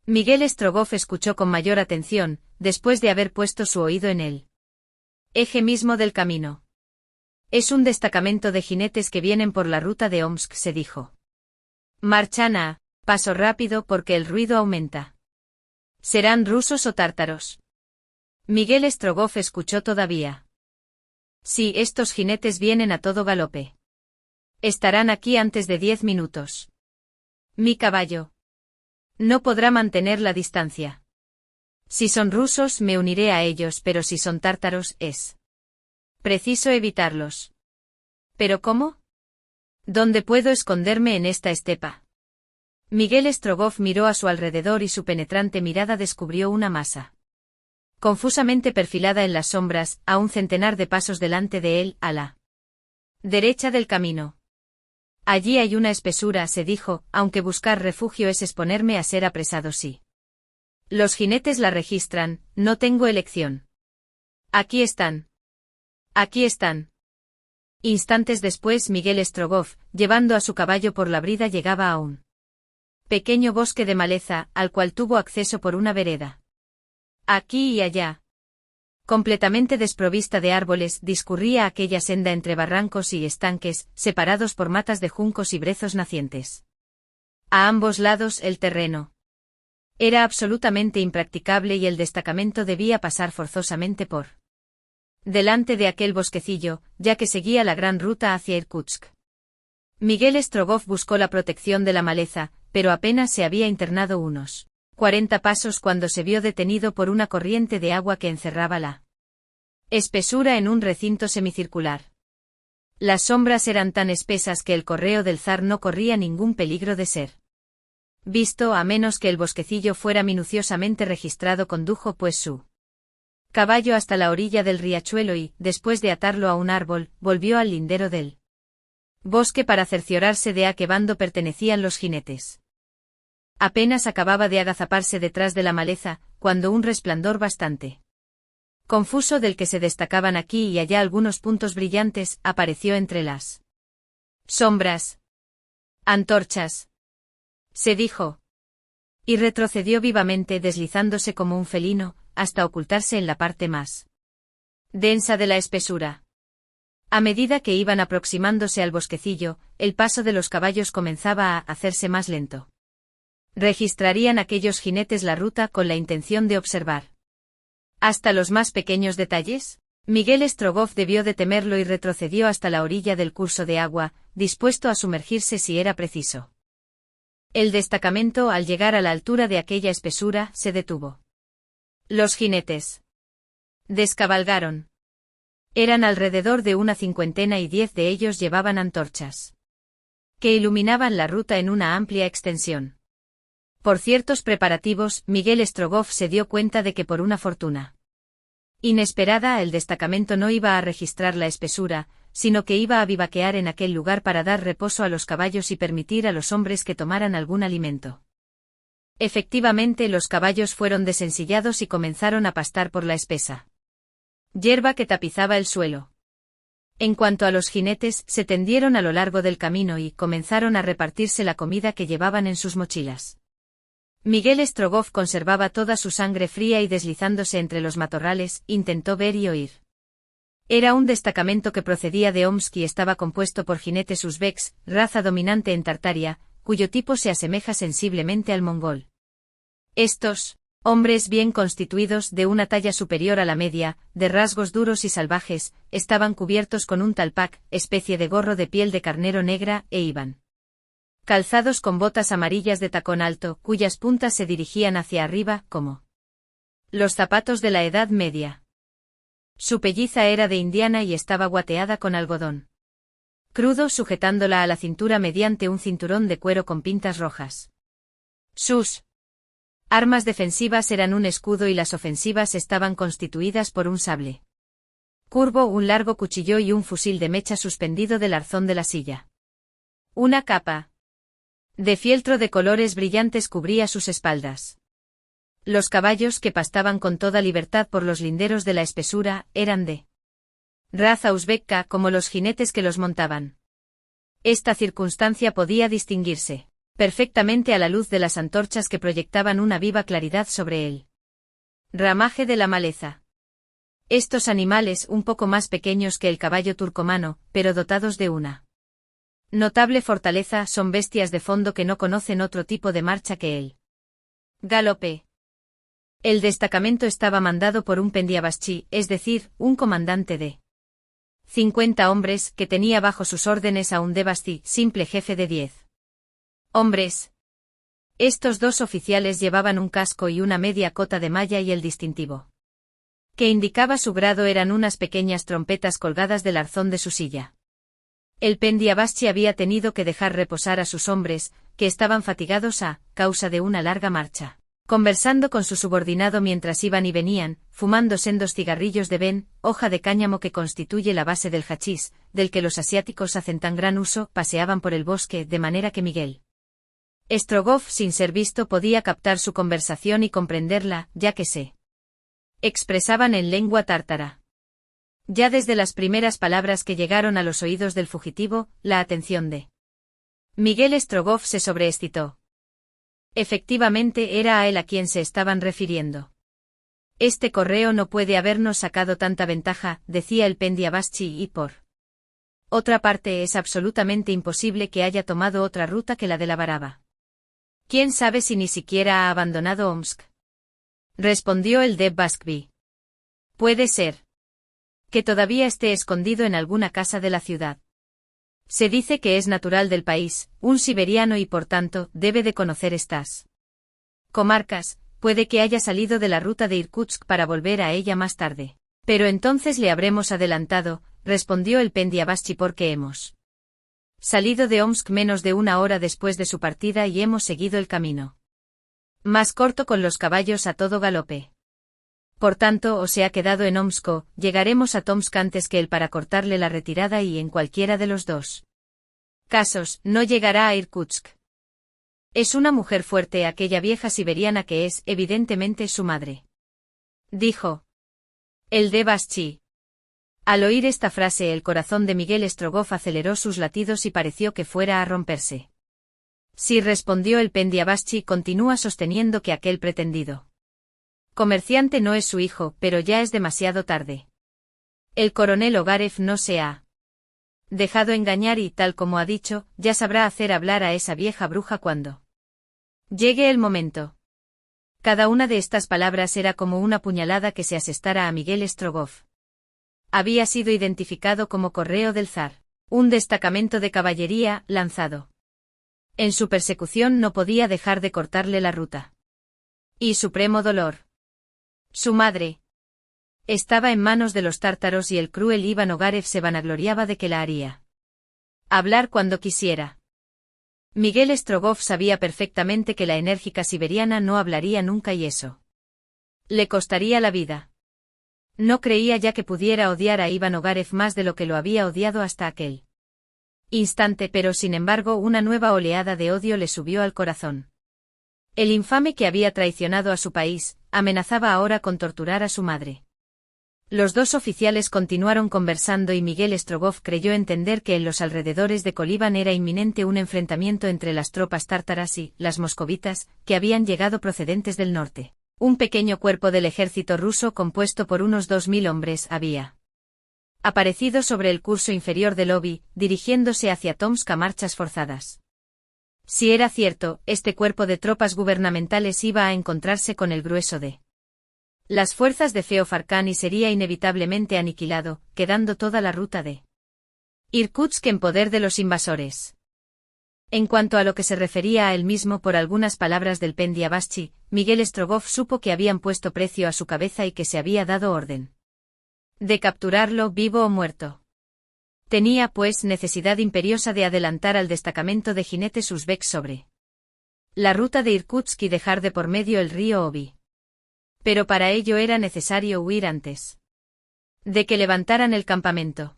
Miguel Strogoff escuchó con mayor atención, después de haber puesto su oído en el eje mismo del camino. Es un destacamento de jinetes que vienen por la ruta de Omsk, se dijo. Marchan a paso rápido porque el ruido aumenta. ¿Serán rusos o tártaros? Miguel Strogoff escuchó todavía. Sí, estos jinetes vienen a todo galope. Estarán aquí antes de 10 minutos. Mi caballo no podrá mantener la distancia. Si son rusos me uniré a ellos, pero si son tártaros es preciso evitarlos. ¿Pero cómo? ¿Dónde puedo esconderme en esta estepa? Miguel Strogoff miró a su alrededor y su penetrante mirada descubrió una masa confusamente perfilada en las sombras, a un centenar de pasos delante de él, a la derecha del camino. Allí hay una espesura, se dijo, aunque buscar refugio es exponerme a ser apresado si los jinetes la registran, no tengo elección. Aquí están. Aquí están. Instantes después Miguel Strogoff, llevando a su caballo por la brida, llegaba a un pequeño bosque de maleza, al cual tuvo acceso por una vereda. Aquí y allá, completamente desprovista de árboles, discurría aquella senda entre barrancos y estanques, separados por matas de juncos y brezos nacientes. A ambos lados el terreno era absolutamente impracticable y el destacamento debía pasar forzosamente por delante de aquel bosquecillo, ya que seguía la gran ruta hacia Irkutsk. Miguel Strogoff buscó la protección de la maleza, pero apenas se había internado unos 40 pasos cuando se vio detenido por una corriente de agua que encerraba la espesura en un recinto semicircular. Las sombras eran tan espesas que el correo del zar no corría ningún peligro de ser visto, a menos que el bosquecillo fuera minuciosamente registrado. Condujo pues su caballo hasta la orilla del riachuelo y, después de atarlo a un árbol, volvió al lindero del bosque para cerciorarse de a qué bando pertenecían los jinetes. Apenas acababa de agazaparse detrás de la maleza, cuando un resplandor bastante confuso, del que se destacaban aquí y allá algunos puntos brillantes, apareció entre las sombras. Antorchas, se dijo. Y retrocedió vivamente, deslizándose como un felino, hasta ocultarse en la parte más densa de la espesura. A medida que iban aproximándose al bosquecillo, el paso de los caballos comenzaba a hacerse más lento. Registrarían aquellos jinetes la ruta con la intención de observar hasta los más pequeños detalles. Miguel Strogoff debió de temerlo y retrocedió hasta la orilla del curso de agua, dispuesto a sumergirse si era preciso. El destacamento, al llegar a la altura de aquella espesura, se detuvo. Los jinetes descabalgaron. Eran alrededor de una 50 y 10 de ellos llevaban antorchas. que iluminaban la ruta en una amplia extensión. Por ciertos preparativos, Miguel Strogoff se dio cuenta de que por una fortuna inesperada el destacamento no iba a registrar la espesura, sino que iba a vivaquear en aquel lugar para dar reposo a los caballos y permitir a los hombres que tomaran algún alimento. Efectivamente, los caballos fueron desensillados y comenzaron a pastar por la espesa hierba que tapizaba el suelo. En cuanto a los jinetes, se tendieron a lo largo del camino y comenzaron a repartirse la comida que llevaban en sus mochilas. Miguel Strogoff conservaba toda su sangre fría y deslizándose entre los matorrales, intentó ver y oír. Era un destacamento que procedía de Omsk y estaba compuesto por jinetes uzbeks, raza dominante en Tartaria, cuyo tipo se asemeja sensiblemente al mongol. Estos hombres bien constituidos, de una talla superior a la media, de rasgos duros y salvajes, estaban cubiertos con un talpak, especie de gorro de piel de carnero negra, e iban calzados con botas amarillas de tacón alto, cuyas puntas se dirigían hacia arriba, como los zapatos de la Edad Media. Su pelliza era de indiana y estaba guateada con algodón crudo, sujetándola a la cintura mediante un cinturón de cuero con pintas rojas. Sus armas defensivas eran un escudo y las ofensivas estaban constituidas por un sable curvo, un largo cuchillo y un fusil de mecha suspendido del arzón de la silla. Una capa de fieltro de colores brillantes cubría sus espaldas. Los caballos, que pastaban con toda libertad por los linderos de la espesura, eran de raza uzbeka como los jinetes que los montaban. Esta circunstancia podía distinguirse perfectamente a la luz de las antorchas que proyectaban una viva claridad sobre el ramaje de la maleza. Estos animales, un poco más pequeños que el caballo turcomano, pero dotados de una notable fortaleza, son bestias de fondo que no conocen otro tipo de marcha que el galope. El destacamento estaba mandado por un pendiabaschi, es decir, un comandante de 50 hombres, que tenía bajo sus órdenes a un debasti, simple jefe de 10 hombres. Estos dos oficiales llevaban un casco y una media cota de malla y el distintivo que indicaba su grado eran unas pequeñas trompetas colgadas del arzón de su silla. El pendiabaschi había tenido que dejar reposar a sus hombres, que estaban fatigados a causa de una larga marcha, conversando con su subordinado mientras iban y venían, fumando sendos cigarrillos de ben, hoja de cáñamo que constituye la base del hachís, del que los asiáticos hacen tan gran uso, paseaban por el bosque, de manera que Miguel Strogoff, sin ser visto, podía captar su conversación y comprenderla, ya que se expresaban en lengua tártara. Ya desde las primeras palabras que llegaron a los oídos del fugitivo, la atención de Miguel Strogoff se sobreexcitó. Efectivamente era a él a quien se estaban refiriendo. Este correo no puede habernos sacado tanta ventaja, decía el pendiabaschi, y por otra parte es absolutamente imposible que haya tomado otra ruta que la de la Baraba. ¿Quién sabe si ni siquiera ha abandonado Omsk? Respondió el Deb Baskvi. Puede ser que todavía esté escondido en alguna casa de la ciudad. Se dice que es natural del país, un siberiano y por tanto, debe de conocer estas comarcas, puede que haya salido de la ruta de Irkutsk para volver a ella más tarde. Pero entonces le habremos adelantado, respondió el pendiabaschi, porque hemos salido de Omsk menos de una hora después de su partida y hemos seguido el camino más corto con los caballos a todo galope. Por tanto, o se ha quedado en Omsk o llegaremos a Tomsk antes que él para cortarle la retirada y en cualquiera de los dos casos, no llegará a Irkutsk. Es una mujer fuerte aquella vieja siberiana que es, evidentemente, su madre. Dijo el Debaschi. Al oír esta frase el corazón de Miguel Strogoff aceleró sus latidos y pareció que fuera a romperse. Sí, respondió el pendiabaschi, continúa sosteniendo que aquel pretendido comerciante no es su hijo, pero ya es demasiado tarde. El coronel Ogarev no se ha dejado engañar y, tal como ha dicho, ya sabrá hacer hablar a esa vieja bruja cuando llegue el momento. Cada una de estas palabras era como una puñalada que se asestara a Miguel Strogoff. Había sido identificado como correo del zar, un destacamento de caballería, lanzado en su persecución, no podía dejar de cortarle la ruta. Y supremo dolor. Su madre estaba en manos de los tártaros y el cruel Iván Ogarev se vanagloriaba de que la haría hablar cuando quisiera. Miguel Strogoff sabía perfectamente que la enérgica siberiana no hablaría nunca y eso le costaría la vida. No creía ya que pudiera odiar a Iván Ogarev más de lo que lo había odiado hasta aquel instante, pero sin embargo una nueva oleada de odio le subió al corazón. El infame que había traicionado a su país, amenazaba ahora con torturar a su madre. Los dos oficiales continuaron conversando y Miguel Strogoff creyó entender que en los alrededores de Kolíban era inminente un enfrentamiento entre las tropas tártaras y las moscovitas, que habían llegado procedentes del norte. Un pequeño cuerpo del ejército ruso compuesto por unos 2000 hombres había aparecido sobre el curso inferior del Obi, dirigiéndose hacia Tomsk a marchas forzadas. Si era cierto, este cuerpo de tropas gubernamentales iba a encontrarse con el grueso de las fuerzas de Feofarkán y sería inevitablemente aniquilado, quedando toda la ruta de Irkutsk en poder de los invasores. En cuanto a lo que se refería a él mismo por algunas palabras del Pendiabaschi, Miguel Strogoff supo que habían puesto precio a su cabeza y que se había dado orden de capturarlo vivo o muerto. Tenía, pues, necesidad imperiosa de adelantar al destacamento de jinetes uzbeks sobre la ruta de Irkutsk y dejar de por medio el río Obi. Pero para ello era necesario huir antes de que levantaran el campamento.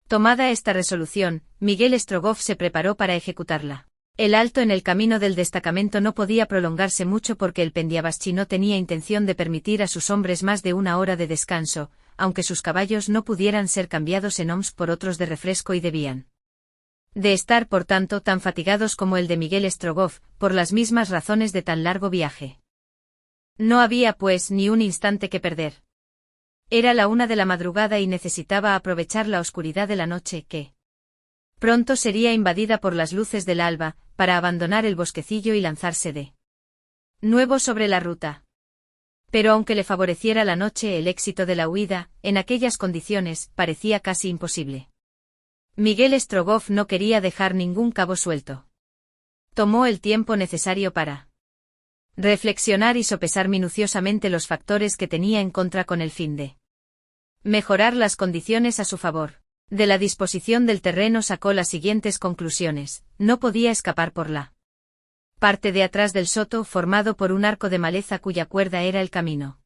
Tomada esta resolución, Miguel Strogoff se preparó para ejecutarla. El alto en el camino del destacamento no podía prolongarse mucho porque el Pendiabaschi no tenía intención de permitir a sus hombres más de una hora de descanso, aunque sus caballos no pudieran ser cambiados en Omsk por otros de refresco y debían de estar por tanto tan fatigados como el de Miguel Strogoff, por las mismas razones de tan largo viaje. No había pues ni un instante que perder. Era la 1 de la madrugada y necesitaba aprovechar la oscuridad de la noche que pronto sería invadida por las luces del alba, para abandonar el bosquecillo y lanzarse de nuevo sobre la ruta. Pero aunque le favoreciera la noche el éxito de la huida, en aquellas condiciones, parecía casi imposible. Miguel Strogoff no quería dejar ningún cabo suelto. Tomó el tiempo necesario para reflexionar y sopesar minuciosamente los factores que tenía en contra con el fin de mejorar las condiciones a su favor. De la disposición del terreno sacó las siguientes conclusiones: no podía escapar por la parte de atrás del soto formado por un arco de maleza cuya cuerda era el camino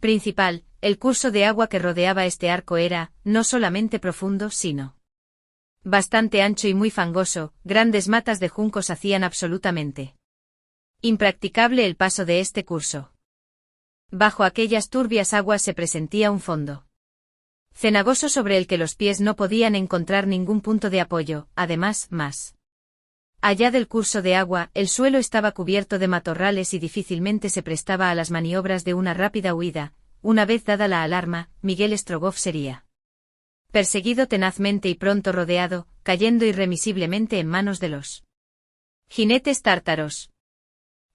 principal. El curso de agua que rodeaba este arco era, no solamente profundo, sino bastante ancho y muy fangoso. Grandes matas de juncos hacían absolutamente impracticable el paso de este curso. Bajo aquellas turbias aguas se presentía un fondo cenagoso sobre el que los pies no podían encontrar ningún punto de apoyo. Además, más allá del curso de agua, el suelo estaba cubierto de matorrales y difícilmente se prestaba a las maniobras de una rápida huida. Una vez dada la alarma, Miguel Strogoff sería perseguido tenazmente y pronto rodeado, cayendo irremisiblemente en manos de los jinetes tártaros.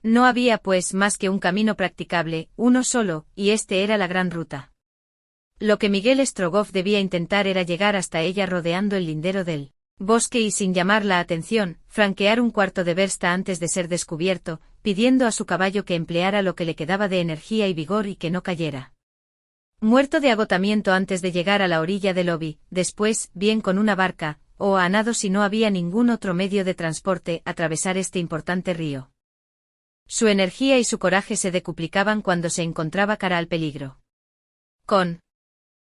No había pues más que un camino practicable, uno solo, y este era la gran ruta. Lo que Miguel Strogoff debía intentar era llegar hasta ella rodeando el lindero del bosque y sin llamar la atención, franquear un cuarto de versta antes de ser descubierto, pidiendo a su caballo que empleara lo que le quedaba de energía y vigor y que no cayera muerto de agotamiento antes de llegar a la orilla del Obi. Después, bien con una barca, o a nado si no había ningún otro medio de transporte, atravesar este importante río. Su energía y su coraje se decuplicaban cuando se encontraba cara al peligro. Con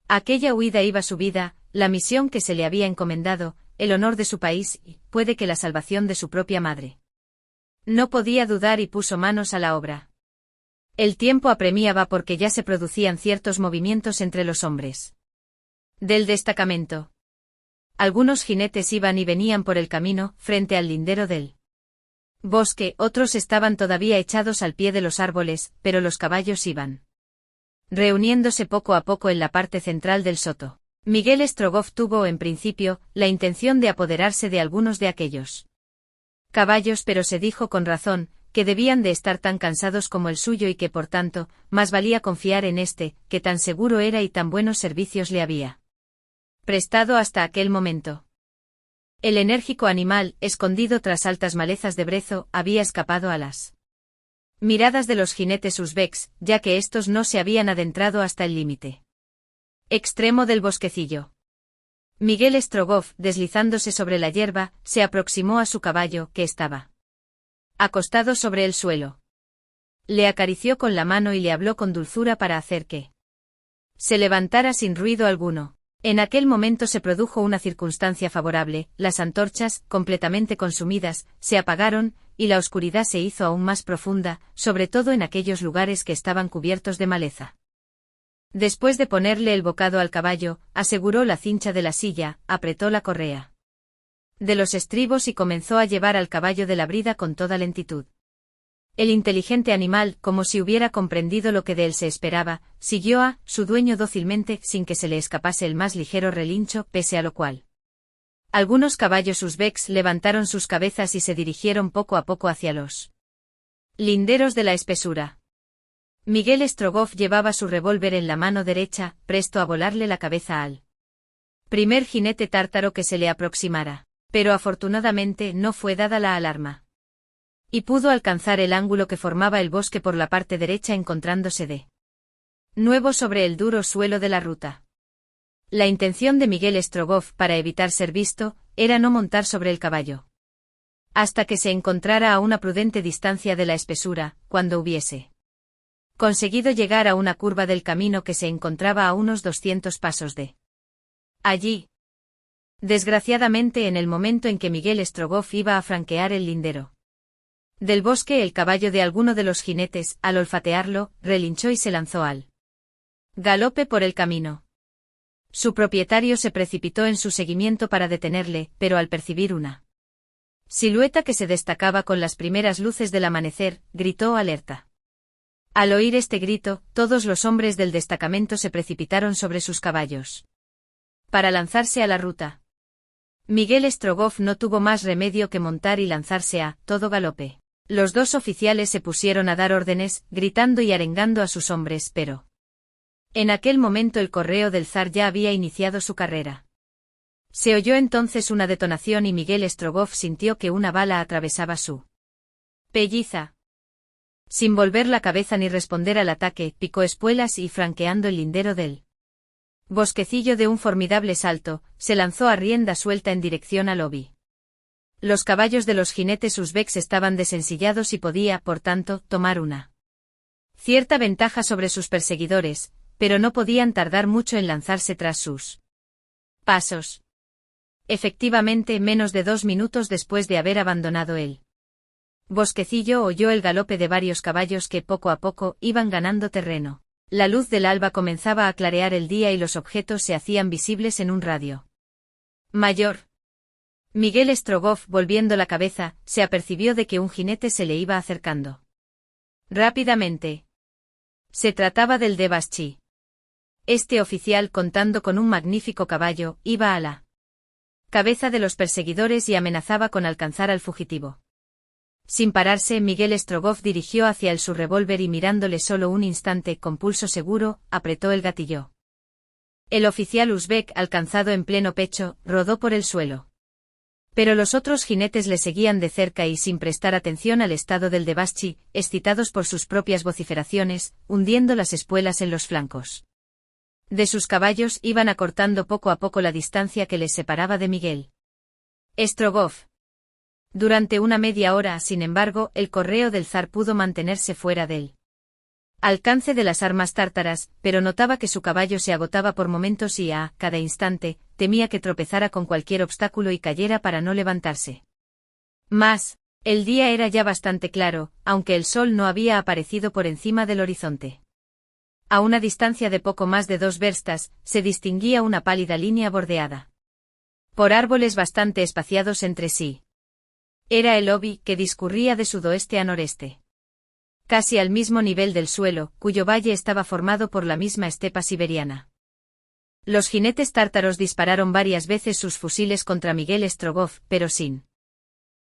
aquella huida iba su vida, la misión que se le había encomendado, el honor de su país y, puede que la salvación de su propia madre. No podía dudar y puso manos a la obra. El tiempo apremiaba porque ya se producían ciertos movimientos entre los hombres del destacamento. Algunos jinetes iban y venían por el camino, frente al lindero del bosque, otros estaban todavía echados al pie de los árboles, pero los caballos iban reuniéndose poco a poco en la parte central del soto. Miguel Strogoff tuvo, en principio, la intención de apoderarse de algunos de aquellos caballos, pero se dijo con razón, que debían de estar tan cansados como el suyo y que por tanto, más valía confiar en este, que tan seguro era y tan buenos servicios le había prestado hasta aquel momento. El enérgico animal, escondido tras altas malezas de brezo, había escapado a las miradas de los jinetes uzbeks, ya que estos no se habían adentrado hasta el límite extremo del bosquecillo. Miguel Strogoff, deslizándose sobre la hierba, se aproximó a su caballo, que estaba acostado sobre el suelo. Le acarició con la mano y le habló con dulzura para hacer que se levantara sin ruido alguno. En aquel momento se produjo una circunstancia favorable, las antorchas, completamente consumidas, se apagaron, y la oscuridad se hizo aún más profunda, sobre todo en aquellos lugares que estaban cubiertos de maleza. Después de ponerle el bocado al caballo, aseguró la cincha de la silla, apretó la correa de los estribos y comenzó a llevar al caballo de la brida con toda lentitud. El inteligente animal, como si hubiera comprendido lo que de él se esperaba, siguió a su dueño dócilmente sin que se le escapase el más ligero relincho, pese a lo cual algunos caballos uzbeks levantaron sus cabezas y se dirigieron poco a poco hacia los linderos de la espesura. Miguel Strogoff llevaba su revólver en la mano derecha, presto a volarle la cabeza al primer jinete tártaro que se le aproximara, pero afortunadamente no fue dada la alarma y pudo alcanzar el ángulo que formaba el bosque por la parte derecha encontrándose de nuevo sobre el duro suelo de la ruta. La intención de Miguel Strogoff para evitar ser visto, era no montar sobre el caballo hasta que se encontrara a una prudente distancia de la espesura, cuando hubiese conseguido llegar a una curva del camino que se encontraba a unos 200 pasos de allí. Desgraciadamente en el momento en que Miguel Strogoff iba a franquear el lindero del bosque, el caballo de alguno de los jinetes, al olfatearlo, relinchó y se lanzó al galope por el camino. Su propietario se precipitó en su seguimiento para detenerle, pero al percibir una silueta que se destacaba con las primeras luces del amanecer, gritó alerta. Al oír este grito, todos los hombres del destacamento se precipitaron sobre sus caballos para lanzarse a la ruta. Miguel Strogoff no tuvo más remedio que montar y lanzarse a todo galope. Los dos oficiales se pusieron a dar órdenes, gritando y arengando a sus hombres, pero en aquel momento el correo del zar ya había iniciado su carrera. Se oyó entonces una detonación y Miguel Strogoff sintió que una bala atravesaba su pelliza. Sin volver la cabeza ni responder al ataque, picó espuelas y, franqueando el lindero del bosquecillo de un formidable salto, se lanzó a rienda suelta en dirección al Obi. Los caballos de los jinetes uzbeks estaban desensillados y podía, por tanto, tomar una cierta ventaja sobre sus perseguidores, pero no podían tardar mucho en lanzarse tras sus pasos. Efectivamente, menos de 2 minutos después de haber abandonado el bosquecillo, oyó el galope de varios caballos que poco a poco iban ganando terreno. La luz del alba comenzaba a clarear el día y los objetos se hacían visibles en un radio mayor. Miguel Strogoff, volviendo la cabeza, se apercibió de que un jinete se le iba acercando rápidamente. Se trataba del de Baschi. Este oficial, contando con un magnífico caballo, iba a la cabeza de los perseguidores y amenazaba con alcanzar al fugitivo. Sin pararse, Miguel Strogoff dirigió hacia él su revólver y mirándole solo un instante con pulso seguro, apretó el gatillo. El oficial uzbek, alcanzado en pleno pecho, rodó por el suelo. Pero los otros jinetes le seguían de cerca y sin prestar atención al estado del de Baschi, excitados por sus propias vociferaciones, hundiendo las espuelas en los flancos de sus caballos, iban acortando poco a poco la distancia que les separaba de Miguel Strogoff. Durante una media hora, sin embargo, el correo del zar pudo mantenerse fuera del alcance de las armas tártaras, pero notaba que su caballo se agotaba por momentos y a cada instante temía que tropezara con cualquier obstáculo y cayera para no levantarse. Mas, el día era ya bastante claro, aunque el sol no había aparecido por encima del horizonte. A una distancia de poco más de 2 verstas, se distinguía una pálida línea bordeada por árboles bastante espaciados entre sí. Era el Obi, que discurría de sudoeste a noreste, casi al mismo nivel del suelo, cuyo valle estaba formado por la misma estepa siberiana. Los jinetes tártaros dispararon varias veces sus fusiles contra Miguel Strogoff, pero sin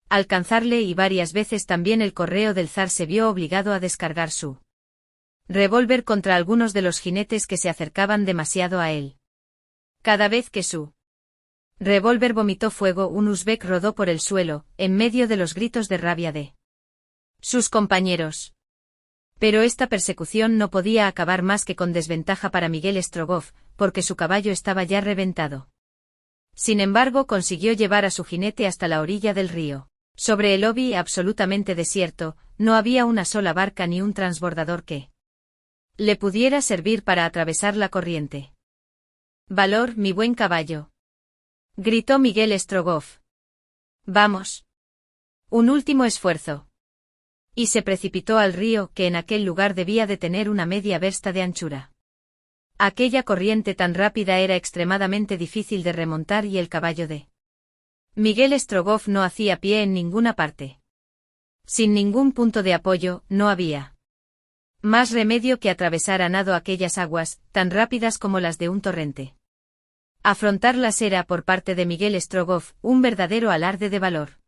alcanzarle, y varias veces también el correo del zar se vio obligado a descargar su revólver contra algunos de los jinetes que se acercaban demasiado a él. Cada vez que su revólver vomitó fuego, un uzbek rodó por el suelo, en medio de los gritos de rabia de sus compañeros. Pero esta persecución no podía acabar más que con desventaja para Miguel Strogoff, porque su caballo estaba ya reventado. Sin embargo, consiguió llevar a su jinete hasta la orilla del río. Sobre el Obi, absolutamente desierto, no había una sola barca ni un transbordador que le pudiera servir para atravesar la corriente. Valor, mi buen caballo, gritó Miguel Strogoff. Vamos. Un último esfuerzo. Y se precipitó al río, que en aquel lugar debía de tener una media versta de anchura. Aquella corriente tan rápida era extremadamente difícil de remontar y el caballo de Miguel Strogoff no hacía pie en ninguna parte. Sin ningún punto de apoyo, no había más remedio que atravesar a nado aquellas aguas, tan rápidas como las de un torrente. Afrontarlas era por parte de Miguel Strogoff un verdadero alarde de valor.